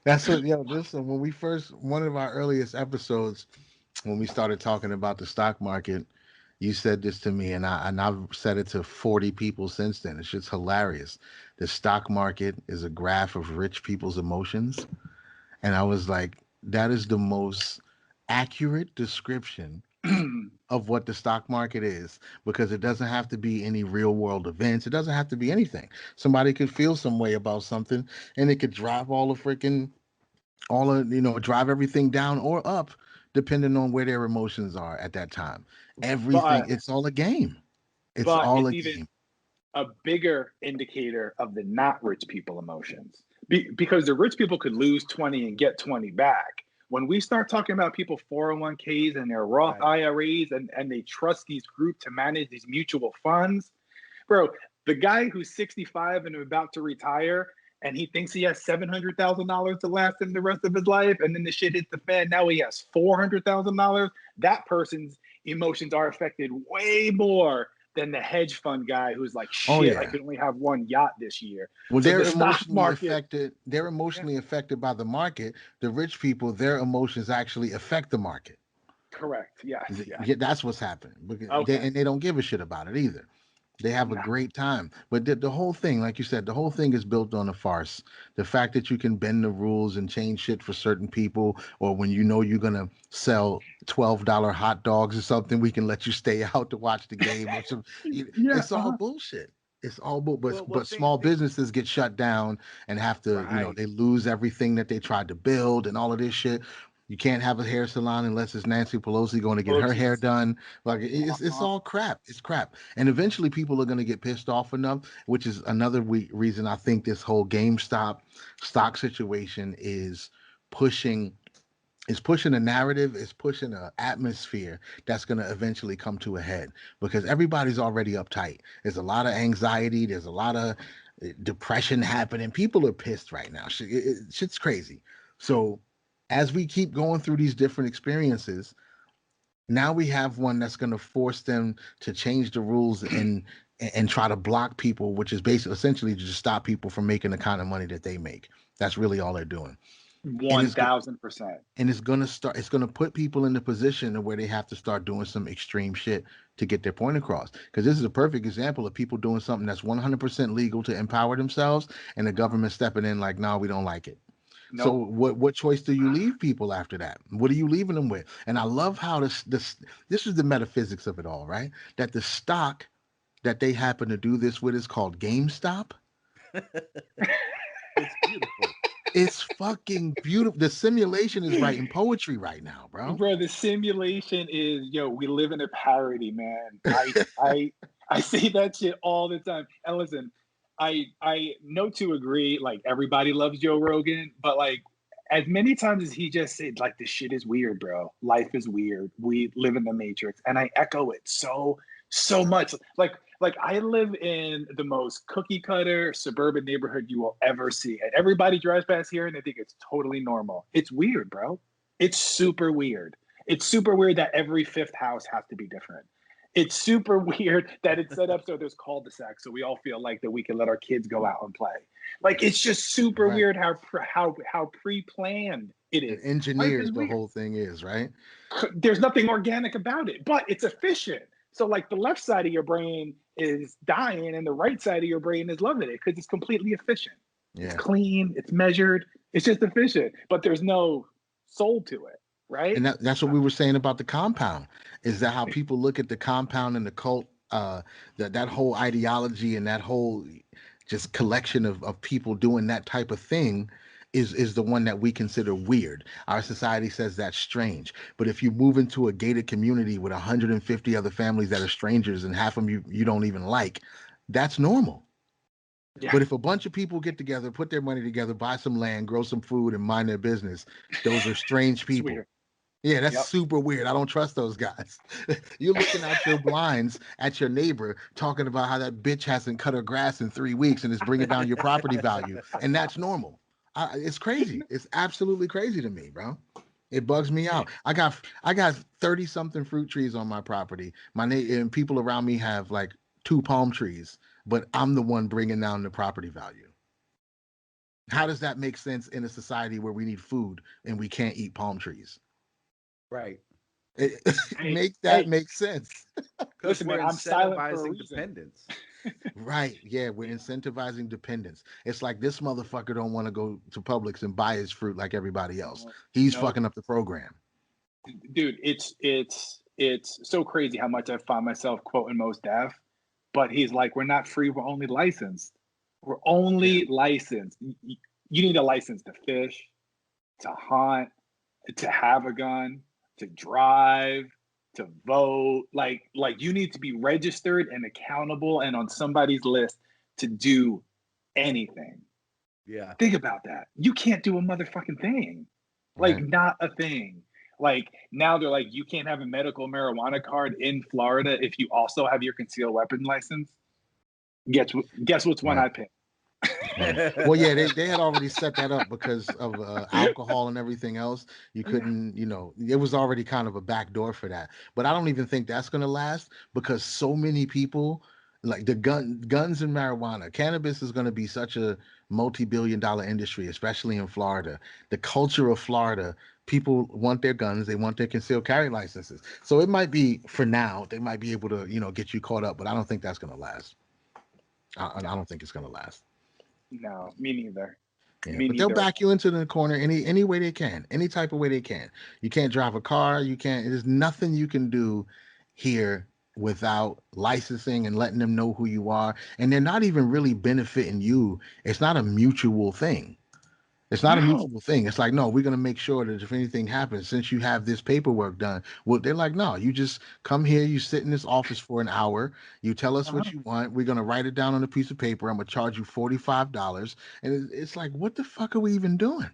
That's what, listen, when we first, one of our earliest episodes, when we started talking about the stock market, you said this to me, and I've said it to 40 people since then. It's just hilarious. The stock market is a graph of rich people's emotions. And I was like, that is the most accurate description of what the stock market is, because it doesn't have to be any real world events. It doesn't have to be anything. Somebody could feel some way about something, and it could drive drive everything down or up, depending on where their emotions are at that time. Everything, it's all a game. It's all a game. A bigger indicator of the not rich people emotions, because the rich people could lose 20 and get 20 back. When we start talking about people 401ks and their Roth IRAs and they trust these groups to manage these mutual funds, bro, the guy who's 65 and about to retire and he thinks he has $700,000 to last him the rest of his life, and then the shit hits the fan, now he has $400,000, that person's emotions are affected way more than the hedge fund guy who's like, shit, I could only have one yacht this year. Well, they're emotionally affected. They're emotionally affected by the market. The rich people, their emotions actually affect the market. Correct. Yes. Yeah, that's what's happening. And they don't give a shit about it either. They have a great time. But the whole thing, like you said, the whole thing is built on a farce. The fact that you can bend the rules and change shit for certain people, or when you know you're going to sell $12 hot dogs or something, we can let you stay out to watch the game. Or some, it's all bullshit. It's all but small businesses get shut down and have to, they lose everything that they tried to build and all of this shit. You can't have a hair salon unless it's Nancy Pelosi going to get her hair done. Like it's all crap. It's crap. And eventually people are going to get pissed off enough, which is another reason I think this whole GameStop stock situation is pushing It's pushing a narrative, it's pushing an atmosphere that's going to eventually come to a head because everybody's already uptight. There's a lot of anxiety, there's a lot of depression happening. People are pissed right now. Shit's crazy. So, as we keep going through these different experiences, now we have one that's going to force them to change the rules and try to block people, which is basically essentially to just stop people from making the kind of money that they make. That's really all they're doing. 1000%. And it's gonna put people in the position where they have to start doing some extreme shit to get their point across. Because this is a perfect example of people doing something that's 100% legal to empower themselves, and the government stepping in like, no, we don't like it. Nope. So what choice do you leave people after that? What are you leaving them with? And I love how this is the metaphysics of it all, right? That the stock that they happen to do this with is called GameStop. It's beautiful. It's fucking beautiful. The simulation is writing poetry right now, bro. Bro, the simulation is, we live in a parody, man. I say that shit all the time. And listen, I know to agree, like everybody loves Joe Rogan, but like as many times as he just said, like, this shit is weird, bro. Life is weird. We live in the Matrix. And I echo it so much. Like I live in the most cookie cutter suburban neighborhood you will ever see. And everybody drives past here and they think it's totally normal. It's weird, bro. It's super weird. It's super weird that every fifth house has to be different. It's super weird that it's set up so there's cul-de-sacs so we all feel like that we can let our kids go out and play. Like it's just super weird how pre-planned it is. Engineered the whole thing is, right? There's nothing organic about it, but it's efficient. So like the left side of your brain is dying and the right side of your brain is loving it because it's completely efficient. Yeah. It's clean, it's measured, it's just efficient, but there's no soul to it, right? And that's what we were saying about the compound, is that how people look at the compound and the cult, that whole ideology and that whole just collection of people doing that type of thing is the one that we consider weird. Our society says that's strange. But if you move into a gated community with 150 other families that are strangers and half of them you don't even like, that's normal. Yeah. But if a bunch of people get together, put their money together, buy some land, grow some food, and mind their business, those are strange people. Yeah, that's super weird. I don't trust those guys. You're looking out your blinds at your neighbor, talking about how that bitch hasn't cut her grass in 3 weeks and is bringing down your property value, and that's normal. It's crazy. It's absolutely crazy to me, bro. It bugs me out. I got 30 something fruit trees on my property. And people around me have like 2 palm trees, but I'm the one bringing down the property value. How does that make sense in a society where we need food and we can't eat palm trees? Right. Make sense. Listen, we're incentivizing dependence. Right. Yeah, we're incentivizing dependence. It's like this motherfucker don't want to go to Publix and buy his fruit like everybody else. He's fucking up the program. Dude, it's so crazy how much I find myself quoting Mos Def, but he's like, we're not free, we're only licensed. We're only licensed. You need a license to fish, to hunt, to have a gun, to drive, to vote. Like you need to be registered and accountable and on somebody's list to do anything. Yeah. Think about that. You can't do a motherfucking thing. Like not a thing. Like now they're like, you can't have a medical marijuana card in Florida if you also have your concealed weapon license. Guess which one I picked. Well, yeah, they had already set that up because of alcohol and everything else. You couldn't, it was already kind of a backdoor for that. But I don't even think that's going to last because so many people, like the guns and marijuana, cannabis is going to be such a multi-billion-dollar industry, especially in Florida. The culture of Florida, people want their guns, they want their concealed carry licenses. So it might be, for now, they might be able to, get you caught up, but I don't think that's going to last. I don't think it's going to last. No, me neither. Yeah, but they'll back you into the corner any way they can, any type of way they can. You can't drive a car. You can't. There's nothing you can do here without licensing and letting them know who you are. And they're not even really benefiting you. It's not a mutual thing. It's not a mutual thing. It's like, no, we're going to make sure that if anything happens, since you have this paperwork done, well, they're like, no, you just come here, you sit in this office for an hour, you tell us what you want, we're going to write it down on a piece of paper, I'm going to charge you $45. And it's like, what the fuck are we even doing?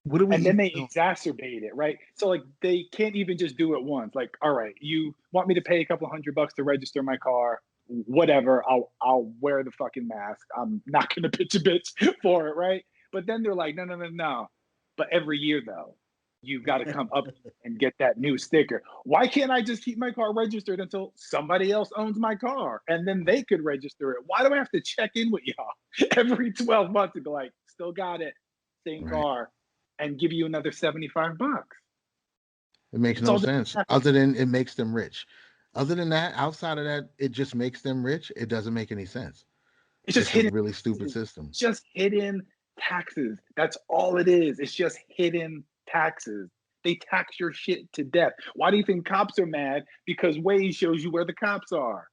What do we And then even they know? exacerbate it, right? So like they can't even just do it once. Like, all right, you want me to pay a couple $100 to register my car? Whatever, I'll wear the fucking mask. I'm not gonna pitch a bitch for it, right? But then they're like, no, no, no, no. But every year though, you've got to come up and get that new sticker. Why can't I just keep my car registered until somebody else owns my car and then they could register it? Why do I have to check in with y'all every 12 months and be like, still got it, same Right. car, and give you another $75? It makes It's no all sense. different. Other than it makes them rich. Other than that, outside of that, it just makes them rich. It doesn't make any sense. It's just It's a hidden really stupid taxes. system. Just hidden taxes. That's all it is. It's just hidden taxes. They tax your shit to death. Why do you think cops are mad? Because Waze shows you where the cops are.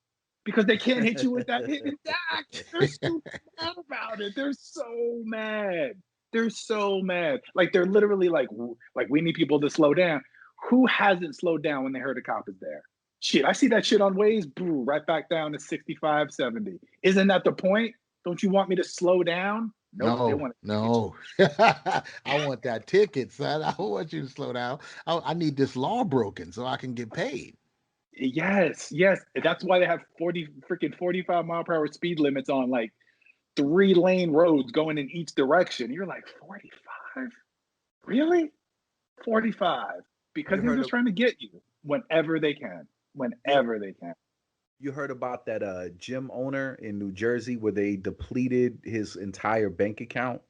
Because they can't hit you with that hidden tax. They're super mad about it. They're so mad. They're so mad. Like they're literally like we need people to slow down. Who hasn't slowed down when they heard a cop is there? Shit, I see that shit on Waze, boo, right back down to 65, 70. Isn't that the point? Don't you want me to slow down? Nope, they No, want to get no. I want that ticket, son. I don't want you to slow down. I need this law broken so I can get paid. you. Yes, yes. That's why they have 45 mile per hour speed limits on like 3-lane roads going in each direction. You're like, 45? Really? 45. Because You they're heard just of trying to get you whenever they can. you Whenever they can. you heard about that gym owner in New Jersey where they depleted his entire bank account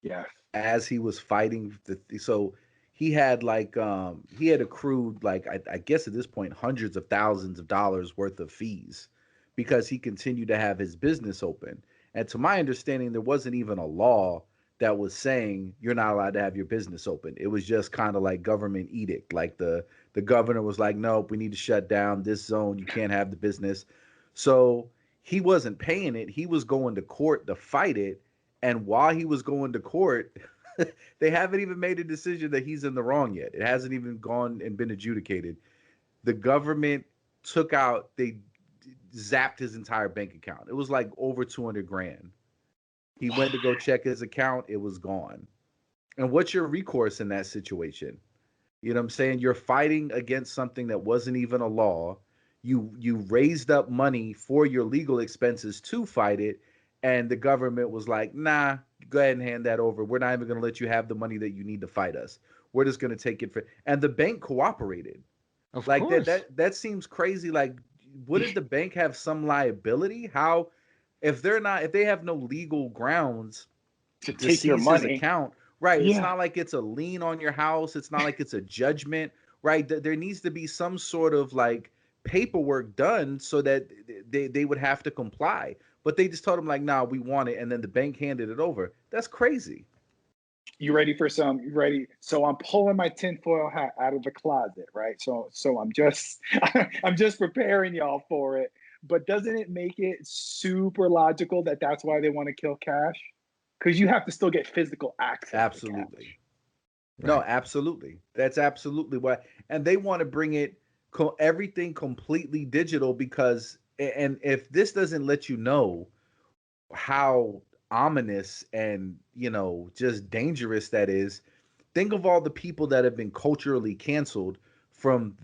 Yes. as he was fighting so he had accrued like I guess at this point hundreds of thousands of dollars worth of fees because he continued to have his business open. And to my understanding, there wasn't even a law that was saying you're not allowed to have your business open. It was just kind of like government edict. Like the governor was like, nope, we need to shut down this zone. You can't have the business. So he wasn't paying it. He was going to court to fight it. And while he was going to court, they haven't even made a decision that he's in the wrong yet. It hasn't even gone and been adjudicated. The government they zapped his entire bank account. It was like over 200 grand. He went to go check his account, it was gone. And what's your recourse in that situation? You know what I'm saying? You're fighting against something that wasn't even a law. You raised up money for your legal expenses to fight it, and the government was like, "Nah, go ahead and hand that over. We're not even going to let you have the money that you need to fight us. We're just going to take it for." And the bank cooperated. Of Like course. that seems crazy. Like, wouldn't the bank have some liability? How if they have no legal grounds To to take your seize his money. account, right? It's Yeah. not like it's a lien on your house. It's not like it's a judgment, right? There needs to be some sort of like paperwork done so that they would have to comply. But they just told him like, "Nah, we want it," and then the bank handed it over. That's crazy. You ready for some? You ready? So I'm pulling my tinfoil hat out of the closet, right? So I'm just I'm just preparing y'all for it. But doesn't it make it super logical that that's why they want to kill cash? Because you have to still get physical access to Absolutely. cash. No, Right. absolutely. That's absolutely why. And they want to bring everything completely digital because, and if this doesn't let you know how ominous and, just dangerous that is, think of all the people that have been culturally canceled from,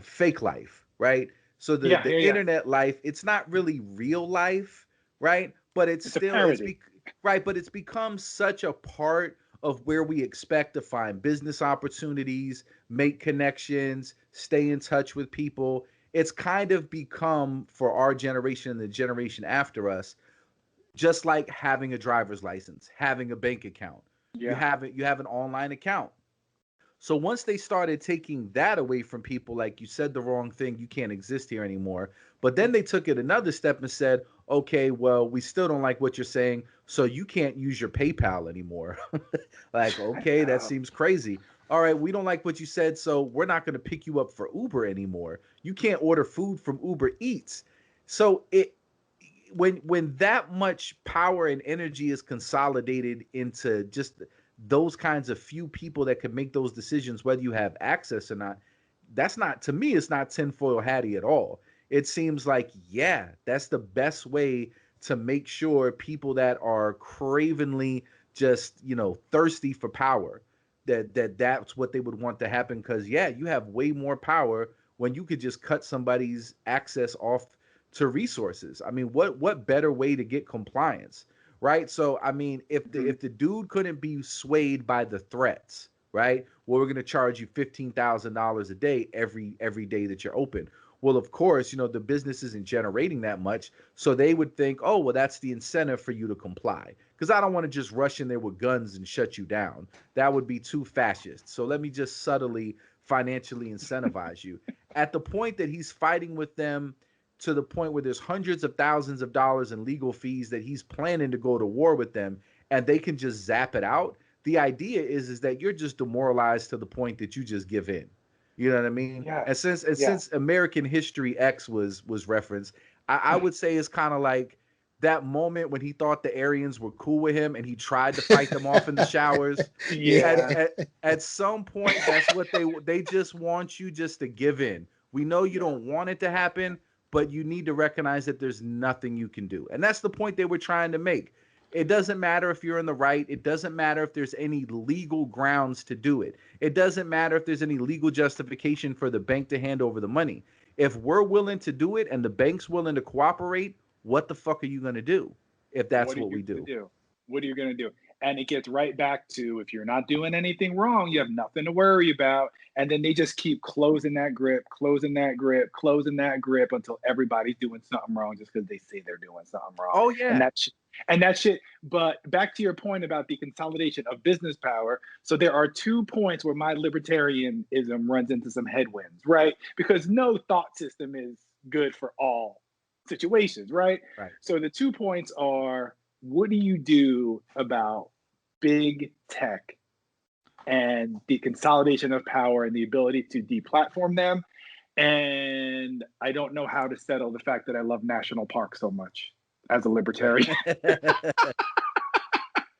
fake life, right? So the Yeah, the yeah, yeah. internet life, it's not really real life, right? But it's It's a still parody. right, but it's become such a part of where we expect to find business opportunities, make connections, stay in touch with people. It's kind of become for our generation and the generation after us just like having a driver's license, having a bank account. Yeah. You have an online account. So once they started taking that away from people, like you said the wrong thing, you can't exist here anymore. But then they took it another step and said, okay, well, we still don't like what you're saying, so you can't use your PayPal anymore. Like, I okay, that know. seems crazy. All right, we don't like what you said, so we're not going to pick you up for Uber anymore. You can't order food from Uber Eats. So when that much power and energy is consolidated into just those kinds of few people that can make those decisions, whether you have access or not, that's not, to me, it's not tinfoil hatty at all. It seems like, yeah, that's the best way to make sure people that are cravenly just, thirsty for power, that's what they would want to happen, because yeah, you have way more power when you could just cut somebody's access off to resources. I mean, what better way to get compliance, right? So I mean, if the dude couldn't be swayed by the threats, right? Well, we're gonna charge you $15,000 a day every day that you're open. Well, of course, the business isn't generating that much, so they would think, oh, well, that's the incentive for you to comply. Because I don't want to just rush in there with guns and shut you down. That would be too fascist. So let me just subtly financially incentivize you. At the point that he's fighting with them, to the point where there's hundreds of thousands of dollars in legal fees that he's planning to go to war with them, and they can just zap it out. The idea is that you're just demoralized to the point that you just give in. You know what I mean? Yeah. And since American History X was referenced, I would say it's kind of like that moment when he thought the Aryans were cool with him and he tried to fight them off in the showers. Yeah. At some point, that's what they just want you just to give in. We know you don't want it to happen, but you need to recognize that there's nothing you can do. And that's the point they were trying to make. It doesn't matter if you're in the right. It doesn't matter if there's any legal grounds to do it. It doesn't matter if there's any legal justification for the bank to hand over the money. If we're willing to do it and the bank's willing to cooperate, what the fuck are you going to do if that's what we do? What are you going to do? And it gets right back to, if you're not doing anything wrong, you have nothing to worry about. And then they just keep closing that grip until everybody's doing something wrong just because they say they're doing something wrong. Oh, yeah. And that shit. But back to your point about the consolidation of business power. So there are 2 points where my libertarianism runs into some headwinds, right? Because no thought system is good for all situations, right? So the 2 points are, what do you do about big tech and the consolidation of power and the ability to deplatform them? And I don't know how to settle the fact that I love national parks so much as a libertarian.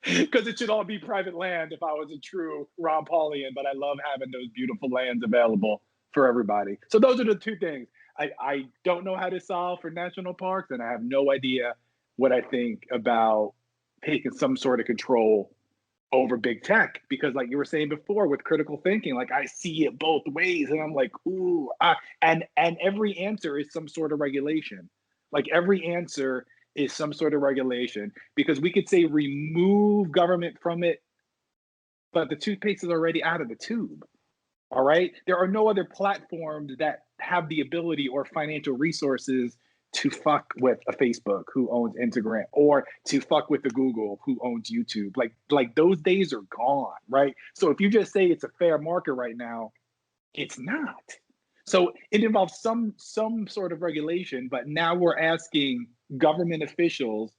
Because it should all be private land if I was a true Ron Paulian, but I love having those beautiful lands available for everybody. So those are the 2 things. I don't know how to solve for national parks, and I have no idea what I think about taking some sort of control over big tech, because like you were saying before with critical thinking, like I see it both ways and I'm like, ooh, and every answer is some sort of regulation. Like every answer is some sort of regulation, because we could say remove government from it, but the toothpaste is already out of the tube. All right. There are no other platforms that have the ability or financial resources to fuck with a Facebook who owns Instagram, or to fuck with the Google who owns YouTube. Like those days are gone, right? So if you just say it's a fair market right now, it's not. So it involves some sort of regulation, but now we're asking government officials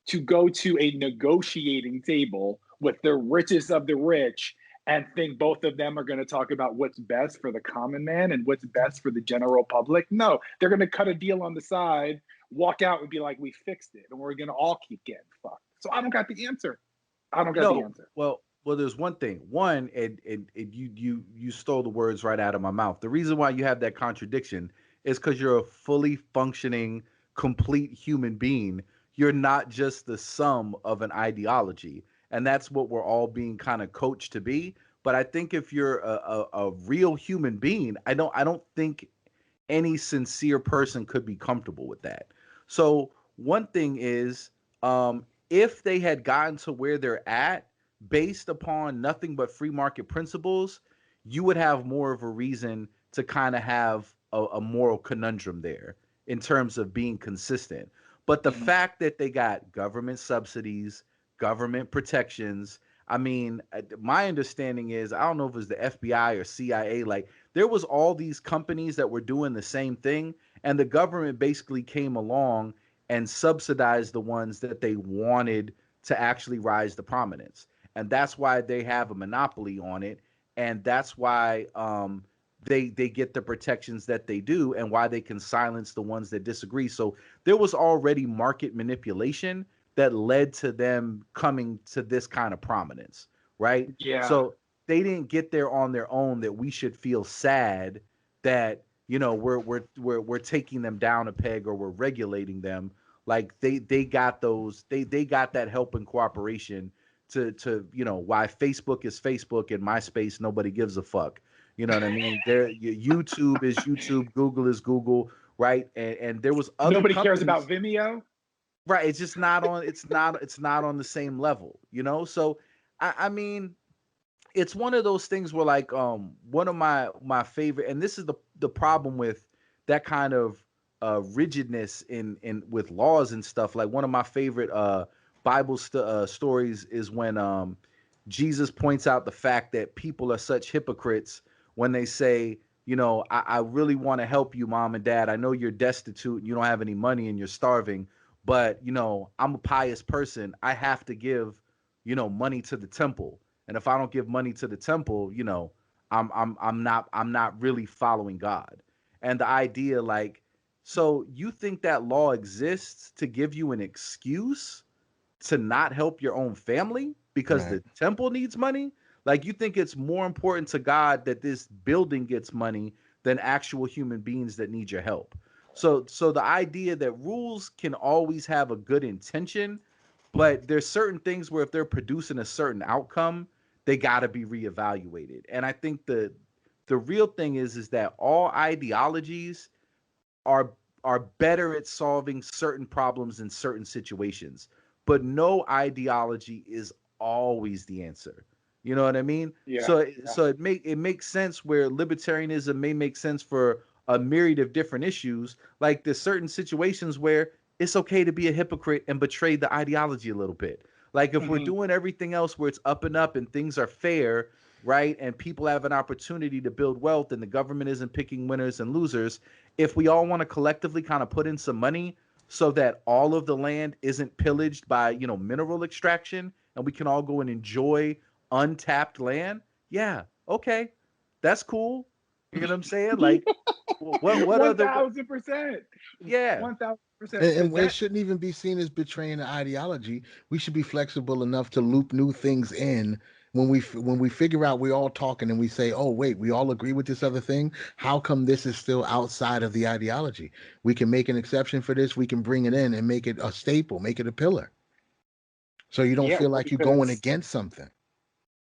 to go to a negotiating table with the richest of the rich and think both of them are going to talk about what's best for the common man and what's best for the general public. No, they're going to cut a deal on the side, walk out and be like, we fixed it, and we're going to all keep getting fucked. So I don't got the answer. The answer. Well, there's one thing. One, and you stole the words right out of my mouth. The reason why you have that contradiction is because you're a fully functioning, complete human being. You're not just the sum of an ideology. And that's what we're all being kind of coached to be. But I think if you're a real human being, I don't think any sincere person could be comfortable with that. So one thing is, if they had gotten to where they're at based upon nothing but free market principles, you would have more of a reason to kind of have a moral conundrum there in terms of being consistent. But the fact that they got government subsidies, government protections, I mean, my understanding is, I don't know if it was the FBI or CIA, like there was all these companies that were doing the same thing, and the government basically came along and subsidized the ones that they wanted to actually rise to prominence. And that's why they have a monopoly on it. And that's why they get the protections that they do, and why they can silence the ones that disagree. So there was already market manipulation that led to them coming to this kind of prominence, right? Yeah. So they didn't get there on their own, that we should feel sad that, you know, we're taking them down a peg or we're regulating them. Like they got those, they got that help and cooperation why Facebook is Facebook and MySpace nobody gives a fuck. You know what I mean? YouTube is YouTube, Google is Google, right? And there was other Nobody cares companies, about Vimeo. right? It's just not on. It's not on the same level, you know. So I mean, it's one of those things where like one of my favorite, and this is the problem with that kind of rigidness in with laws and stuff. Like one of my favorite Bible stories is when Jesus points out the fact that people are such hypocrites when they say, you know, I really want to help you, mom and dad. I know you're destitute and you don't have any money and you're starving, but you know, I'm a pious person. I have to give, you know, money to the temple. And if I don't give money to the temple, you know, I'm not really following God. And the idea, like, so you think that law exists to give you an excuse to not help your own family because Right. the temple needs money? Like, you think it's more important to God that this building gets money than actual human beings that need your help? So the idea that rules can always have a good intention, but there's certain things where if they're producing a certain outcome, they got to be reevaluated. And I think the real thing is that all ideologies are are better at solving certain problems in certain situations, but no ideology is always the answer. You know what I mean? Yeah, So it makes sense where libertarianism may make sense for a myriad of different issues. Like there's certain situations where it's okay to be a hypocrite and betray the ideology a little bit. Like if we're hmm doing everything else where it's up and things are fair, right? And people have an opportunity to build wealth and the government isn't picking winners and losers, if we all want to collectively kind of put in some money so that all of the land isn't pillaged by, you know, mineral extraction and we can all go and enjoy untapped land, yeah, okay, that's cool. You know what I'm saying? Like, what one other, thousand percent, yeah, 1000%. And it That shouldn't even be seen as betraying the ideology. We should be flexible enough to loop new things in when we figure out we're all talking and we say, "Oh, wait, we all agree with this other thing. How come this is still outside of the ideology? We can make an exception for this. We can bring it in and make it a staple, make it a pillar, so you don't yeah, feel well, like you're going because against something."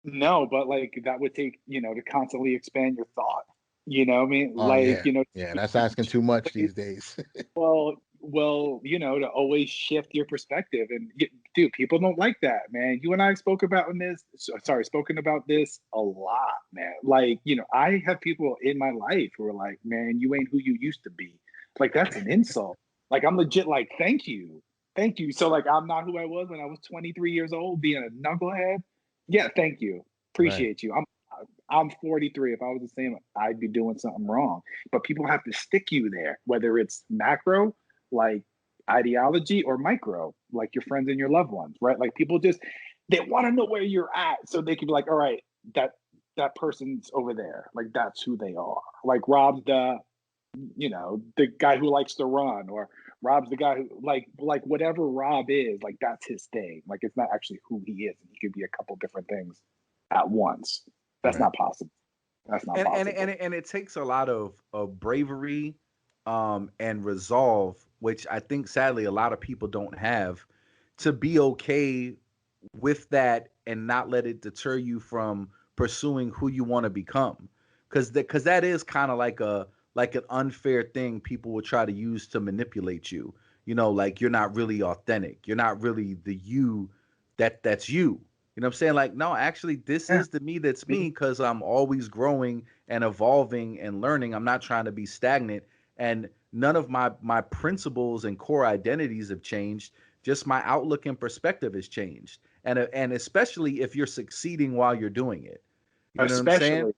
no, but like that would take, to constantly expand your thought. You know what I mean? Oh Like, yeah, yeah, that's asking too much these days. well, to always shift your perspective. And dude, people don't like that, man. You and I spoken about this a lot, man. Like, I have people in my life who are like, man, you ain't who you used to be. Like, that's an insult. Like, I'm legit like, thank you. Thank you. So like I'm not who I was when I was 23 years old, being a knucklehead. Yeah, thank you. Right. Appreciate you. I'm 43. If I was the same, I'd be doing something wrong. But people have to stick you there, whether it's macro, like ideology, or micro, like your friends and your loved ones, right? Like people they want to know where you're at, so they can be like, all right, that person's over there. Like that's who they are. Like Rob's the guy who likes to run, or Rob's the guy who like whatever Rob is, like that's his thing. Like it's not actually who he is, and he could be a couple different things at once. That's Right. not possible. That's not and possible. it takes a lot of bravery and resolve, which I think sadly a lot of people don't have, to be okay with that and not let it deter you from pursuing who you want to become, because that is kind of like an unfair thing people will try to use to manipulate you. You know, like you're not really authentic, you're not really the you that's you. You know what I'm saying? Like, no, actually, this Yeah. is the me that's me because I'm always growing and evolving and learning. I'm not trying to be stagnant. And none of my principles and core identities have changed. Just my outlook and perspective has changed. And especially if you're succeeding while you're doing it. You know what I'm saying? Especially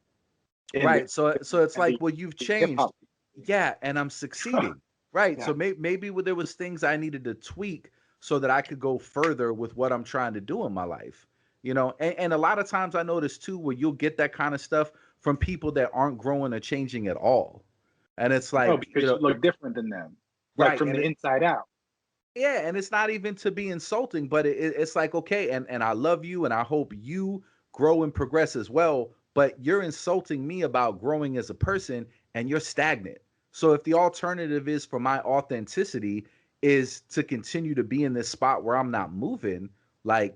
in Right. So it's like, the well, you've hip changed. hop. Yeah, and I'm succeeding. Right. Yeah. So maybe there was things I needed to tweak so that I could go further with what I'm trying to do in my life. You know, and a lot of times I notice too where you'll get that kind of stuff from people that aren't growing or changing at all. And it's Oh, like, because you look different than them, like right. from the inside out. Yeah, and it's not even to be insulting, but it's like, okay, and I love you and I hope you grow and progress as well, but you're insulting me about growing as a person and you're stagnant. So if the alternative is for my authenticity is to continue to be in this spot where I'm not moving, like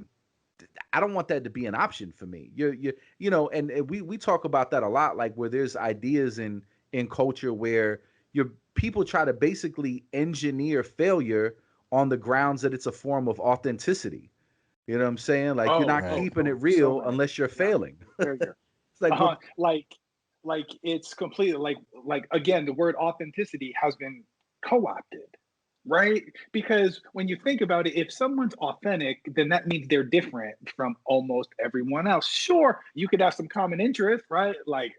I don't want that to be an option for me. You know, and we talk about that a lot, like where there's ideas in culture where your people try to basically engineer failure on the grounds that it's a form of authenticity. You know what I'm saying? Like you're not keeping it So real right. unless you're Yeah. failing. Failure. It's like, well, Like it's completely like again, the word authenticity has been co-opted, right? Because when you think about it, if someone's authentic, then that means they're different from almost everyone else. Sure, you could have some common interest, right? Like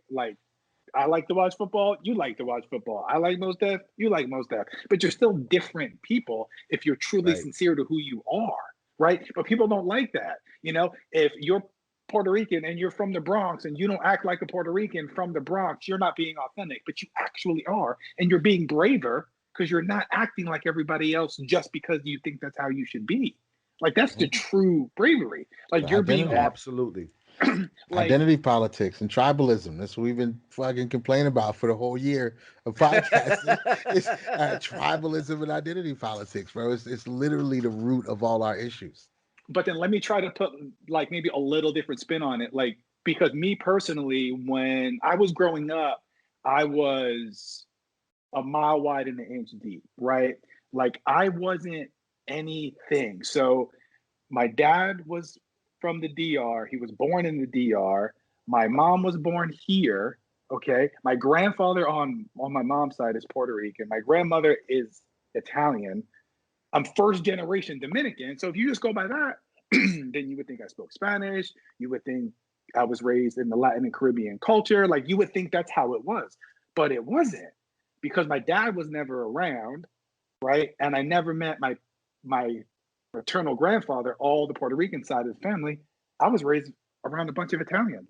I like to watch football, you like to watch football. I like Mos Def, you like Mos Def. But you're still different people if you're truly right, sincere to who you are, right? But people don't like that. You know, if you're Puerto Rican and you're from the Bronx and you don't act like a Puerto Rican from the Bronx, you're not being authentic, but you actually are. And you're being braver because you're not acting like everybody else just because you think that's how you should be. Like that's the true bravery. Like you're being absolutely. like Identity politics and tribalism. That's what we've been fucking complaining about for the whole year of podcasting. It's tribalism and identity politics, bro. It's literally the root of all our issues. but then let me try to put like maybe a little different spin on it. Like, because me personally, when I was growing up, I was a mile wide and an inch deep, right? Like I wasn't anything. So my dad was from the DR. He was born in the DR. My mom was born here. Okay. My grandfather on my mom's side is Puerto Rican. My grandmother is Italian. I'm first generation Dominican. So if you just go by that, then you would think I spoke Spanish. You would think I was raised in the Latin and Caribbean culture. Like you would think that's how it was, but it wasn't, because my dad was never around, right? And I never met my maternal grandfather, all the Puerto Rican side of the family. I was raised around a bunch of Italians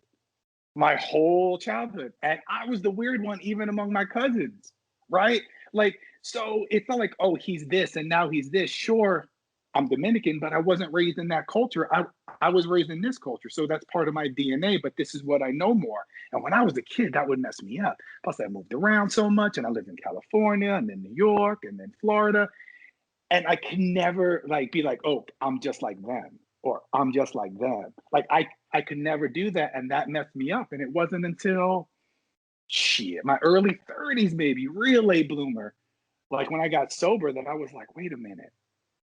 my whole childhood. And I was the weird one, even among my cousins, right? Like, so it's not like, oh, he's this and now he's this. Sure, I'm Dominican, but I wasn't raised in that culture. I was raised in this culture. So that's part of my DNA, but this is what I know more. And when I was a kid, that would mess me up. Plus, I moved around so much and I lived in California and then New York and then Florida. And I can never like be like, oh, I'm just like them or I'm just like them. Like I could never do that. And that messed me up. And it wasn't until my early 30s, maybe, real late bloomer, like when I got sober, that I was like, wait a minute,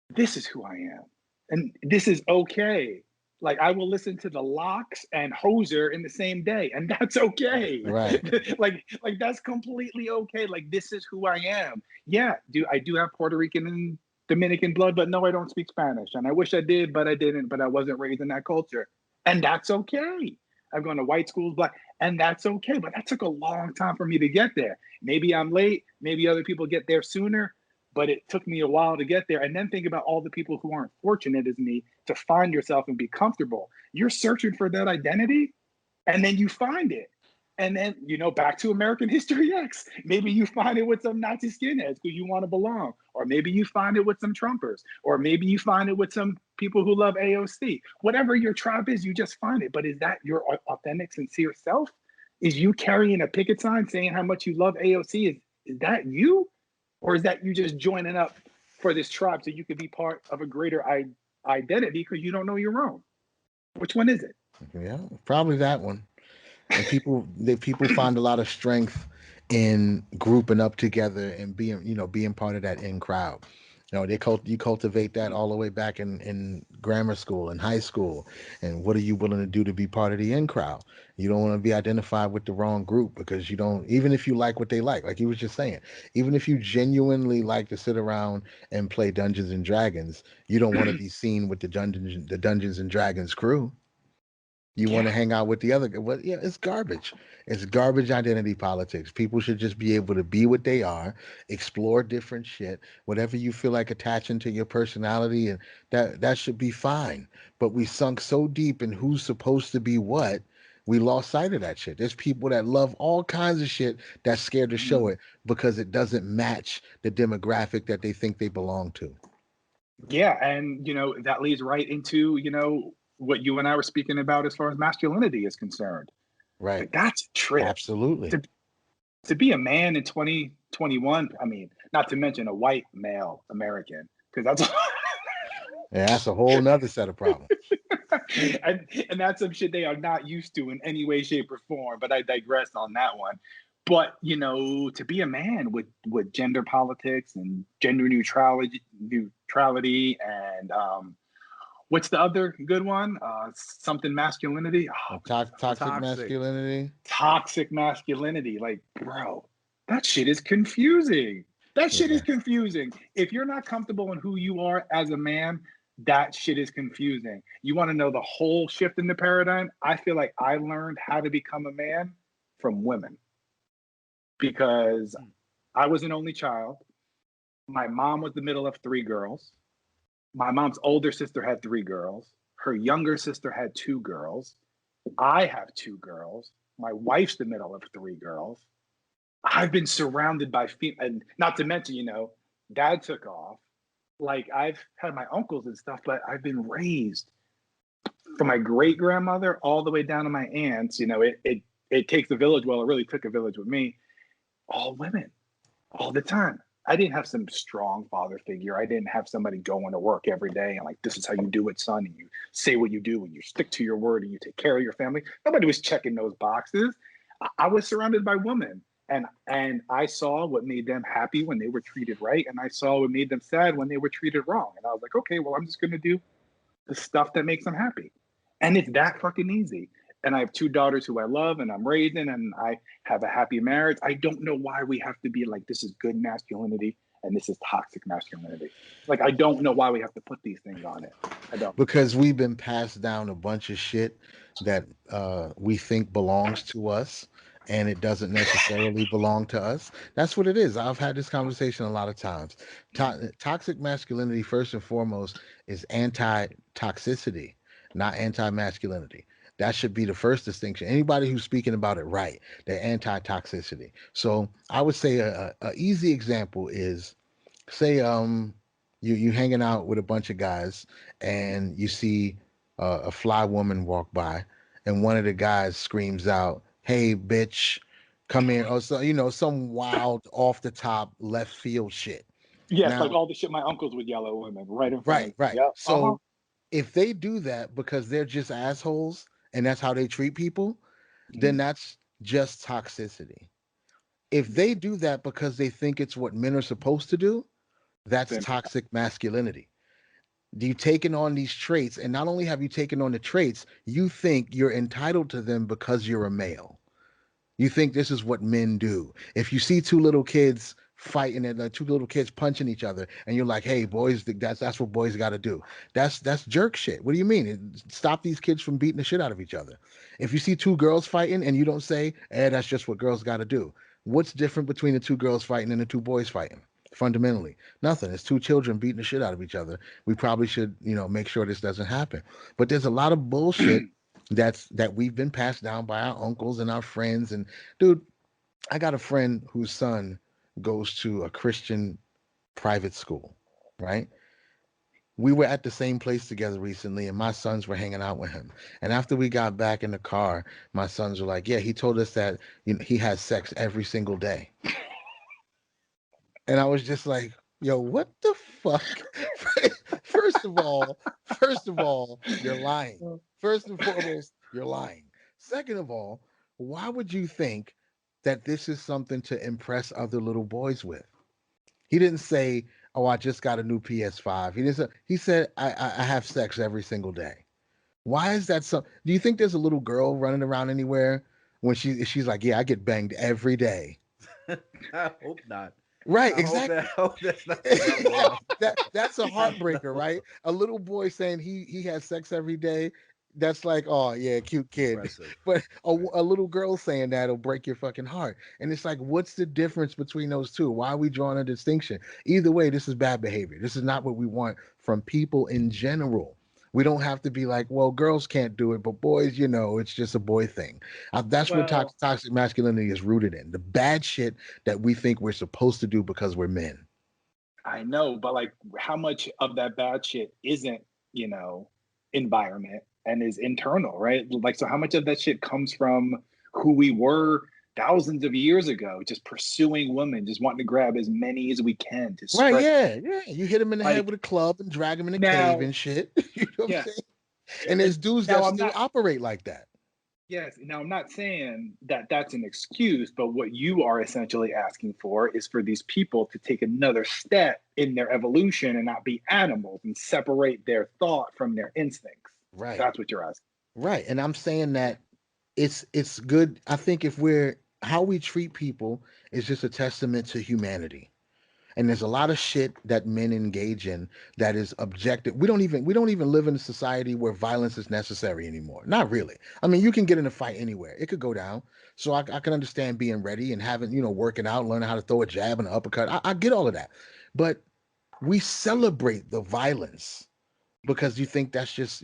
this is who I am. And this is okay. Like I will listen to the Locks and Hoser in the same day, and that's okay. Right. like that's completely okay. Like this is who I am. Yeah, I do have Puerto Rican and Dominican blood, but no, I don't speak Spanish. And I wish I did, but I didn't, but I wasn't raised in that culture. And that's okay. I've gone to white schools, black, and that's okay. But that took a long time for me to get there. Maybe I'm late, maybe other people get there sooner, but it took me a while to get there. And then think about all the people who aren't fortunate as me to find yourself and be comfortable. You're searching for that identity, and then you find it. And then, back to American History X. Maybe you find it with some Nazi skinheads because you want to belong. Or maybe you find it with some Trumpers. Or maybe you find it with some people who love AOC. Whatever your tribe is, you just find it. But is that your authentic, sincere self? Is you carrying a picket sign saying how much you love AOC? Is that you? Or is that you just joining up for this tribe so you could be part of a greater identity because you don't know your own? Which one is it? Yeah, probably that one. And people find a lot of strength in grouping up together and being part of that in crowd. You cultivate that all the way back in grammar school and high school. And what are you willing to do to be part of the in crowd? You don't want to be identified with the wrong group because you don't, even if you like what they like you was just saying, even if you genuinely like to sit around and play Dungeons and Dragons, you don't want to be seen with the Dungeons and Dragons crew. You want to hang out with the other. Well, yeah, it's garbage. It's garbage identity politics. People should just be able to be what they are, explore different shit, whatever you feel like attaching to your personality, and that should be fine. But we sunk so deep in who's supposed to be what, we lost sight of that shit. There's people that love all kinds of shit that's scared to show it because it doesn't match the demographic that they think they belong to. Yeah, and that leads right into what you and I were speaking about as far as masculinity is concerned. Right. Like, that's a trip. Absolutely. To be a man in 2021, I mean, not to mention a white male American, because that's yeah, that's a whole nother set of problems. and that's some shit they are not used to in any way, shape, or form. But I digress on that one. But to be a man with gender politics and gender neutrality, and what's the other good one? Something masculinity. Oh, toxic masculinity. Toxic masculinity. Like, bro, that shit is confusing. That shit is confusing. If you're not comfortable in who you are as a man, that shit is confusing. You want to know the whole shift in the paradigm? I feel like I learned how to become a man from women, because I was an only child. My mom was the middle of 3 girls. My mom's older sister had 3 girls. Her younger sister had 2 girls. I have 2 girls. My wife's the middle of 3 girls. I've been surrounded by and not to mention, dad took off. Like, I've had my uncles and stuff, but I've been raised from my great grandmother all the way down to my aunts. It takes a village. Well, it really took a village with me. All women, all the time. I didn't have some strong father figure. I didn't have somebody going to work every day and like, this is how you do it, son. And you say what you do and you stick to your word and you take care of your family. Nobody was checking those boxes. I was surrounded by women. And I saw what made them happy when they were treated right. And I saw what made them sad when they were treated wrong. And I was like, okay, well, I'm just going to do the stuff that makes them happy. And it's that fucking easy. And I have 2 daughters who I love and I'm raising, and I have a happy marriage. I don't know why we have to be like, this is good masculinity and this is toxic masculinity. Like, I don't know why we have to put these things on it. I don't. Because we've been passed down a bunch of shit that we think belongs to us, and it doesn't necessarily belong to us. That's what it is. I've had this conversation a lot of times. Toxic masculinity, first and foremost, is anti-toxicity, not anti-masculinity. That should be the first distinction. Anybody who's speaking about it right, they're anti-toxicity. So I would say a easy example is, say you hanging out with a bunch of guys and you see a fly woman walk by, and one of the guys screams out, "Hey, bitch, come here!" Or so, some wild, off the top, left field shit. Yes, now, like all the shit my uncles would yell at women right in front. Right. Yep. So if they do that because they're just assholes and that's how they treat people, then that's just toxicity. If they do that because they think it's what men are supposed to do, that's toxic masculinity. You've taken on these traits, and not only have you taken on the traits, you think you're entitled to them because you're a male. You think this is what men do. If you see 2 little kids fighting and 2 little kids punching each other, and you're like, "Hey, boys, that's what boys got to do." That's jerk shit. What do you mean? Stop these kids from beating the shit out of each other. If you see 2 girls fighting and you don't say, "That's just what girls got to do," what's different between the 2 girls fighting and the 2 boys fighting? Fundamentally, nothing. It's 2 children beating the shit out of each other. We probably should, make sure this doesn't happen. But there's a lot of bullshit that we've been passed down by our uncles and our friends. And dude, I got a friend whose son goes to a Christian private school, right? We were at the same place together recently, and my sons were hanging out with him. And after we got back in the car, my sons were like, "Yeah, he told us that he has sex every single day." And I was just like, "Yo, what the fuck?" First of all, you're lying. First and foremost, you're lying. Second of all, why would you think that this is something to impress other little boys with? He didn't say, "Oh, I just got a new PS5." He said, I have sex every single day. Why is that so? Do you think there's a little girl running around anywhere when she's like, "Yeah, I get banged every day"? I hope not. Right, I exactly. hope that's not that's a heartbreaker, right? A little boy saying he has sex every day. That's like, oh yeah, cute kid. Impressive. But a little girl saying that'll break your fucking heart. And it's like, what's the difference between those two? Why are we drawing a distinction? Either way, this is bad behavior. This is not what we want from people in general. We don't have to be like, well, girls can't do it, but boys, it's just a boy thing. That's what toxic masculinity is rooted in. The bad shit that we think we're supposed to do because we're men. I know, but like, how much of that bad shit isn't, environment and is internal, right? Like, so how much of that shit comes from who we were thousands of years ago, just pursuing women, just wanting to grab as many as we can to right? Yeah. You hit him in the head with a club and drag him in a cave and shit. You know what I'm saying? And there's dudes Now that I'm still not. operate like that. Yes. Now I'm not saying that that's an excuse, but what you are essentially asking for is for these people to take another step in their evolution and not be animals and separate their thought from their instincts. Right. That's what you're asking. Right. And I'm saying that it's good. I think if we're how we treat people is just a testament to humanity. And there's a lot of shit that men engage in that is objective. We don't even live in a society where violence is necessary anymore. Not really. I mean, you can get in a fight anywhere. It could go down. So I can understand being ready and having, working out, learning how to throw a jab and an uppercut. I get all of that. But we celebrate the violence because you think that's just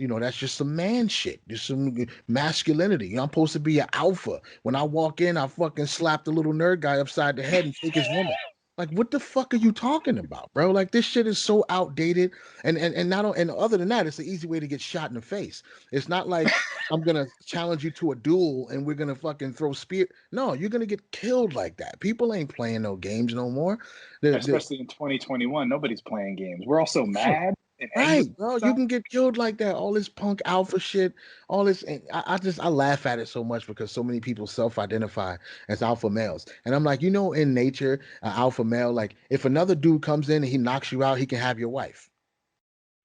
some man shit, just some masculinity. I'm supposed to be an alpha. When I walk in, I fucking slap the little nerd guy upside the head and take his woman. Like, what the fuck are you talking about, bro? Like, this shit is so outdated. And not and other than that, it's an easy way to get shot in the face. It's not like I'm gonna challenge you to a duel and we're gonna fucking throw spear. No, you're gonna get killed like that. People ain't playing no games no more. Especially in 2021, nobody's playing games. We're all so mad and angry. Right, bro. You can get killed like that. All this punk alpha shit, all this. And I laugh at it so much because so many people self-identify as alpha males. And I'm like, in nature, an alpha male, like if another dude comes in and he knocks you out, he can have your wife.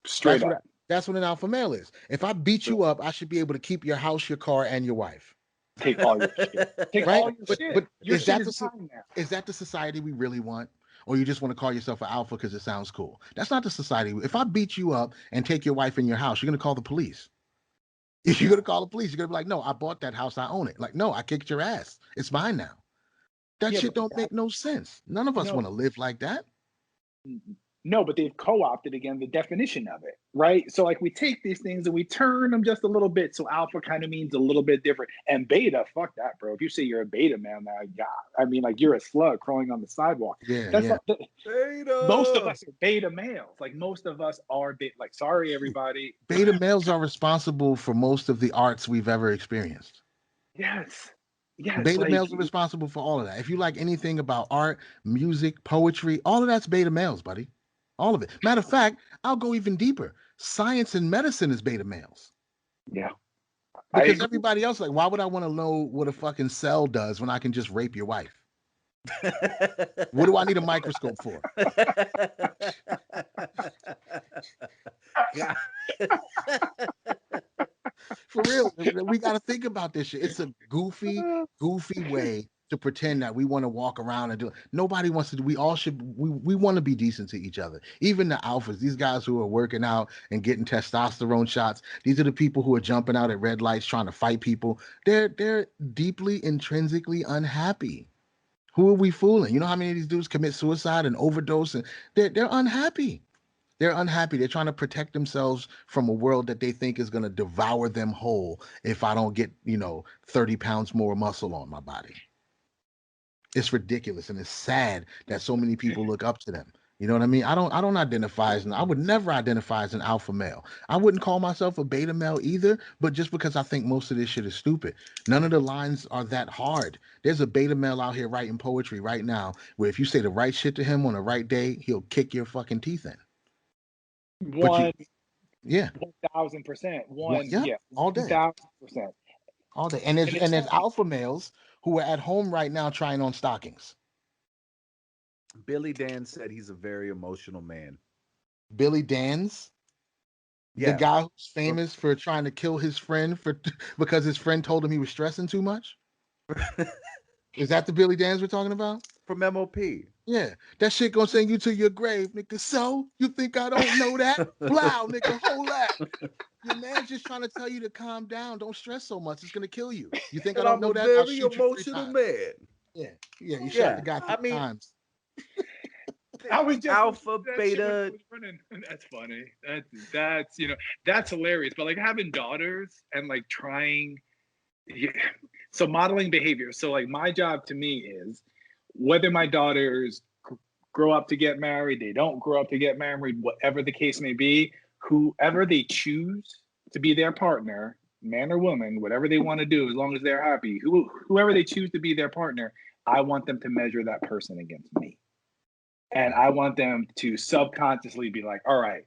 Straight up. That's what an alpha male is. If I beat you up, I should be able to keep your house, your car, and your wife. Take all your shit. Take Right? all your shit. But Your is shit that is mine now. is that the society we really want? Or you just want to call yourself an alpha because it sounds cool? That's not the society. If I beat you up and take your wife in your house, you're going to call the police. If you're going to call the police, you're going to be like, no, I bought that house. I own it. Like, no, I kicked your ass. It's mine now. That shit don't make no sense. None of us want to live like that. No, but they've co-opted again the definition of it, right? So like we take these things and we turn them just a little bit. So alpha kind of means a little bit different. And beta, fuck that, bro. If you say you're a beta man, now, yeah, I mean, like you're a slug crawling on the sidewalk. Yeah, That's yeah. beta. Most of us are beta males. Like most of us are beta. Like, sorry, everybody. Beta males are responsible for most of the arts we've ever experienced. Yes. Yes, beta males are responsible for all of that. If you like anything about art, music, poetry, all of that's beta males, buddy. All of it. Matter of fact, I'll go even deeper. Science and medicine is beta males. Yeah. Because everybody else, like, why would I want to know what a fucking cell does when I can just rape your wife? What do I need a microscope for? For real, we got to think about this shit. It's a goofy way to pretend that we want to walk around and do it. Nobody wants to do. We all should. We want to be decent to each other. Even the alphas, these guys who are working out and getting testosterone shots. These are the people who are jumping out at red lights trying to fight people. They're deeply intrinsically unhappy. Who are we fooling? You know how many of these dudes commit suicide and overdose, and they're unhappy. They're unhappy. They're trying to protect themselves from a world that they think is going to devour them whole if I don't get, 30 pounds more muscle on my body. It's ridiculous. And it's sad that so many people look up to them. You know what I mean? I don't identify as, I would never identify as an alpha male. I wouldn't call myself a beta male either, but just because I think most of this shit is stupid. None of the lines are that hard. There's a beta male out here writing poetry right now where if you say the right shit to him on the right day, he'll kick your fucking teeth in. 1,000%. All day. 1,000%. All day. And there's alpha males who are at home right now trying on stockings. Billy Dan said he's a very emotional man. Billy Dan's? Yeah. The guy who's famous for trying to kill his friend because his friend told him he was stressing too much? Is that the Billy Dan's we're talking about? From MOP. Yeah. That shit gonna send you to your grave, nigga. So? You think I don't know that? Blow, nigga. Hold that. Your man's just trying to tell you to calm down. Don't stress so much. It's gonna kill you. You think I don't know that? I'm a very emotional man. Yeah. Yeah. You shot the guy 3 times. I was just alpha, beta. That's funny. That's that's hilarious. But like having daughters and like trying, so modeling behavior. So like my job to me is whether my daughters grow up to get married, they don't grow up to get married, whatever the case may be, whoever they choose to be their partner, man or woman, whatever they want to do, as long as they're happy, whoever they choose to be their partner, I want them to measure that person against me. And I want them to subconsciously be like, all right,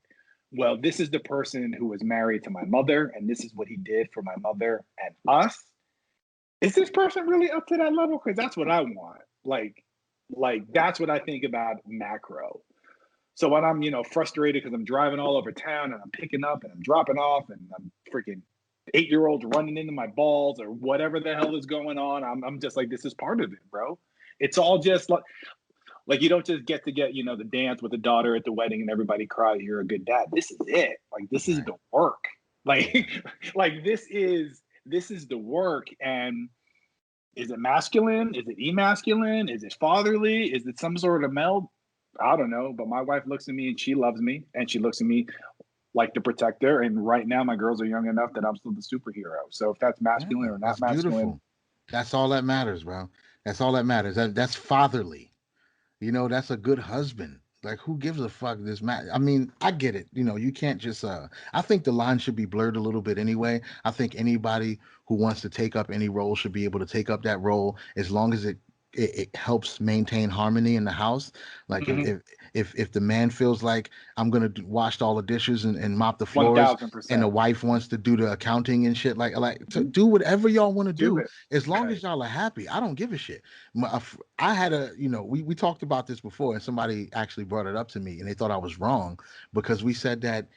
well, this is the person who was married to my mother, and this is what he did for my mother and us. Is this person really up to that level? Because that's what I want. Like that's what I think about macro. So when I'm, frustrated because I'm driving all over town and I'm picking up and I'm dropping off and I'm freaking 8-year-olds running into my balls or whatever the hell is going on, I'm just like, this is part of it, bro. It's all just like you don't just get the dance with the daughter at the wedding and everybody cry, you're a good dad. This is it. Like this is the work. Like like this is the work. And is it masculine? Is it emasculine? Is it fatherly? Is it some sort of meld? I don't know. But my wife looks at me and she loves me and she looks at me like the protector. And right now my girls are young enough that I'm still the superhero. So if that's masculine or not masculine. Beautiful. That's all that matters, bro. That's all that matters. That's fatherly. That's a good husband. Like, who gives a fuck this matter? I mean, I get it. You can't just I think the line should be blurred a little bit anyway. I think anybody who wants to take up any role should be able to take up that role as long as it helps maintain harmony in the house. Like if the man feels like I'm gonna wash all the dishes and mop the floors, 1000%. and the wife wants to do the accounting and shit, like to do whatever y'all want to do, as long as y'all are happy. I don't give a shit. I had we talked about this before, and somebody actually brought it up to me, and they thought I was wrong because we said that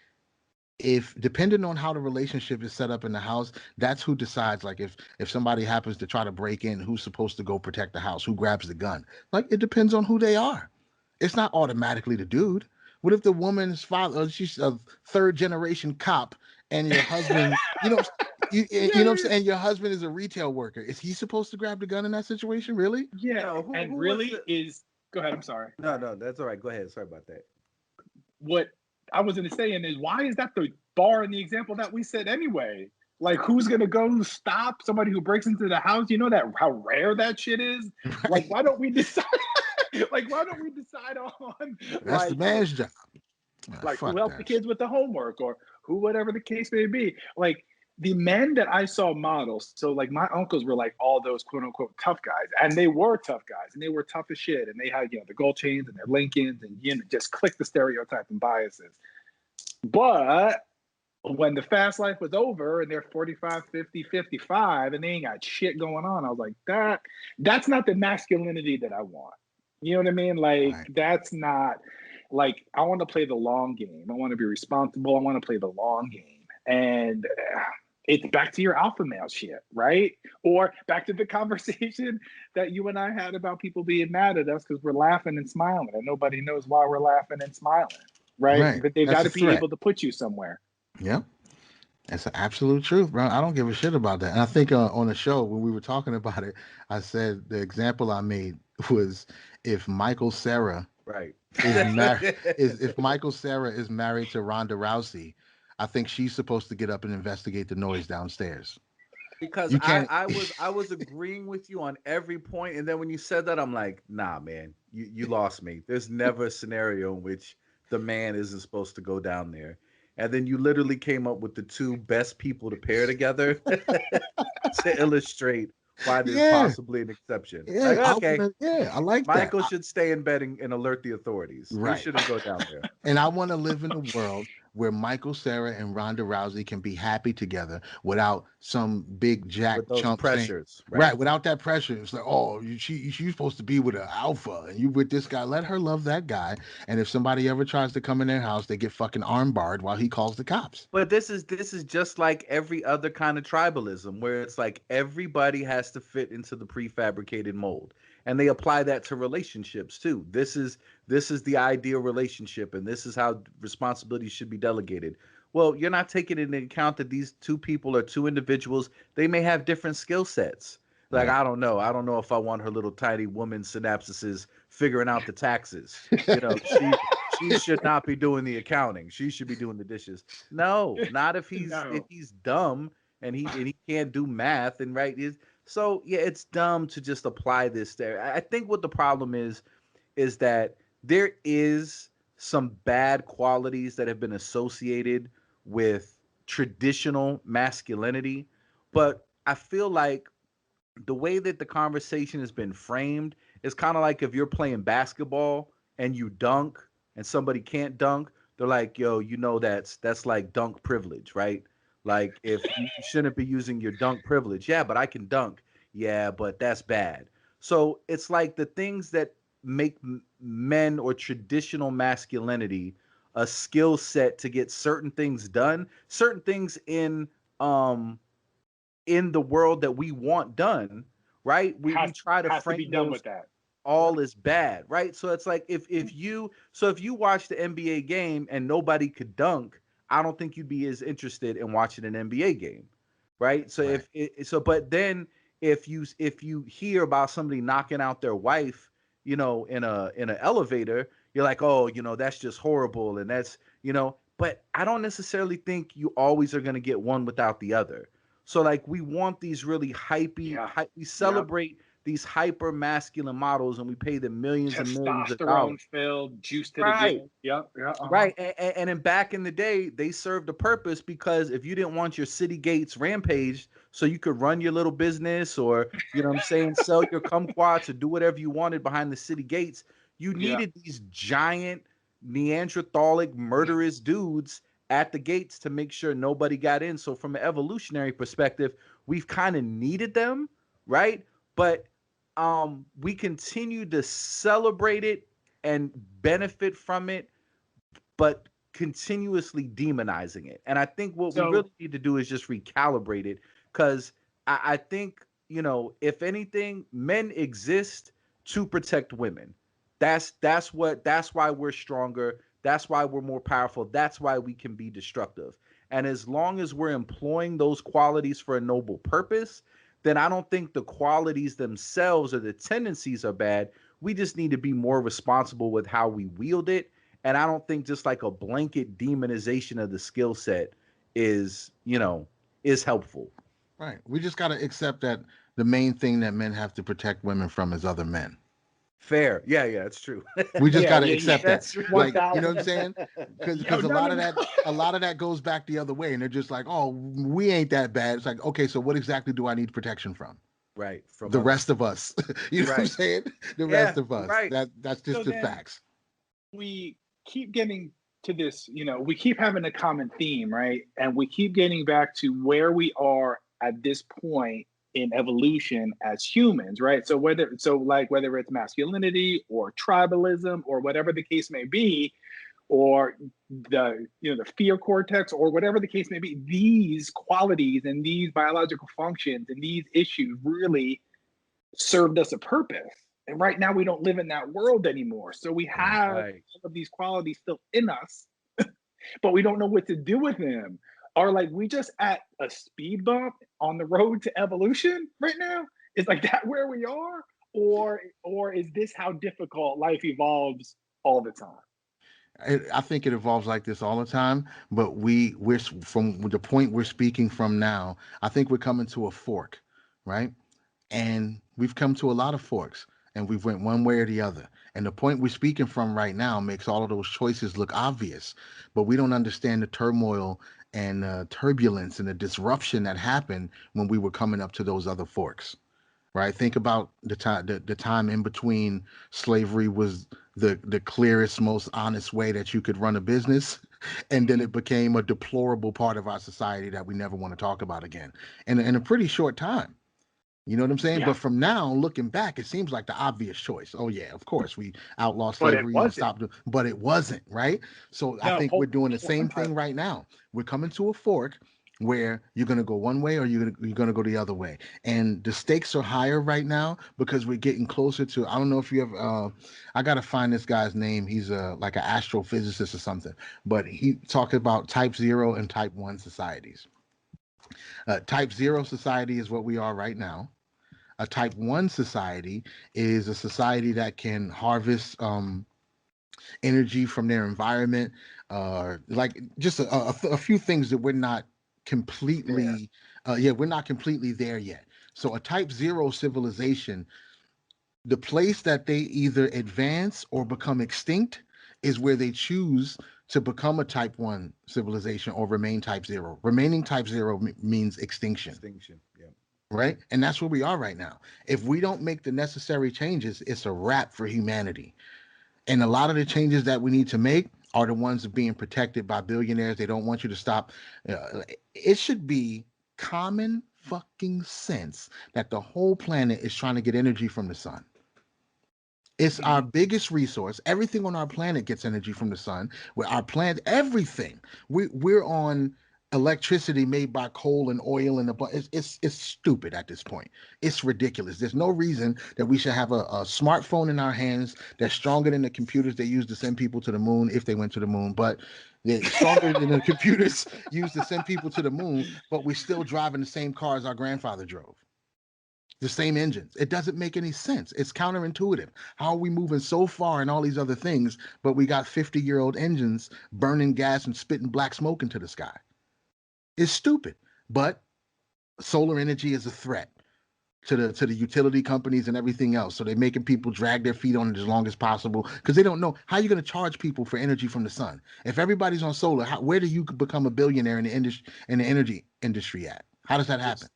if depending on how the relationship is set up in the house, that's who decides. Like if somebody happens to try to break in, who's supposed to go protect the house, who grabs the gun. Like, it depends on who they are. It's not automatically the dude. What if the woman's father, she's a third generation cop, and your husband, you know what I'm saying, your husband is a retail worker? Is he supposed to grab the gun in that situation? Really? Yeah. No, who really is? Go ahead. I'm sorry. No, that's all right. Go ahead. Sorry about that. What I was going to say is, why is that the bar in the example that we said anyway? Like, who's going to go stop somebody who breaks into the house? You know that how rare that shit is? Right. Like, why don't we decide? Like, why don't we decide on? That's the man's job. Like, who helped the kids with the homework, or who, whatever the case may be. Like, the men that I saw models, so like my uncles were like all those quote unquote tough guys, and they were tough guys, and they were tough as shit, and they had the gold chains and their Lincolns, and just click the stereotype and biases. But when the fast life was over and they're 45, 50, 55, and they ain't got shit going on, I was like, that's not the masculinity that I want. You know what I mean? Like, that's not, like, I want to play the long game. I want to be responsible. I want to play the long game. And it's back to your alpha male shit, right? Or back to the conversation that you and I had about people being mad at us because we're laughing and smiling, and nobody knows why we're laughing and smiling, right? But they've got to be able to put you somewhere. Yep. That's the absolute truth, bro. I don't give a shit about that. And I think on the show, when we were talking about it, I said the example I made was if Michael Cera is married, if Michael Cera is married to Ronda Rousey, I think she's supposed to get up and investigate the noise downstairs. Because I was agreeing with you on every point, and then when you said that, I'm like, nah, man, you lost me. There's never a scenario in which the man isn't supposed to go down there. And then you literally came up with the two best people to pair together to illustrate why there's possibly an exception. Yeah, like, okay. I like that. Michael should stay in bed and alert the authorities. Right. He shouldn't go down there. And I want to live in a world where Michael Cera and Ronda Rousey can be happy together without some big jack chump pressures. Right, without that pressure. It's like, oh, she's supposed to be with an alpha, and you with this guy. Let her love that guy. And if somebody ever tries to come in their house, they get fucking armbarred while he calls the cops. But this is just like every other kind of tribalism, where it's like everybody has to fit into the prefabricated mold. And they apply that to relationships too. This is the ideal relationship, and this is how responsibilities should be delegated. Well, you're not taking into account that these two people are two individuals. They may have different skill sets. Like, I don't know if I want her little tiny woman synapses figuring out the taxes. She should not be doing the accounting. She should be doing the dishes. No, not if he's dumb and he can't do math and So yeah, it's dumb to just apply this there. I think what the problem is that there is some bad qualities that have been associated with traditional masculinity, but I feel like the way that the conversation has been framed is kind of like if you're playing basketball and you dunk and somebody can't dunk, they're like, yo, that's like dunk privilege, right? Like if you shouldn't be using your dunk privilege. Yeah, but I can dunk. Yeah, but that's bad. So it's like the things that make men or traditional masculinity a skill set to get certain things done, certain things um in the world that we want done, right? We try to has to be frame done those with that. all as bad, right? So it's like if you watch the NBA game and nobody could dunk, I don't think you'd be as interested in watching an NBA game, right? So Right. but then if you hear about somebody knocking out their wife, in an elevator, you're like, oh, that's just horrible, and But I don't necessarily think you always are going to get one without the other. So like we want these really Yeah. we Yep. celebrate these hyper masculine models and we pay them millions and millions of Testosterone dollars. filled, juice to the Right. gills. Yep. Yeah. Right. And then back in the day, they served a purpose because if you didn't want your city gates rampaged so you could run your little business or, what I'm saying, sell your kumquats or do whatever you wanted behind the city gates, you Yeah. needed these giant Neanderthalic murderous dudes at the gates to make sure nobody got in. So from an evolutionary perspective, we've kind of needed them, right? But we continue to celebrate it and benefit from it, but continuously demonizing it. And I think what we So really need to do is just recalibrate it, because I think, if anything, men exist to protect women. That's why we're stronger. That's why we're more powerful. That's why we can be destructive. And as long as we're employing those qualities for a noble purpose, then I don't think the qualities themselves or the tendencies are bad. We just need to be more responsible with how we wield it. And I don't think just like a blanket demonization of the skill set is helpful. Right. We just got to accept that the main thing that men have to protect women from is other men. Fair. Yeah, it's true. We just yeah, got to yeah, yeah. accept that. That's true. Like, you know what I'm 1000. saying? Because Yo, a no, lot no, of no. that goes back the other way, and they're just like, oh, we ain't that bad. It's like, okay, so what exactly do I need protection from? Right. From The other. rest of us. You know what I'm Right. saying? The Yeah, rest of you're us. right. That's just So the then facts. we keep getting to this, we keep having a common theme, right? And we keep getting back to where we are at this point in evolution as humans, right? So whether it's masculinity or tribalism or whatever the case may be, or the fear cortex or whatever the case may be, these qualities and these biological functions and these issues really served us a purpose. And right now we don't live in that world anymore. So we have Right. some of these qualities still in us, but we don't know what to do with them. Are like we just at a speed bump on the road to evolution right now? Is like that where we are? Or is this how difficult life evolves all the time? I think it evolves like this all the time, but we're from the point we're speaking from now. I think we're coming to a fork, right? And we've come to a lot of forks, and we've went one way or the other. And the point we're speaking from right now makes all of those choices look obvious, but we don't understand the turmoil and turbulence and the disruption that happened when we were coming up to those other forks, right? Think about the time in between slavery was the clearest, most honest way that you could run a business, and then it became a deplorable part of our society that we never want to talk about again in a pretty short time. You know what I'm saying? Yeah, But from now, looking back, it seems like the obvious choice. Oh yeah, of course we outlawed but it slavery and wasn't. stopped it, but it wasn't, right? So I No, think we're doing the same hold on. thing right now. We're coming to a fork where you're gonna go one way or you're gonna go the other way, and the stakes are higher right now because we're getting closer to. I don't know if you have. I gotta find this guy's name. He's like an astrophysicist or something, but he talked about type 0 and type 1 societies. Type 0 society is what we are right now. A type 1 society is a society that can harvest energy from their environment, like just a few things that we're not There. completely, we're not completely there yet. So a type 0 civilization, the place that they either advance or become extinct is where they choose to become a type 1 civilization or remain type 0. Remaining type 0 means extinction, Extinction. Yeah. right? And that's where we are right now. If we don't make the necessary changes, it's a wrap for humanity. And a lot of the changes that we need to make are the ones being protected by billionaires. They don't want you to stop. It should be common fucking sense that the whole planet is trying to get energy from the sun. It's our biggest resource. Everything on our planet gets energy from the sun. Where our planet, everything. We're on electricity made by coal and oil and it's stupid at this point. It's ridiculous. There's no reason that we should have a smartphone in our hands that's stronger than the computers they use to send people to the moon if they went to the moon. But they're stronger than the computers used to send people to the moon, but we're still driving the same cars our grandfather drove. The same engines. It doesn't make any sense. It's counterintuitive. How are we moving so far in all these other things, but we got 50-year-old engines burning gas and spitting black smoke into the sky? It's stupid. But solar energy is a threat to the utility companies and everything else. So they're making people drag their feet on it as long as possible because they don't know how you're going to charge people for energy from the sun. If everybody's on solar, where do you become a billionaire in the energy industry at? How does that happen?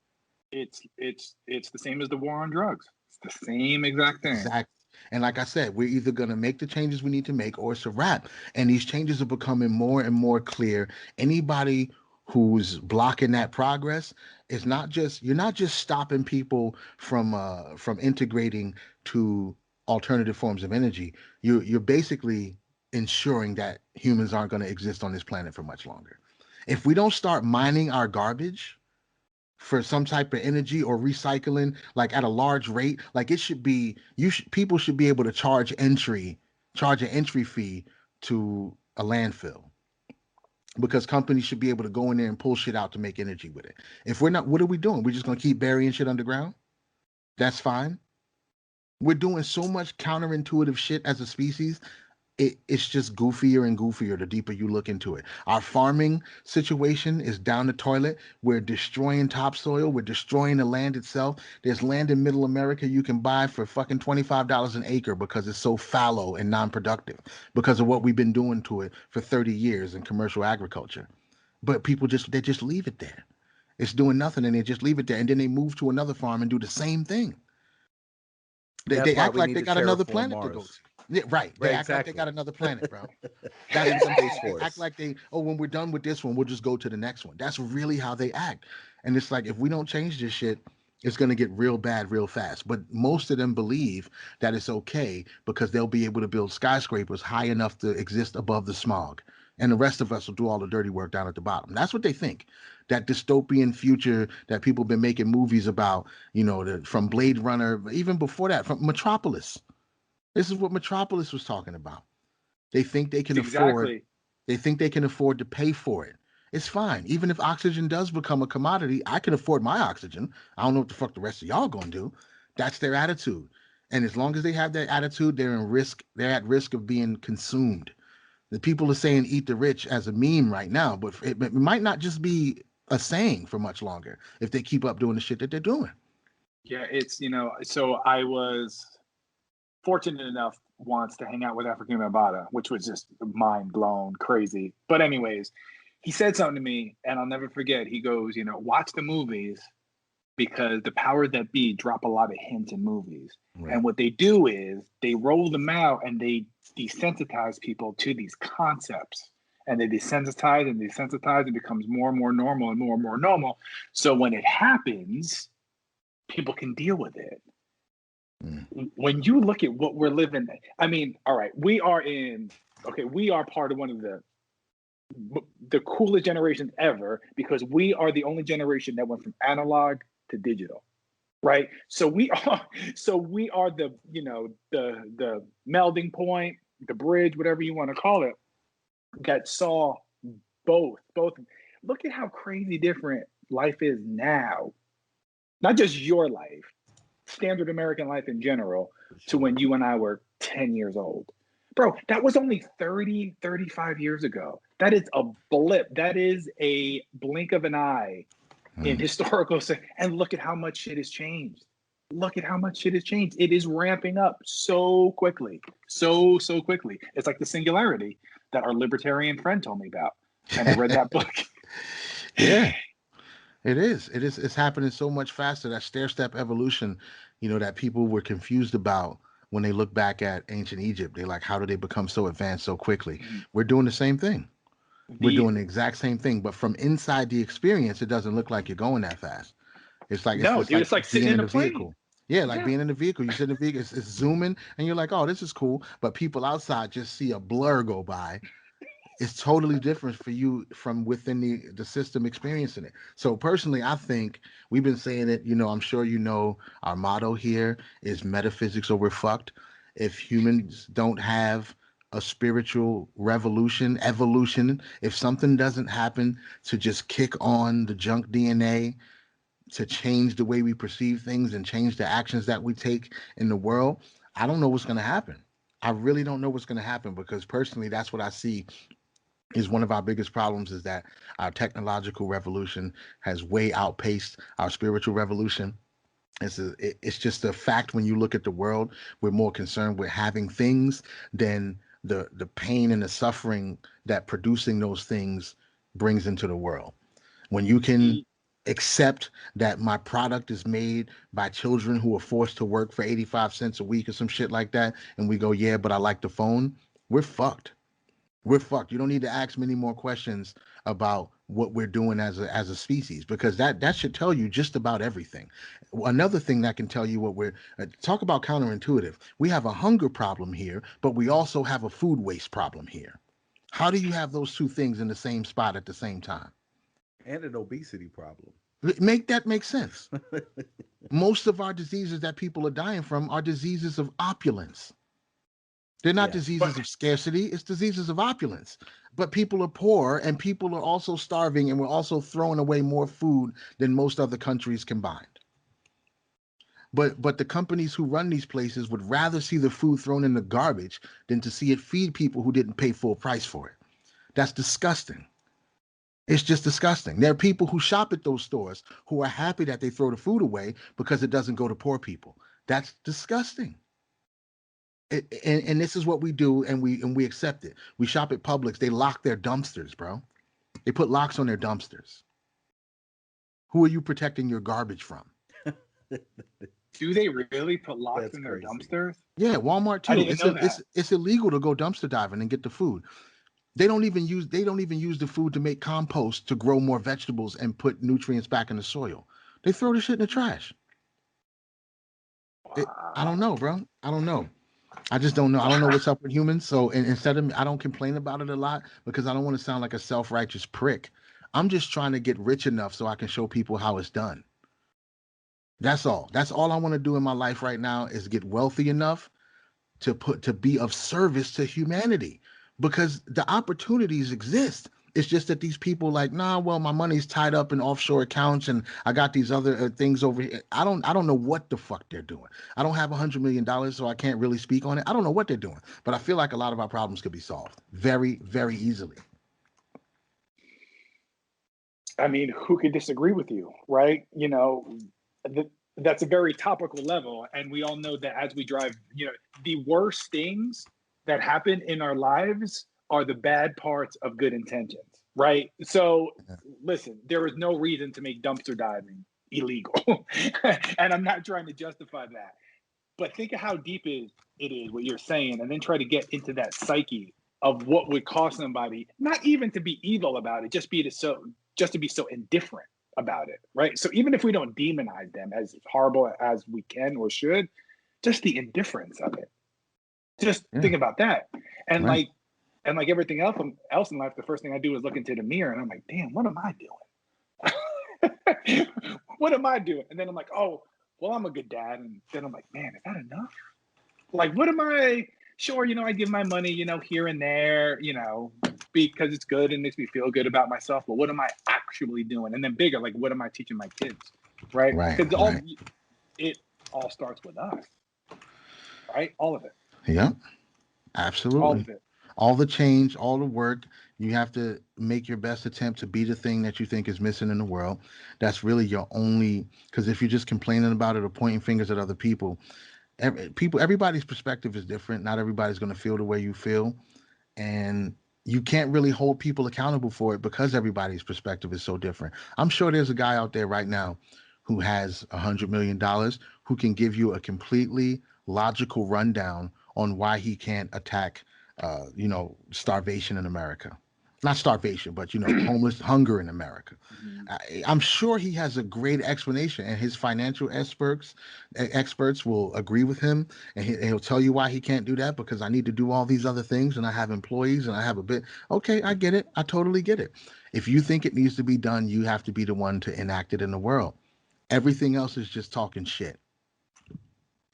It's the same as the war on drugs. It's the same exact thing. Exactly. And like I said, we're either going to make the changes we need to make or it's a wrap. And these changes are becoming more and more clear. Anybody who's blocking that progress is you're not just stopping people from integrating to alternative forms of energy. You're basically ensuring that humans aren't going to exist on this planet for much longer. If we don't start mining our garbage for some type of energy or recycling, like at a large rate, like it should be, people should be able to charge an entry fee to a landfill, because companies should be able to go in there and pull shit out to make energy with it. If we're not, what are we doing? We're just going to keep burying shit underground? That's fine. We're doing so much counterintuitive shit as a species. It's just goofier and goofier the deeper you look into it. Our farming situation is down the toilet. We're destroying topsoil. We're destroying the land itself. There's land in Middle America you can buy for fucking $25 an acre because it's so fallow and non-productive because of what we've been doing to it for 30 years in commercial agriculture. But people just leave it there. It's doing nothing and they just leave it there. And then they move to another farm and do the same thing. They act like they got another planet to go to. Yeah, right. They act like they got another planet, bro. That's they act like when we're done with this one, we'll just go to the next one. That's really how they act. And it's like, if we don't change this shit, it's going to get real bad real fast. But most of them believe that it's okay because they'll be able to build skyscrapers high enough to exist above the smog. And the rest of us will do all the dirty work down at the bottom. That's what they think. That dystopian future that people have been making movies about, from Blade Runner, even before that, from Metropolis. This is what Metropolis was talking about. They think they can afford. They think they can afford to pay for it. It's fine. Even if oxygen does become a commodity, I can afford my oxygen. I don't know what the fuck the rest of y'all gonna do. That's their attitude. And as long as they have that attitude, they're at risk of being consumed. The people are saying "eat the rich" as a meme right now, but it might not just be a saying for much longer if they keep up doing the shit that they're doing. Yeah, it's so I was fortunate enough once to hang out with African Mabata, which was just mind blown, crazy. But anyways, he said something to me, and I'll never forget. He goes, watch the movies because the powers that be drop a lot of hints in movies. Right. And what they do is they roll them out and they desensitize people to these concepts. And they desensitize and desensitize. It becomes more and more normal and more normal. So when it happens, people can deal with it. When you look at what we're living, I mean, all right, we are part of one of the coolest generations ever because we are the only generation that went from analog to digital, right? So we are the the melding point, the bridge, whatever you want to call it, that saw both. Look at how crazy different life is now. Not just your life, standard American life in general, to when you and I were 10 years old. Bro, that was only 30, 35 years ago. That is a blip. That is a blink of an eye in historical sense. And look at how much shit has changed. It is ramping up so quickly. So quickly. It's like the singularity that our libertarian friend told me about. And I read that book. Yeah. It is. It's happening so much faster. That stair-step evolution, that people were confused about when they look back at ancient Egypt. They're like, how did they become so advanced so quickly? Mhm. We're doing the same thing. We're The doing the exact same thing, but from inside the experience, it doesn't look like you're going that fast. It's like no, it's dude, like it's like sitting being in in a the plane. vehicle. Yeah, like Yeah. being in the vehicle. You sit in the vehicle, it's zooming, and you're like, oh, this is cool. But people outside just see a blur go by. It's totally different for you from within the system experiencing it. So personally, I think we've been saying it, I'm sure our motto here is metaphysics or we're fucked. If humans don't have a spiritual evolution, if something doesn't happen to just kick on the junk DNA to change the way we perceive things and change the actions that we take in the world, I don't know what's going to happen. I really don't know what's going to happen, because personally, that's what I see is one of our biggest problems, is that our technological revolution has way outpaced our spiritual revolution. It's just a fact. When you look at the world, we're more concerned with having things than the pain and the suffering that producing those things brings into the world. When you can accept that my product is made by children who are forced to work for 85 cents a week or some shit like that, and we go, yeah, but I like the phone, we're fucked. We're fucked. You don't need to ask many more questions about what we're doing as a species, because that should tell you just about everything. Another thing that can tell you what we're talk about counterintuitive. We have a hunger problem here, but we also have a food waste problem here. How do you have those two things in the same spot at the same time? And an obesity problem. Make sense. Most of our diseases that people are dying from are diseases of opulence. They're not Yes. diseases of scarcity, it's diseases of opulence. But people are poor, and people are also starving, and we're also throwing away more food than most other countries combined. But the companies who run these places would rather see the food thrown in the garbage than to see it feed people who didn't pay full price for it. That's disgusting. It's just disgusting. There are people who shop at those stores who are happy that they throw the food away because it doesn't go to poor people. That's disgusting. And this is what we do, and we accept it. We shop at Publix. They lock their dumpsters, bro. They put locks on their dumpsters. Who are you protecting your garbage from? Do they really put locks That's in their crazy. dumpsters? Yeah, Walmart too. I didn't know that. It's illegal to go dumpster diving and get the food. They don't even use the food to make compost to grow more vegetables and put nutrients back in the soil. They throw the shit in the trash. I don't know, bro. I don't know. I just don't know. I don't know what's up with humans. So instead of I don't complain about it a lot because I don't want to sound like a self-righteous prick. I'm just trying to get rich enough so I can show people how it's done. That's all. That's all I want to do in my life right now, is get wealthy enough to be of service to humanity, because the opportunities exist. It's just that these people like, nah, well, my money's tied up in offshore accounts and I got these other things over here. I don't know what the fuck they're doing. I don't have $100 million, so I can't really speak on it. I don't know what they're doing, but I feel like a lot of our problems could be solved very, very easily. I mean, who could disagree with you, right? That's a very topical level, and we all know that as we drive, the worst things that happen in our lives are the bad parts of good intentions, right? So listen, there is no reason to make dumpster diving illegal. And I'm not trying to justify that, but think of how deep it is what you're saying, and then try to get into that psyche of what would cause somebody not even to be evil about it, just to be so indifferent about it, right? So even if we don't demonize them as horrible as we can or should, just the indifference of it. Just think about that. And Right. like everything else in life, the first thing I do is look into the mirror and I'm like, damn, what am I doing? What am I doing? And then I'm like, oh, well, I'm a good dad. And then I'm like, man, is that enough? Like, what am I? Sure, I give my money, here and there, because it's good and makes me feel good about myself. But what am I actually doing? And then bigger, like, what am I teaching my kids? Right? Because it all starts with us, right? All of it. Yeah, absolutely. All of it. All the change, all the work, you have to make your best attempt to be the thing that you think is missing in the world. That's really your only, because if you're just complaining about it or pointing fingers at other people, everybody's perspective is different. Not everybody's going to feel the way you feel, and you can't really hold people accountable for it because everybody's perspective is so different. I'm sure there's a guy out there right now who has $100 million who can give you a completely logical rundown on why he can't attack, starvation in America. Not starvation, but homeless hunger in America. I'm sure he has a great explanation, and his financial experts will agree with him, and he'll tell you why he can't do that, because I need to do all these other things, and I have employees, and I have a bit. Okay, I get it. I totally get it. If you think it needs to be done, you have to be the one to enact it in the world. Everything else is just talking shit.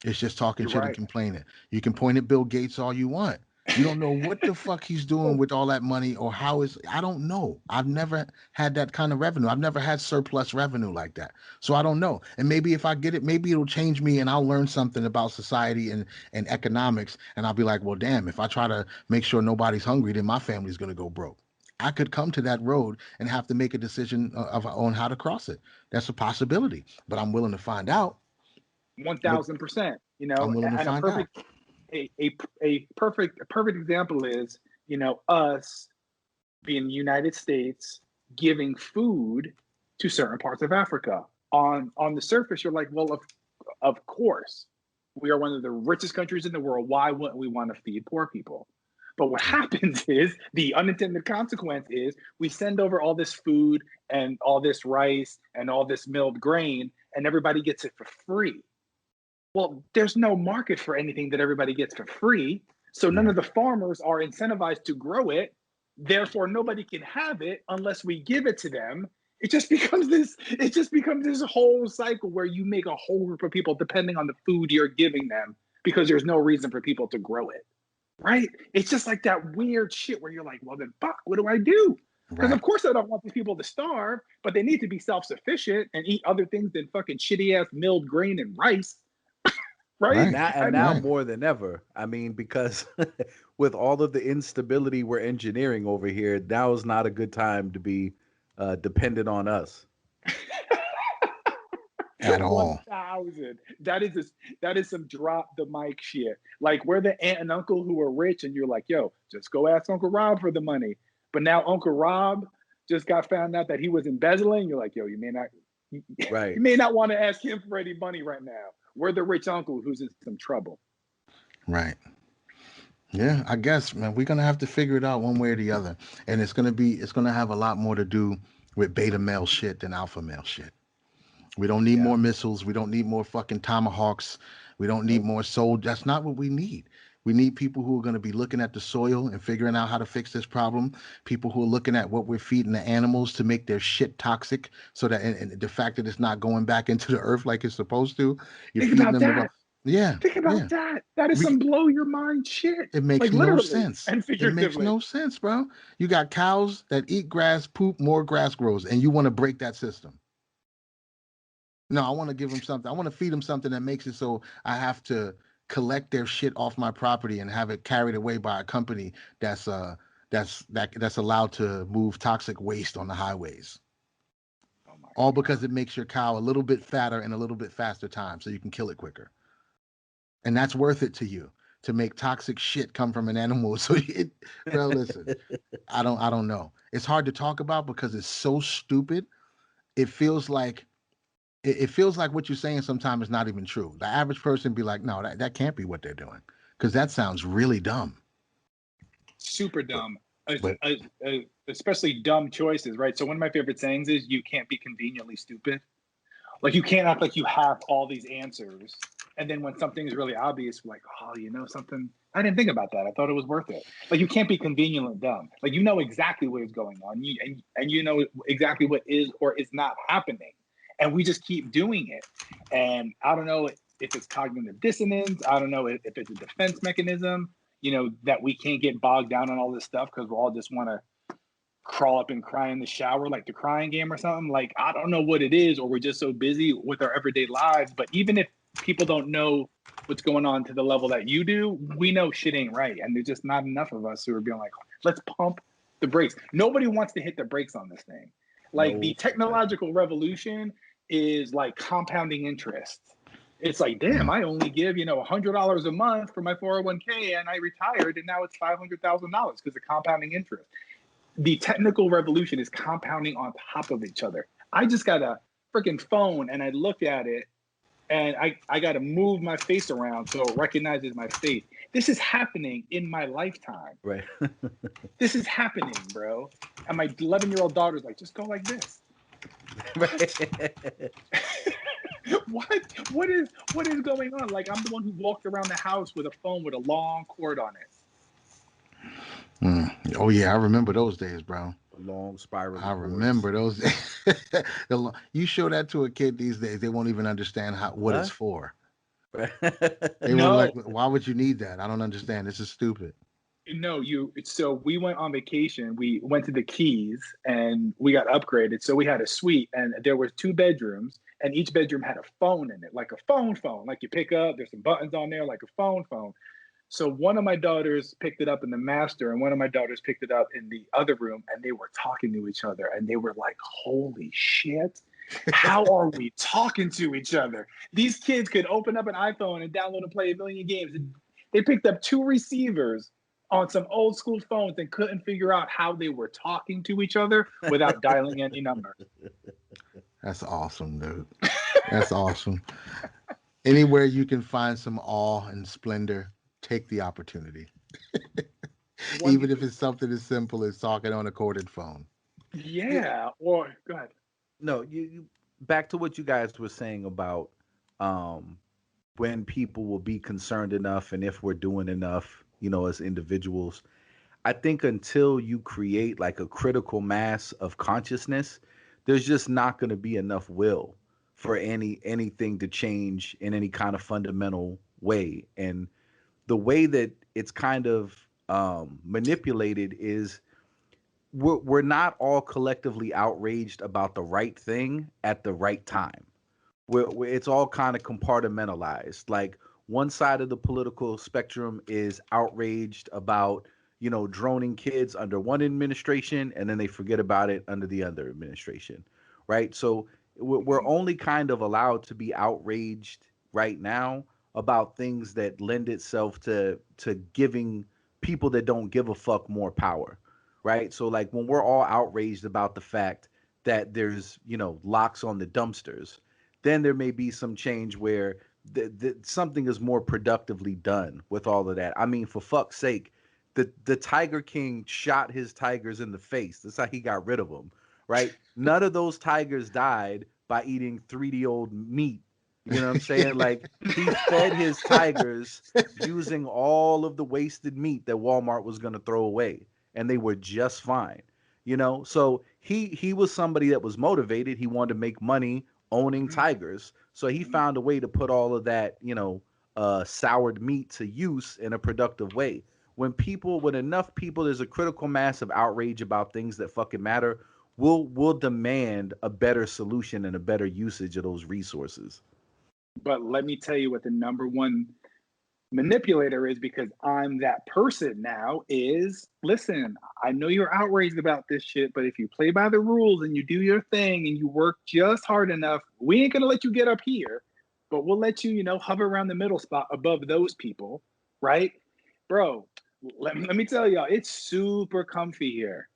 It's just talking You're shit and right. complaining. You can point at Bill Gates all you want. You don't know what the fuck he's doing with all that money, or I don't know. I've never had that kind of revenue. I've never had surplus revenue like that. So I don't know. And maybe if I get it, maybe it'll change me and I'll learn something about society and economics. And I'll be like, well, damn, if I try to make sure nobody's hungry, then my family's going to go broke. I could come to that road and have to make a decision on how to cross it. That's a possibility, but I'm willing to find out. 1,000%. I'm willing to And a find out. perfect a perfect example is, us being the United States giving food to certain parts of Africa. On the surface, you're like, well, of course, we are one of the richest countries in the world. Why wouldn't we want to feed poor people? But what happens is, the unintended consequence is, we send over all this food and all this rice and all this milled grain, and everybody gets it for free. Well, there's no market for anything that everybody gets for free. So none of the farmers are incentivized to grow it. Therefore, nobody can have it unless we give it to them. It just becomes this whole cycle where you make a whole group of people depending on the food you're giving them, because there's no reason for people to grow it. Right? It's just like that weird shit where you're like, well, then fuck, what do I do? Because of course I don't want these people to starve, but they need to be self-sufficient and eat other things than fucking shitty ass milled grain and rice. Right? Now more than ever. I mean, because with all of the instability we're engineering over here, now is not a good time to be dependent on us at all. 1,000. That is some drop the mic shit. Like, we're the aunt and uncle who are rich, and you're like, yo, just go ask Uncle Rob for the money. But now Uncle Rob just got found out that he was embezzling. You're like, yo, you may not want to ask him for any money right now. We're the rich uncle who's in some trouble. Right. Yeah, I guess, man, we're gonna have to figure it out one way or the other, and it's gonna have a lot more to do with beta male shit than alpha male shit. We don't need more missiles. We don't need more fucking tomahawks. We don't need more soul. That's not what we need. We need people who are going to be looking at the soil and figuring out how to fix this problem. People who are looking at what we're feeding the animals to make their shit toxic, so that and the fact that it's not going back into the earth like it's supposed to. Think about that. Think about that. That is some blow your mind shit. It makes no sense. And it makes no sense, bro. You got cows that eat grass, poop, more grass grows, and you want to break that system. No, I want to give them something. I want to feed them something that makes it so I have to collect their shit off my property and have it carried away by a company that's allowed to move toxic waste on the highways. All because it makes your cow a little bit fatter in a little bit faster time, so you can kill it quicker. And that's worth it to you, to make toxic shit come from an animal. So well, listen, I don't know. It's hard to talk about because it's so stupid. It feels like what you're saying sometimes is not even true. The average person be like, no, that can't be what they're doing, because that sounds really dumb. Super dumb. Especially dumb choices, right? So one of my favorite sayings is, you can't be conveniently stupid. Like, you can't act like you have all these answers, and then when something is really obvious, like, oh, you know something? I didn't think about that. I thought it was worth it. Like, you can't be conveniently dumb. Like, you know exactly what is going on, and you know exactly what is or is not happening. And we just keep doing it. And I don't know if it's cognitive dissonance. I don't know if it's a defense mechanism, that we can't get bogged down on all this stuff because we all just want to crawl up and cry in the shower, like the crying game or something. Like, I don't know what it is, or we're just so busy with our everyday lives. But even if people don't know what's going on to the level that you do, we know shit ain't right. And there's just not enough of us who are being like, let's pump the brakes. Nobody wants to hit the brakes on this thing. Like, the technological revolution is like compounding interest. It's like, damn, I only give, $100 a month for my 401k, and I retired, and now it's $500,000 because of compounding interest. The technical revolution is compounding on top of each other. I just got a freaking phone, and I looked at it, and I got to move my face around so it recognizes my face. This is happening in my lifetime. Right. This is happening, bro. And my 11-year-old daughter's like, just go like this. What is going on? Like, I'm the one who walked around the house with a phone with a long cord on it. Oh yeah, I remember those days, bro. Long spiral. I remember those days. You show that to a kid these days, they won't even understand what it's for. They were like, why would you need that? I don't understand. This is stupid. No, so we went on vacation. We went to the Keys and we got upgraded. So we had a suite and there were 2 bedrooms and each bedroom had a phone in it, like a phone, like you pick up, there's some buttons on there, like a phone. So one of my daughters picked it up in the master and one of my daughters picked it up in the other room and they were talking to each other and they were like, holy shit. How are we talking to each other? These kids could open up an iPhone and download and play a million games. They picked up 2 receivers on some old school phones and couldn't figure out how they were talking to each other without dialing any number. That's awesome, dude. That's awesome. Anywhere you can find some awe and splendor, take the opportunity. Even if it's something as simple as talking on a corded phone. Yeah. Or go ahead. No, you back to what you guys were saying about when people will be concerned enough and if we're doing enough, as individuals. I think until you create like a critical mass of consciousness, there's just not going to be enough will for anything to change in any kind of fundamental way. And the way that it's kind of manipulated is we're not all collectively outraged about the right thing at the right time. It's all kind of compartmentalized. Like one side of the political spectrum is outraged about, droning kids under one administration, and then they forget about it under the other administration, right? So we're only kind of allowed to be outraged right now about things that lend itself to giving people that don't give a fuck more power, right? So like when we're all outraged about the fact that there's, locks on the dumpsters, then there may be some change where something is more productively done with all of that. I mean, for fuck's sake, the Tiger King shot his tigers in the face. That's how he got rid of them, right? None of those tigers died by eating 3D old meat. You know what I'm saying? Like he fed his tigers using all of the wasted meat that Walmart was going to throw away, and they were just fine. So he was somebody that was motivated. He wanted to make money owning tigers. So he found a way to put all of that, soured meat to use in a productive way. When enough people, there's a critical mass of outrage about things that fucking matter, we'll demand a better solution and a better usage of those resources. But let me tell you what the number one manipulator is, because I'm that person now, is listen, I know you're outraged about this shit, but if you play by the rules and you do your thing and you work just hard enough, we ain't gonna let you get up here, but we'll let you, hover around the middle spot above those people, right? Bro, let me tell y'all, it's super comfy here.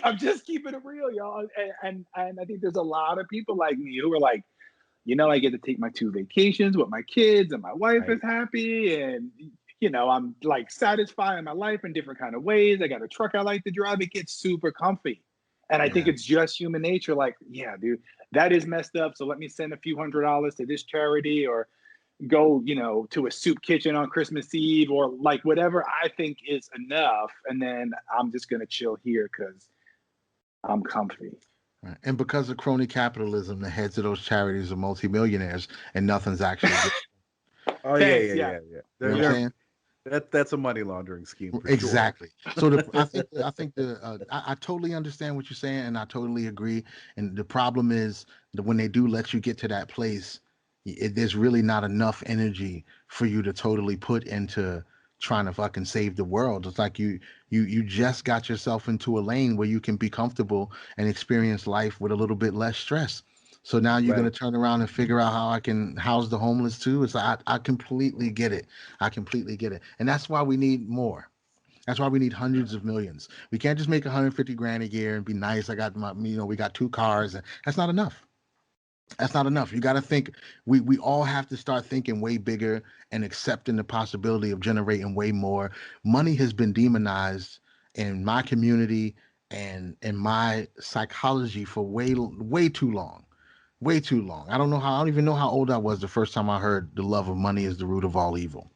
I'm just keeping it real, y'all. And I think there's a lot of people like me who are like, I get to take my 2 vacations with my kids and my wife is happy. And, I'm like satisfying my life in different kind of ways. I got a truck I like to drive. It gets super comfy. And I think it's just human nature. Like, yeah, dude, that is messed up. So let me send a few $100s to this charity or go, to a soup kitchen on Christmas Eve or like whatever I think is enough. And then I'm just going to chill here because I'm comfy. Right. And because of crony capitalism, the heads of those charities are multimillionaires, and nothing's actually. Oh Thanks, yeah. You know what I'm saying? That's a money laundering scheme. For exactly. Sure. So I think I totally understand what you're saying, and I totally agree. And the problem is that when they do let you get to that place, there's really not enough energy for you to totally put into trying to fucking save the world. It's like you just got yourself into a lane where you can be comfortable and experience life with a little bit less stress. So now you're going to turn around and figure out how I can house the homeless too. It's like, I completely get it. I completely get it. And that's why we need more. That's why we need hundreds of millions. We can't just make 150 grand a year and be nice. I got we got 2 cars. And that's not enough. That's not enough. You got to think. We all have to start thinking way bigger and accepting the possibility of generating way more. Money has been demonized in my community and in my psychology for way too long. Way too long. I don't even know how old I was the first time I heard the love of money is the root of all evil.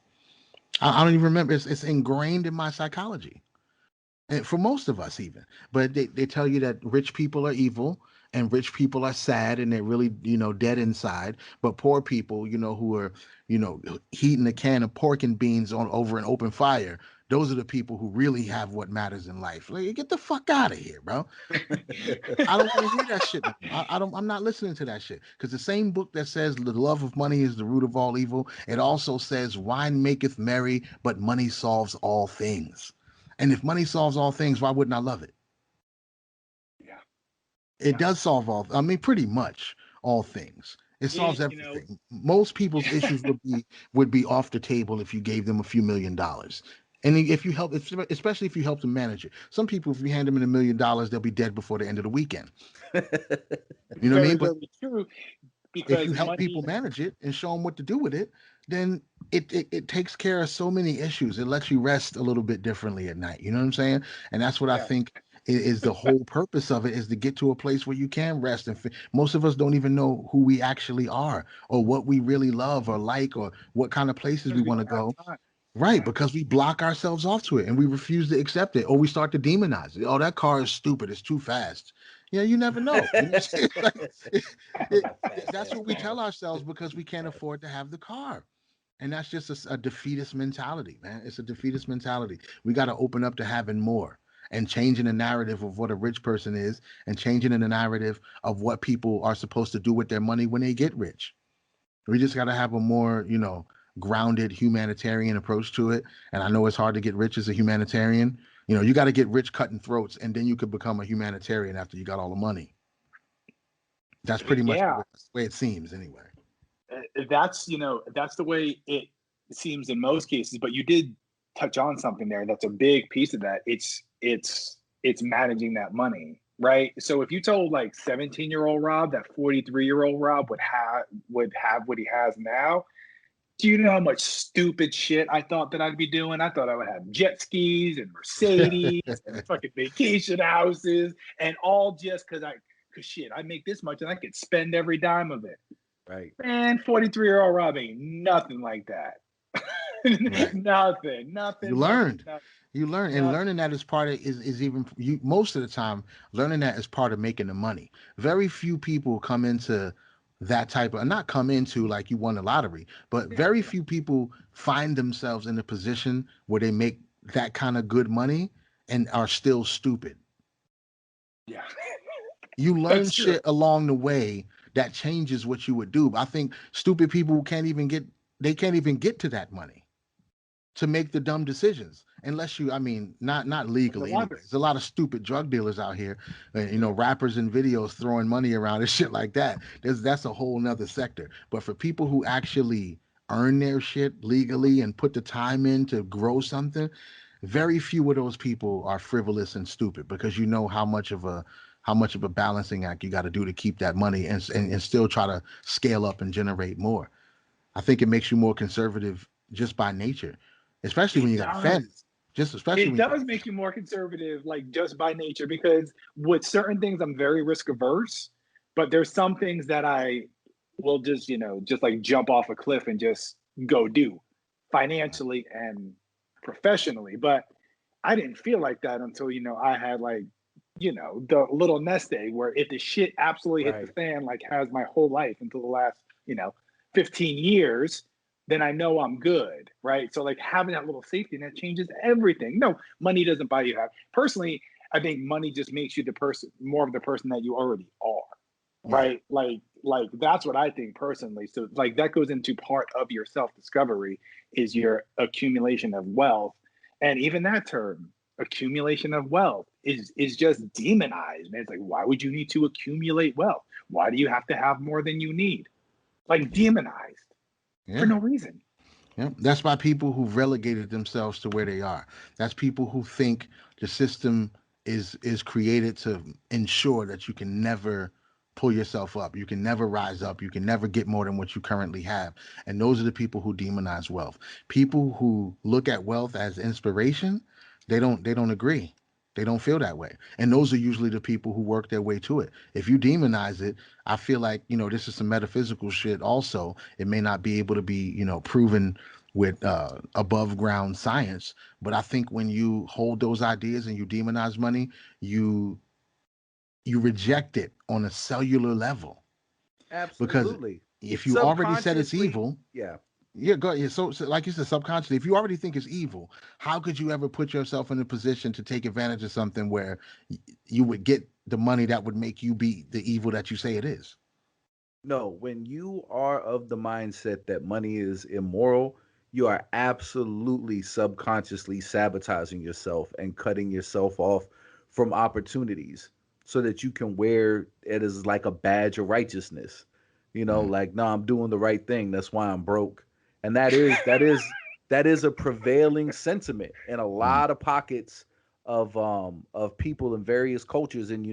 I don't even remember. It's ingrained in my psychology. And for most of us even, but they tell you that rich people are evil and rich people are sad and they're really, dead inside, but poor people, who are, heating a can of pork and beans on over an open fire, those are the people who really have what matters in life. Like, get the fuck out of here, bro. I don't want to hear that shit. I'm not listening to that shit, because the same book that says the love of money is the root of all evil, it also says wine maketh merry, but money solves all things. And if money solves all things, why wouldn't I love it? Yeah. It does solve all. I mean, pretty much all things. It solves everything. Most people's issues would be off the table if you gave them a few $1,000,000. And if you help, especially if you help them manage it. Some people, if you hand them $1 million, they'll be dead before the end of the weekend. You know what I mean? But Very true. if Because you help money, people manage it and show them what to do with it, then it takes care of so many issues. It lets you rest a little bit differently at night. You know what I'm saying? And that's what I yeah, think is the whole purpose of it, is to get to a place where you can rest. And most of us don't even know who we actually are or what we really love or like or what kind of places we because we want to don't have go. time. Right, Yeah. because we block ourselves off to it and we refuse to accept it, or we start to demonize it. Oh, that car is stupid. It's too fast. Yeah, you never know. You know what I'm saying? That's what we tell ourselves because we can't afford to have the car. And that's just a defeatist mentality, man. It's a defeatist mentality. We got to open up to having more and changing the narrative of what a rich person is and changing the narrative of what people are supposed to do with their money when they get rich. We just got to have a more, grounded humanitarian approach to it. And I know it's hard to get rich as a humanitarian. You got to get rich cutting throats, and then you could become a humanitarian after you got all the money. That's pretty much Yeah. the way it seems, anyway. That's that's the way it seems in most cases. But you did touch on something there. That's a big piece of that. It's managing that money, right? So if you told like 17-year-old Rob that 43-year-old Rob would have what he has now, do you know how much stupid shit I thought that I'd be doing? I thought I would have jet skis and Mercedes and fucking vacation houses, and all just because shit, I make this much and I could spend every dime of it. Right. Man, 43-year-old Rob ain't nothing like that. Right. Nothing. You learned. Nothing. You learn, and learning that is part of is even you most of the time learning that is part of making the money. Very few people come into that type of, not come into like you won the lottery, but very few people find themselves in a position where they make that kind of good money and are still stupid. Yeah. You learn That's true. shit along the way that changes what you would do. But I think stupid people can't even get to that money to make the dumb decisions unless you, I mean, not legally The anyway. lottery. There's a lot of stupid drug dealers out here, rappers and videos throwing money around and shit like that. That's a whole nother sector. But for people who actually earn their shit legally and put the time in to grow something, very few of those people are frivolous and stupid, because you know how much of a balancing act you got to do to keep that money and still try to scale up and generate more. I think it makes you more conservative just by nature, especially when you got a family. Just especially It when you got does make you more conservative, like just by nature, because with certain things I'm very risk averse, but there's some things that I will just, just like jump off a cliff and just go do financially and professionally. But I didn't feel like that until, I had like, the little nest egg where if the shit absolutely hit the Right. fan, like has my whole life until the last, 15 years, then I know I'm good, right? So like having that little safety net changes everything. No, money doesn't buy you happiness. Personally, I think money just makes you more of the person that you already are, yeah, right? Like that's what I think personally. So like that goes into part of your self-discovery is your accumulation of wealth. And even that term, accumulation of wealth, is just demonized, man. It's like, why would you need to accumulate wealth? Why do you have to have more than you need? Like demonized for yeah. no reason. Yeah, that's why people who've relegated themselves to where they are. That's people who think the system is created to ensure that you can never pull yourself up. You can never rise up. You can never get more than what you currently have. And those are the people who demonize wealth. People who look at wealth as inspiration, they don't agree. They don't feel that way. And those are usually the people who work their way to it. If you demonize it, I feel like, this is some metaphysical shit also. It may not be able to be, proven with above ground science. But I think when you hold those ideas and you demonize money, you reject it on a cellular level. Because Absolutely. if you already said it's Subconsciously, evil, yeah. yeah, go ahead. So like you said, subconsciously, if you already think it's evil, how could you ever put yourself in a position to take advantage of something where you would get the money that would make you be the evil that you say it is? No, when you are of the mindset that money is immoral, you are absolutely subconsciously sabotaging yourself and cutting yourself off from opportunities so that you can wear it as like a badge of righteousness. Mm, Like, no, I'm doing the right thing. That's why I'm broke. And that is a prevailing sentiment in a mm, lot of pockets of people in various cultures. And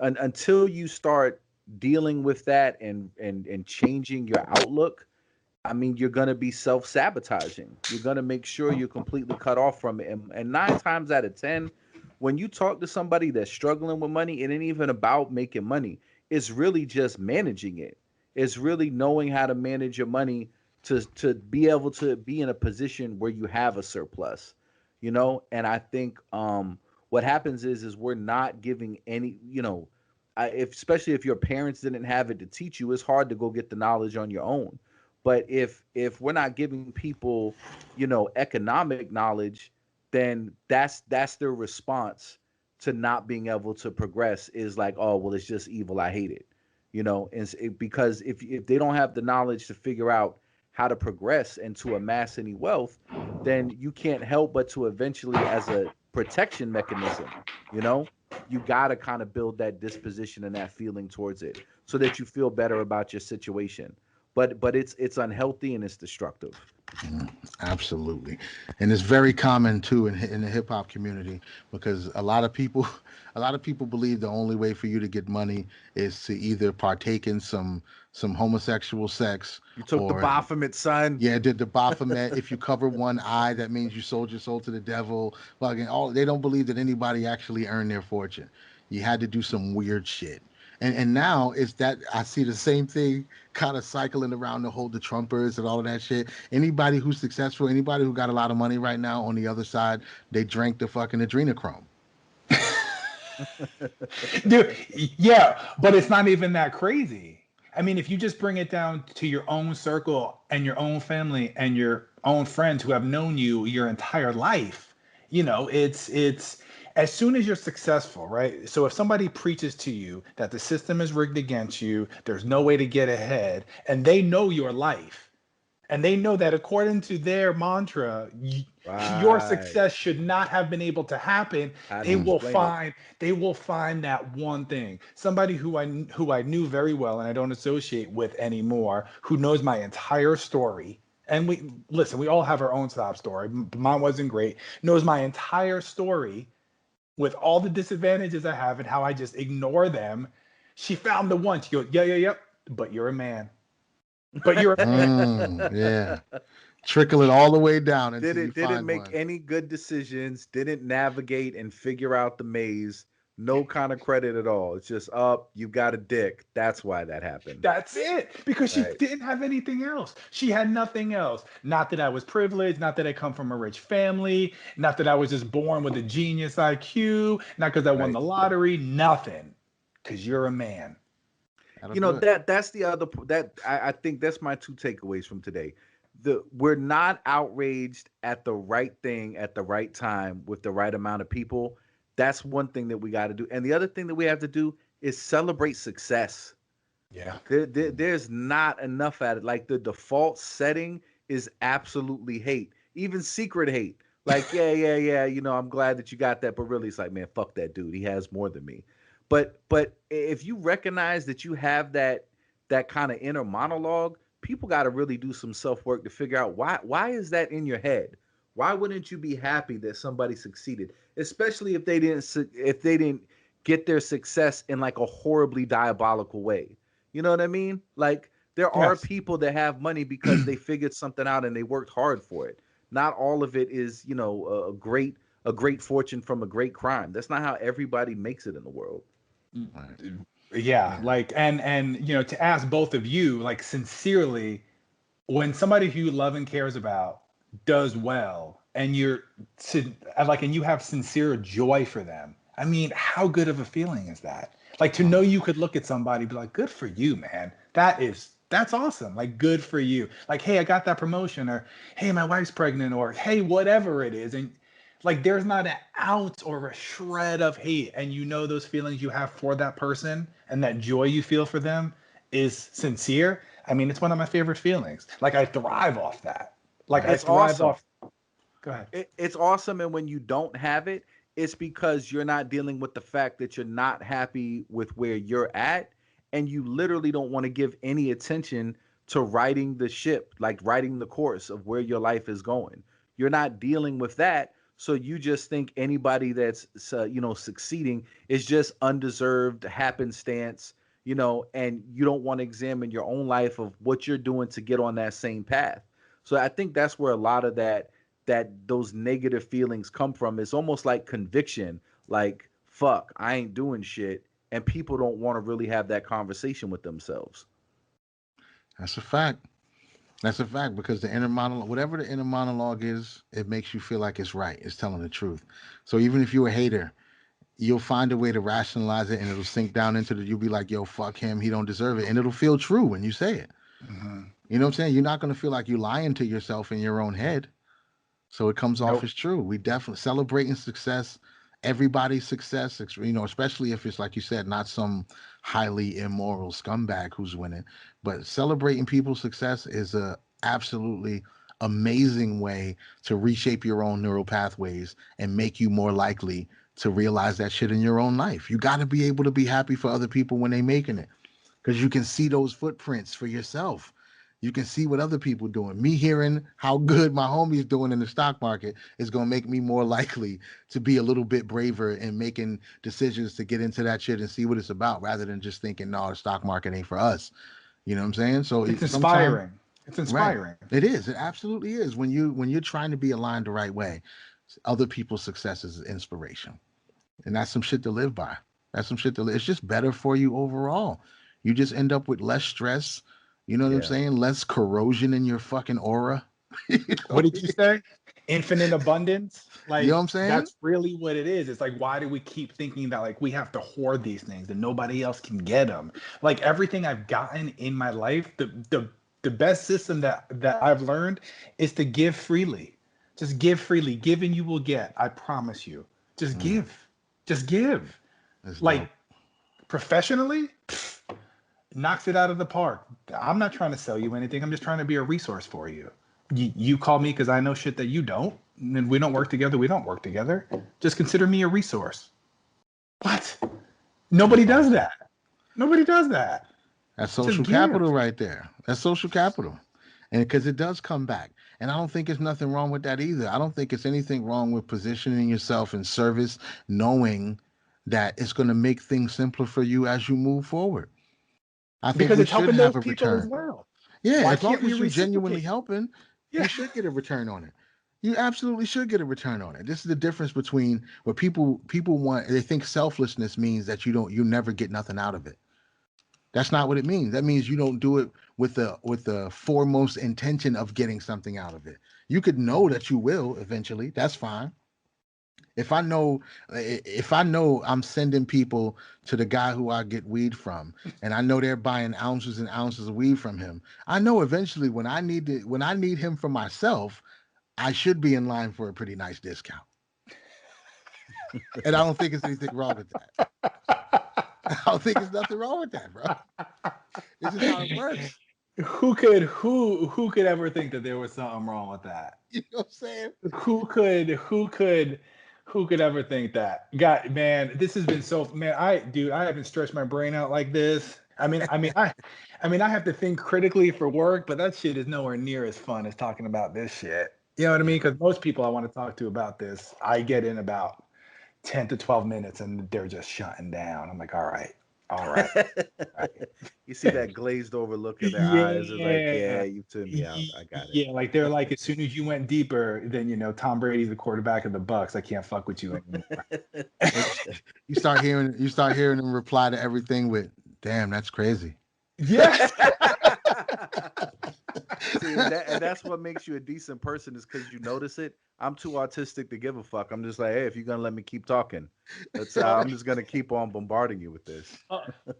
until you start dealing with that and changing your outlook, I mean, you're going to be self-sabotaging. You're going to make sure you're completely cut off from it. And 9 times out of 10, when you talk to somebody that's struggling with money, it ain't even about making money. It's really just managing it. It's really knowing how to manage your money to be able to be in a position where you have a surplus. And I think what happens is we're not giving any, especially if your parents didn't have it to teach you, it's hard to go get the knowledge on your own. But if we're not giving people, economic knowledge, then that's their response to not being able to progress is like, oh, well, it's just evil. I hate it. Because if they don't have the knowledge to figure out how to progress and to amass any wealth, then you can't help but to eventually, as a protection mechanism, you know, you got to kind of build that disposition and that feeling towards it so that you feel better about your situation. But it's unhealthy and it's destructive. mm. Absolutely, and it's very common too in the hip hop community because a lot of people, a lot of people believe the only way for you to get money is to either partake in some homosexual sex You took the or Baphomet, son. yeah, the Baphomet. If you cover one eye, that means you sold your soul to the devil. Fucking all they don't believe that anybody actually earned their fortune. You had to do some weird shit. And now it's that I see the same thing kind of cycling around the Trumpers and all of that shit. Anybody who's successful, anybody who got a lot of money right now on the other side, they drank the fucking adrenochrome. Dude, yeah, but it's not even that crazy. I mean, if you just bring it down to your own circle and your own family and your own friends who have known you your entire life, it's as soon as you're successful, right? So if somebody preaches to you that the system is rigged against you, there's no way to get ahead, and they know your life, and they know that according to their mantra, your Right. success should not have been able to happen. How do they you Mm, will explain it? find they will find that one thing. Somebody who I knew very well and I don't associate with anymore, who knows my entire story. And we all have our own sob story. Mine wasn't great. Knows my entire story with all the disadvantages I have and how I just ignore them. She found the one. She goes, yeah, yeah, yep. But you're a man. But you're a man. yeah, trickle it all the way down until you Didn't find make one. any good decisions, didn't navigate and figure out the maze, no kind of credit at all. It's just up, you got a dick. That's why that happened. That's it. Because she Right. didn't have anything else. She had nothing else. Not that I was privileged, not that I come from a rich family, not that I was just born with a genius IQ, not because I won Right. the lottery, nothing. Because you're a man. That'll do it. That's the other that I think that's my two takeaways from today. We're not outraged at the right thing at the right time with the right amount of people. That's one thing that we got to do. And the other thing that we have to do is celebrate success. Yeah. There's not enough at it. Like the default setting is absolutely hate, even secret hate. Like, yeah, yeah, yeah, I'm glad that you got that, but really it's like, man, fuck that dude. He has more than me. But if you recognize that you have that kind of inner monologue, people got to really do some self-work to figure out why is that in your head? Why wouldn't you be happy that somebody succeeded, especially if they didn't get their success in like a horribly diabolical way. You know what I mean? Like there are Yes. people that have money because they figured something out and they worked hard for it. Not all of it is, you know, a great fortune from a great crime. That's not how everybody makes it in the world. Right. Yeah, Yeah. like and you know, to ask both of you, like sincerely, when somebody who you love and cares about does well, and and you have sincere joy for them. I mean, how good of a feeling is that? Like to know you could look at somebody and be like, "Good for you, man. That's awesome. Like, good for you. Like, hey, I got that promotion," or "Hey, my wife's pregnant," or "Hey, whatever it is," and like there's not an ounce or a shred of hate, and you know those feelings you have for that person and that joy you feel for them is sincere. I mean, it's one of my favorite feelings. Like I thrive off that. Like I It's thrive awesome. off. Go ahead. It's awesome. And when you don't have it, it's because you're not dealing with the fact that you're not happy with where you're at. And you literally don't want to give any attention to writing the ship, like writing the course of where your life is going. You're not dealing with that. So you just think anybody that's, you know, succeeding is just undeserved happenstance, you know, and you don't want to examine your own life of what you're doing to get on that same path. So I think that's where a lot of that those negative feelings come from. It's almost like conviction, like fuck, I ain't doing shit, and people don't want to really have that conversation with themselves. That's a fact. That's a fact because the inner monologue, whatever the inner monologue is, it makes you feel like it's right. It's telling the truth. So even if you're a hater, you'll find a way to rationalize it and it'll sink down into the, you'll be like, yo, fuck him. He don't deserve it. And it'll feel true when you say it. Mhm. You know what I'm saying? You're not going to feel like you're lying to yourself in your own head. So it comes off Nope. as true. We definitely celebrating success, everybody's success, you know, especially if it's like you said, not some highly immoral scumbag who's winning, but celebrating people's success is a absolutely amazing way to reshape your own neural pathways and make you more likely to realize that shit in your own life. You got to be able to be happy for other people when they making it because you can see those footprints for yourself. You can see what other people doing. Me hearing how good my homie's doing in the stock market is going to make me more likely to be a little bit braver in making decisions to get into that shit and see what it's about rather than just thinking, no, the stock market ain't for us. You know what I'm saying? So It's sometimes, inspiring. It's right. inspiring. It is. It absolutely is. When you're trying to be aligned the right way, other people's success is inspiration. And that's some shit to live by. That's some shit to live. It's just better for you overall. You just end up with less stress. You know what I'm Yeah. saying? Less corrosion in your fucking aura. you What know, did you say? Infinite abundance? you know what Like I'm saying? that's really what it is. It's like why do we keep thinking that like we have to hoard these things and nobody else can get them? Like everything I've gotten in my life, the best system that I've learned is to give freely. Just give freely. Give and you will get. I promise you. Just Mm, give. Just give. that's Like dope. professionally, knocks it out of the park. I'm not trying to sell you anything. I'm just trying to be a resource for you. You call me because I know shit that you don't. And we don't work together. We don't work together. Just consider me a resource. What? Nobody That's does awesome. that. Nobody does that. That's Just social capital give. right there. That's social capital. And because it does come back. And I don't think there's nothing wrong with that either. I don't think it's anything wrong with positioning yourself in service, knowing that it's going to make things simpler for you as you move forward. I think Because we it's should helping those have a people as return. well. Yeah, Why as can't long we as you're genuinely reciprocate? helping, Yeah. you should get a return on it. You absolutely should get a return on it. This is the difference between what people want. They think selflessness means that you never get nothing out of it. That's not what it means. That means you don't do it with the foremost intention of getting something out of it. You could know that you will eventually. That's fine. If I know I'm sending people to the guy who I get weed from, and I know they're buying ounces and ounces of weed from him, I know eventually when I need him for myself, I should be in line for a pretty nice discount. And I don't think there's anything wrong with that. I don't think there's nothing wrong with that, bro. This is how it works. Who could ever think that there was something wrong with that? You know what I'm saying? Who could ever think that? God, man, this has been so, man, I haven't stretched my brain out like this. I have to think critically for work, but that shit is nowhere near as fun as talking about this shit. You know what I Yeah. mean? Because most people I want to talk to about this, I get in about 10 to 12 minutes and they're just shutting down. I'm like, all right. All right. You see that glazed over look in their eyes. It's like, yeah, you tuned me out. I got it. Yeah, like they're like, as soon as you went deeper, then Tom Brady's the quarterback of the Bucks. I can't fuck with you anymore. You start hearing them reply to everything with, "Damn, that's crazy." Yeah. See, and that's what makes you a decent person, is because you notice it. I'm too autistic to give a fuck. I'm just like, hey, if you're gonna let me keep talking, I'm just gonna keep on bombarding you with this.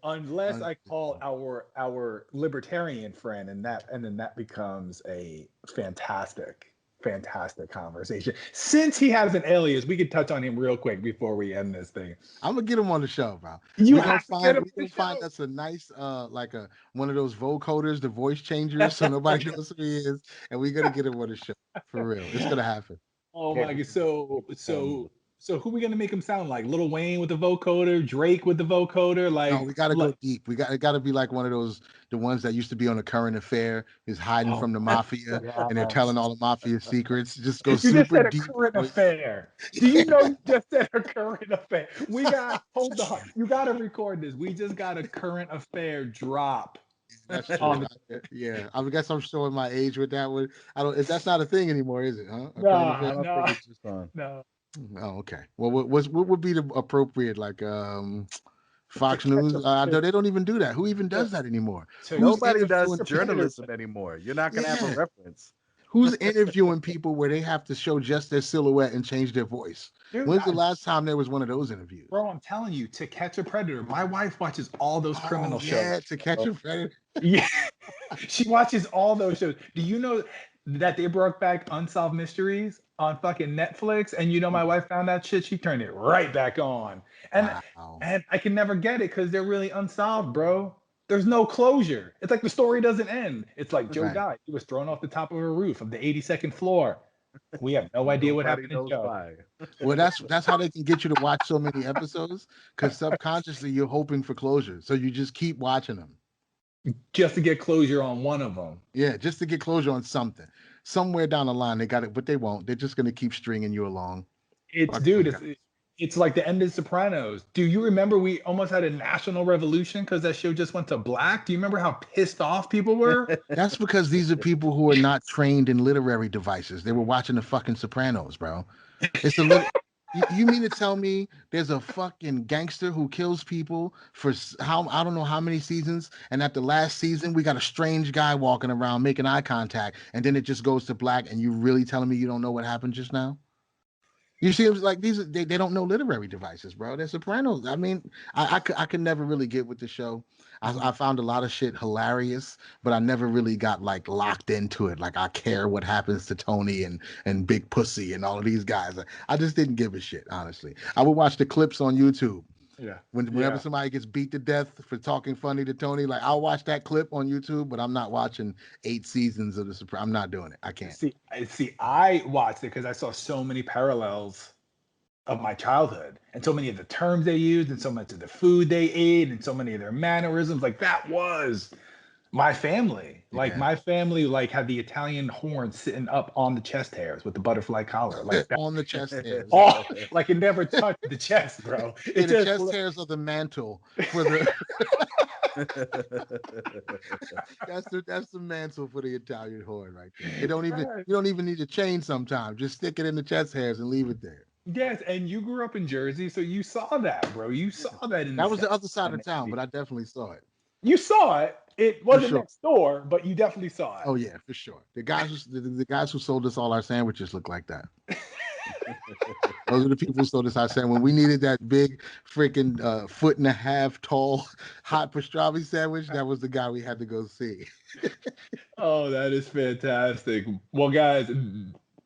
Unless I call our libertarian friend, and then that becomes a fantastic conversation. Since he has an alias, we could touch on him real quick before we end this thing. I'm gonna get him on the show, bro. You we have to find, get him we on the find show. us a nice like one of those vocoders, the voice changers, so nobody knows who he is, and we're gonna get him on the show for real. It's gonna happen. Oh my god! So who we gonna make him sound like? Lil Wayne with the vocoder, Drake with the vocoder, like. No, we gotta go deep. It gotta be like one of those, the ones that used to be on A Current Affair, is hiding from the mafia, and they're telling all the mafia secrets. Just go You super just said a deep. current affair. Do you know you just said a current affair? Hold on. You gotta record this. We just got a current affair drop. That's true. Yeah, I guess I'm showing my age with that one. That's not a thing anymore, is it? Huh? No. Oh, okay. Well, what would be the appropriate, like Fox News? They don't even do that. Who even does that anymore? Nobody does journalism anymore. You're not gonna have a reference. Who's interviewing people where they have to show just their silhouette and change their voice? Dude, when's the last time there was one of those interviews? Bro, I'm telling you, To Catch a Predator. My wife watches all those criminal shows. Yeah, To Catch a Predator. Yeah, she watches all those shows. Do you know that they brought back Unsolved Mysteries on fucking Netflix? And my wife found that shit. She turned it right back on. And I can never get it because they're really unsolved, bro. There's no closure. It's like the story doesn't end. It's like Joe died. He was thrown off the top of a roof of the 82nd floor. We have no idea what happened to Joe. Well, that's how they can get you to watch so many episodes, because subconsciously you're hoping for closure. So you just keep watching them. Just to get closure on one of them. Yeah, just to get closure on something. Somewhere down the line they got it, but they won't. They're just going to keep stringing you along. It's like the end of Sopranos. Do you remember we almost had a national revolution because that show just went to black? Do you remember how pissed off people were? That's because these are people who are not trained in literary devices. They were watching the fucking Sopranos, bro. It's a you mean to tell me there's a fucking gangster who kills people for I don't know how many seasons, and at the last season we got a strange guy walking around making eye contact, and then it just goes to black, and you really telling me you don't know what happened just now? You see, like they don't know literary devices, bro. They're Sopranos. I mean, I could never really get with the show. I found a lot of shit hilarious, but I never really got like locked into it. Like I care what happens to Tony and Big Pussy and all of these guys. I just didn't give a shit, honestly. I would watch the clips on YouTube. Yeah. Whenever somebody gets beat to death for talking funny to Tony, like I'll watch that clip on YouTube, but I'm not watching 8 seasons of the Sopranos. I'm not doing it. I can't. See, I watched it because I saw so many parallels of my childhood, and so many of the terms they used, and so much of the food they ate, and so many of their mannerisms. Like that was my family. Like my family, like had the Italian horn sitting up on the chest hairs with the butterfly collar, like that. On the chest hairs. Oh, like it never touched the chest, bro. The chest hairs of the mantle for the. That's the mantle for the Italian horn right there. You don't even need to change sometimes. Just stick it in the chest hairs and leave it there. Yes, and you grew up in Jersey, so you saw that, bro. You saw that that was the other side of town, but I definitely saw it. You saw it. It wasn't next door, but you definitely saw it. Oh yeah, for sure. The guys who sold us all our sandwiches look like that. Those are the people who sold us our sandwich. When we needed that big freaking 1.5 foot tall hot pastrami sandwich, that was the guy we had to go see. Oh, that is fantastic. Well, guys,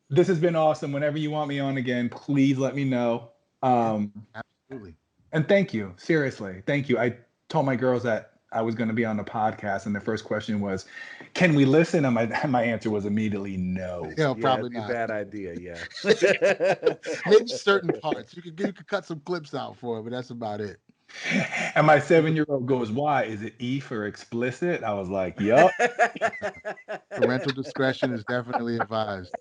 this has been awesome. Whenever you want me on again, please let me know. Absolutely. And thank you. Seriously. Thank you. I told my girls that I was going to be on the podcast, and the first question was, can we listen? And my answer was immediately no. Yeah, probably not. A bad idea, yeah. Maybe certain parts. You could cut some clips out for it, but that's about it. And my 7-year-old goes, "Why? Is it E for explicit?" I was like, "Yup." Parental discretion is definitely advised.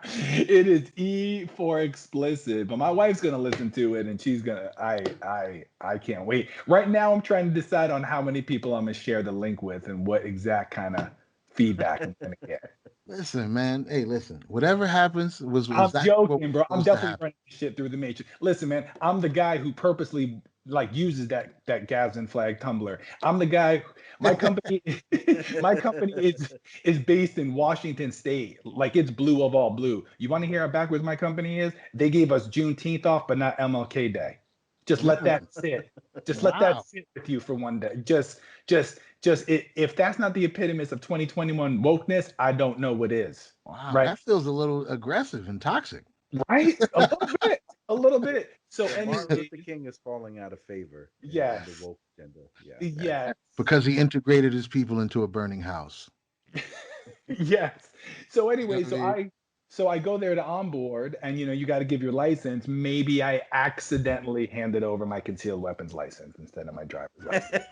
It is E for explicit, but my wife's gonna listen to it and she's gonna I can't wait. Right now I'm trying to decide on how many people I'm gonna share the link with and what exact kind of feedback I'm gonna get. Listen, man. Hey, listen. Whatever happens was I'm that what was joking, bro. I'm supposed to definitely happen? running this shit through the matrix. Listen, man, I'm the guy who purposely like uses that Gavin flag Tumblr. I'm the guy. My company, my company is based in Washington State. Like it's blue of all blue. You want to hear how backwards my company is? They gave us Juneteenth off, but not MLK Day. Just let that sit. Just let that Wow. sit with you for one day. If that's not the epitome of 2021 wokeness, I don't know what is. Wow. Right? That feels a little aggressive and toxic. Right? A little bit. A little bit. So Martin anyway, Luther King is falling out of favor in the yes. woke agenda. Yeah. Yes. Because he integrated his people into a burning house. Yes. So You know anyway, what I mean? so I go there to onboard and you got to give your license. Maybe I accidentally handed over my concealed weapons license instead of my driver's license.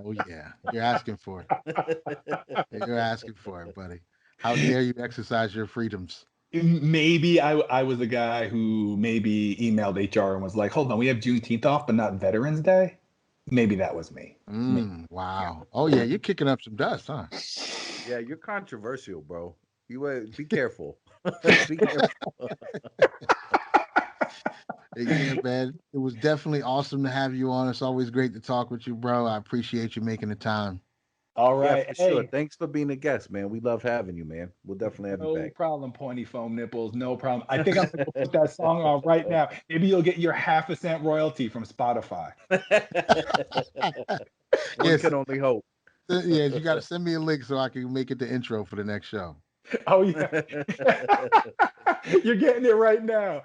Oh yeah. You're asking for it. You're asking for it, buddy. How dare you exercise your freedoms? Maybe I was the guy who maybe emailed HR and was like, "Hold on, we have Juneteenth off, but not Veterans Day." Maybe that was me. Wow. Oh yeah, you're kicking up some dust, huh? Yeah, you're controversial, bro. You be careful. Be careful. Yeah, man. It was definitely awesome to have you on. It's always great to talk with you, bro. I appreciate you making the time. All Yeah, right. for sure. Hey, Thanks for being a guest, man. We love having you, man. We'll definitely have you no back. problem, pointy foam nipples. No problem. I think I'm gonna go put that song on right now. Maybe you'll get your 0.5% royalty from Spotify. One Yes, can only hope. yeah. You got to send me a link so I can make it the intro for the next show. Oh yeah. You're getting it right now.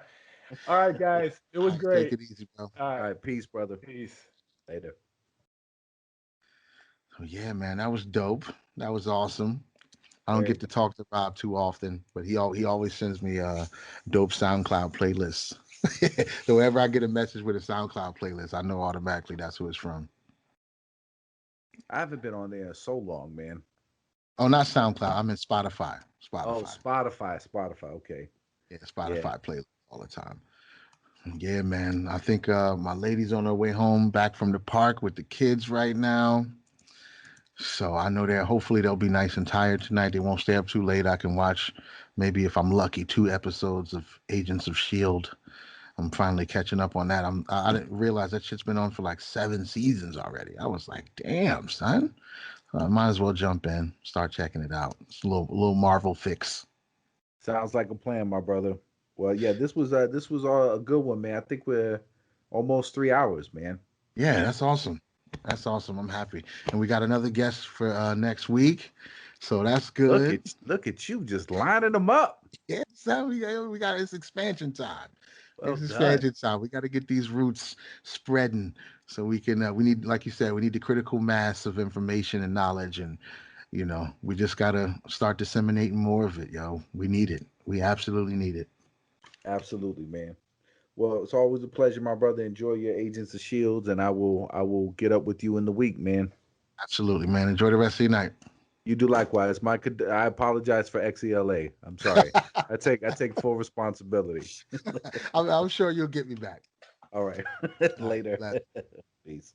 All right, guys. It All was right, take great. it easy, bro. All All right. right, peace, brother. Peace. Later. So yeah, man, that was dope. That was awesome. I don't Very get to talk to Bob too often, but he always sends me dope SoundCloud playlists. So whenever I get a message with a SoundCloud playlist, I know automatically that's who it's from. I haven't been on there so long, man. Oh, not SoundCloud. I'm in Spotify. Oh, Spotify. Spotify. Okay. Yeah, Yeah. Spotify playlist all the time. Yeah, man. I think my lady's on her way home back from the park with the kids right now. So I know that hopefully they'll be nice and tired tonight. They won't stay up too late. I can watch maybe if I'm lucky 2 episodes of Agents of Shield. I'm finally catching up on that. I didn't realize that shit's been on for like 7 seasons already. I was like, damn, son. I might as well jump in, start checking it out. It's a little Marvel fix. Sounds like a plan, my brother. Well, yeah, this was a good one, man. I think we're almost 3 hours, man. Yeah, that's awesome. That's awesome. I'm happy. And we got another guest for next week. So that's good. Look at you just lining them up. Yeah, so we got it's expansion time. Well It's done. expansion time. We got to get these roots spreading so we can we need, like you said, we need the critical mass of information and knowledge, and we just got to start disseminating more of it, yo. We need it. We absolutely need it. Absolutely, man. Well, it's always a pleasure, my brother. Enjoy your Agents of Shields, and I will get up with you in the week, man. Absolutely, man. Enjoy the rest of your night. You do likewise. I apologize for XELA. I'm sorry. I take full responsibility. I'm sure you'll get me back. All right. All right, Later. bless. Peace.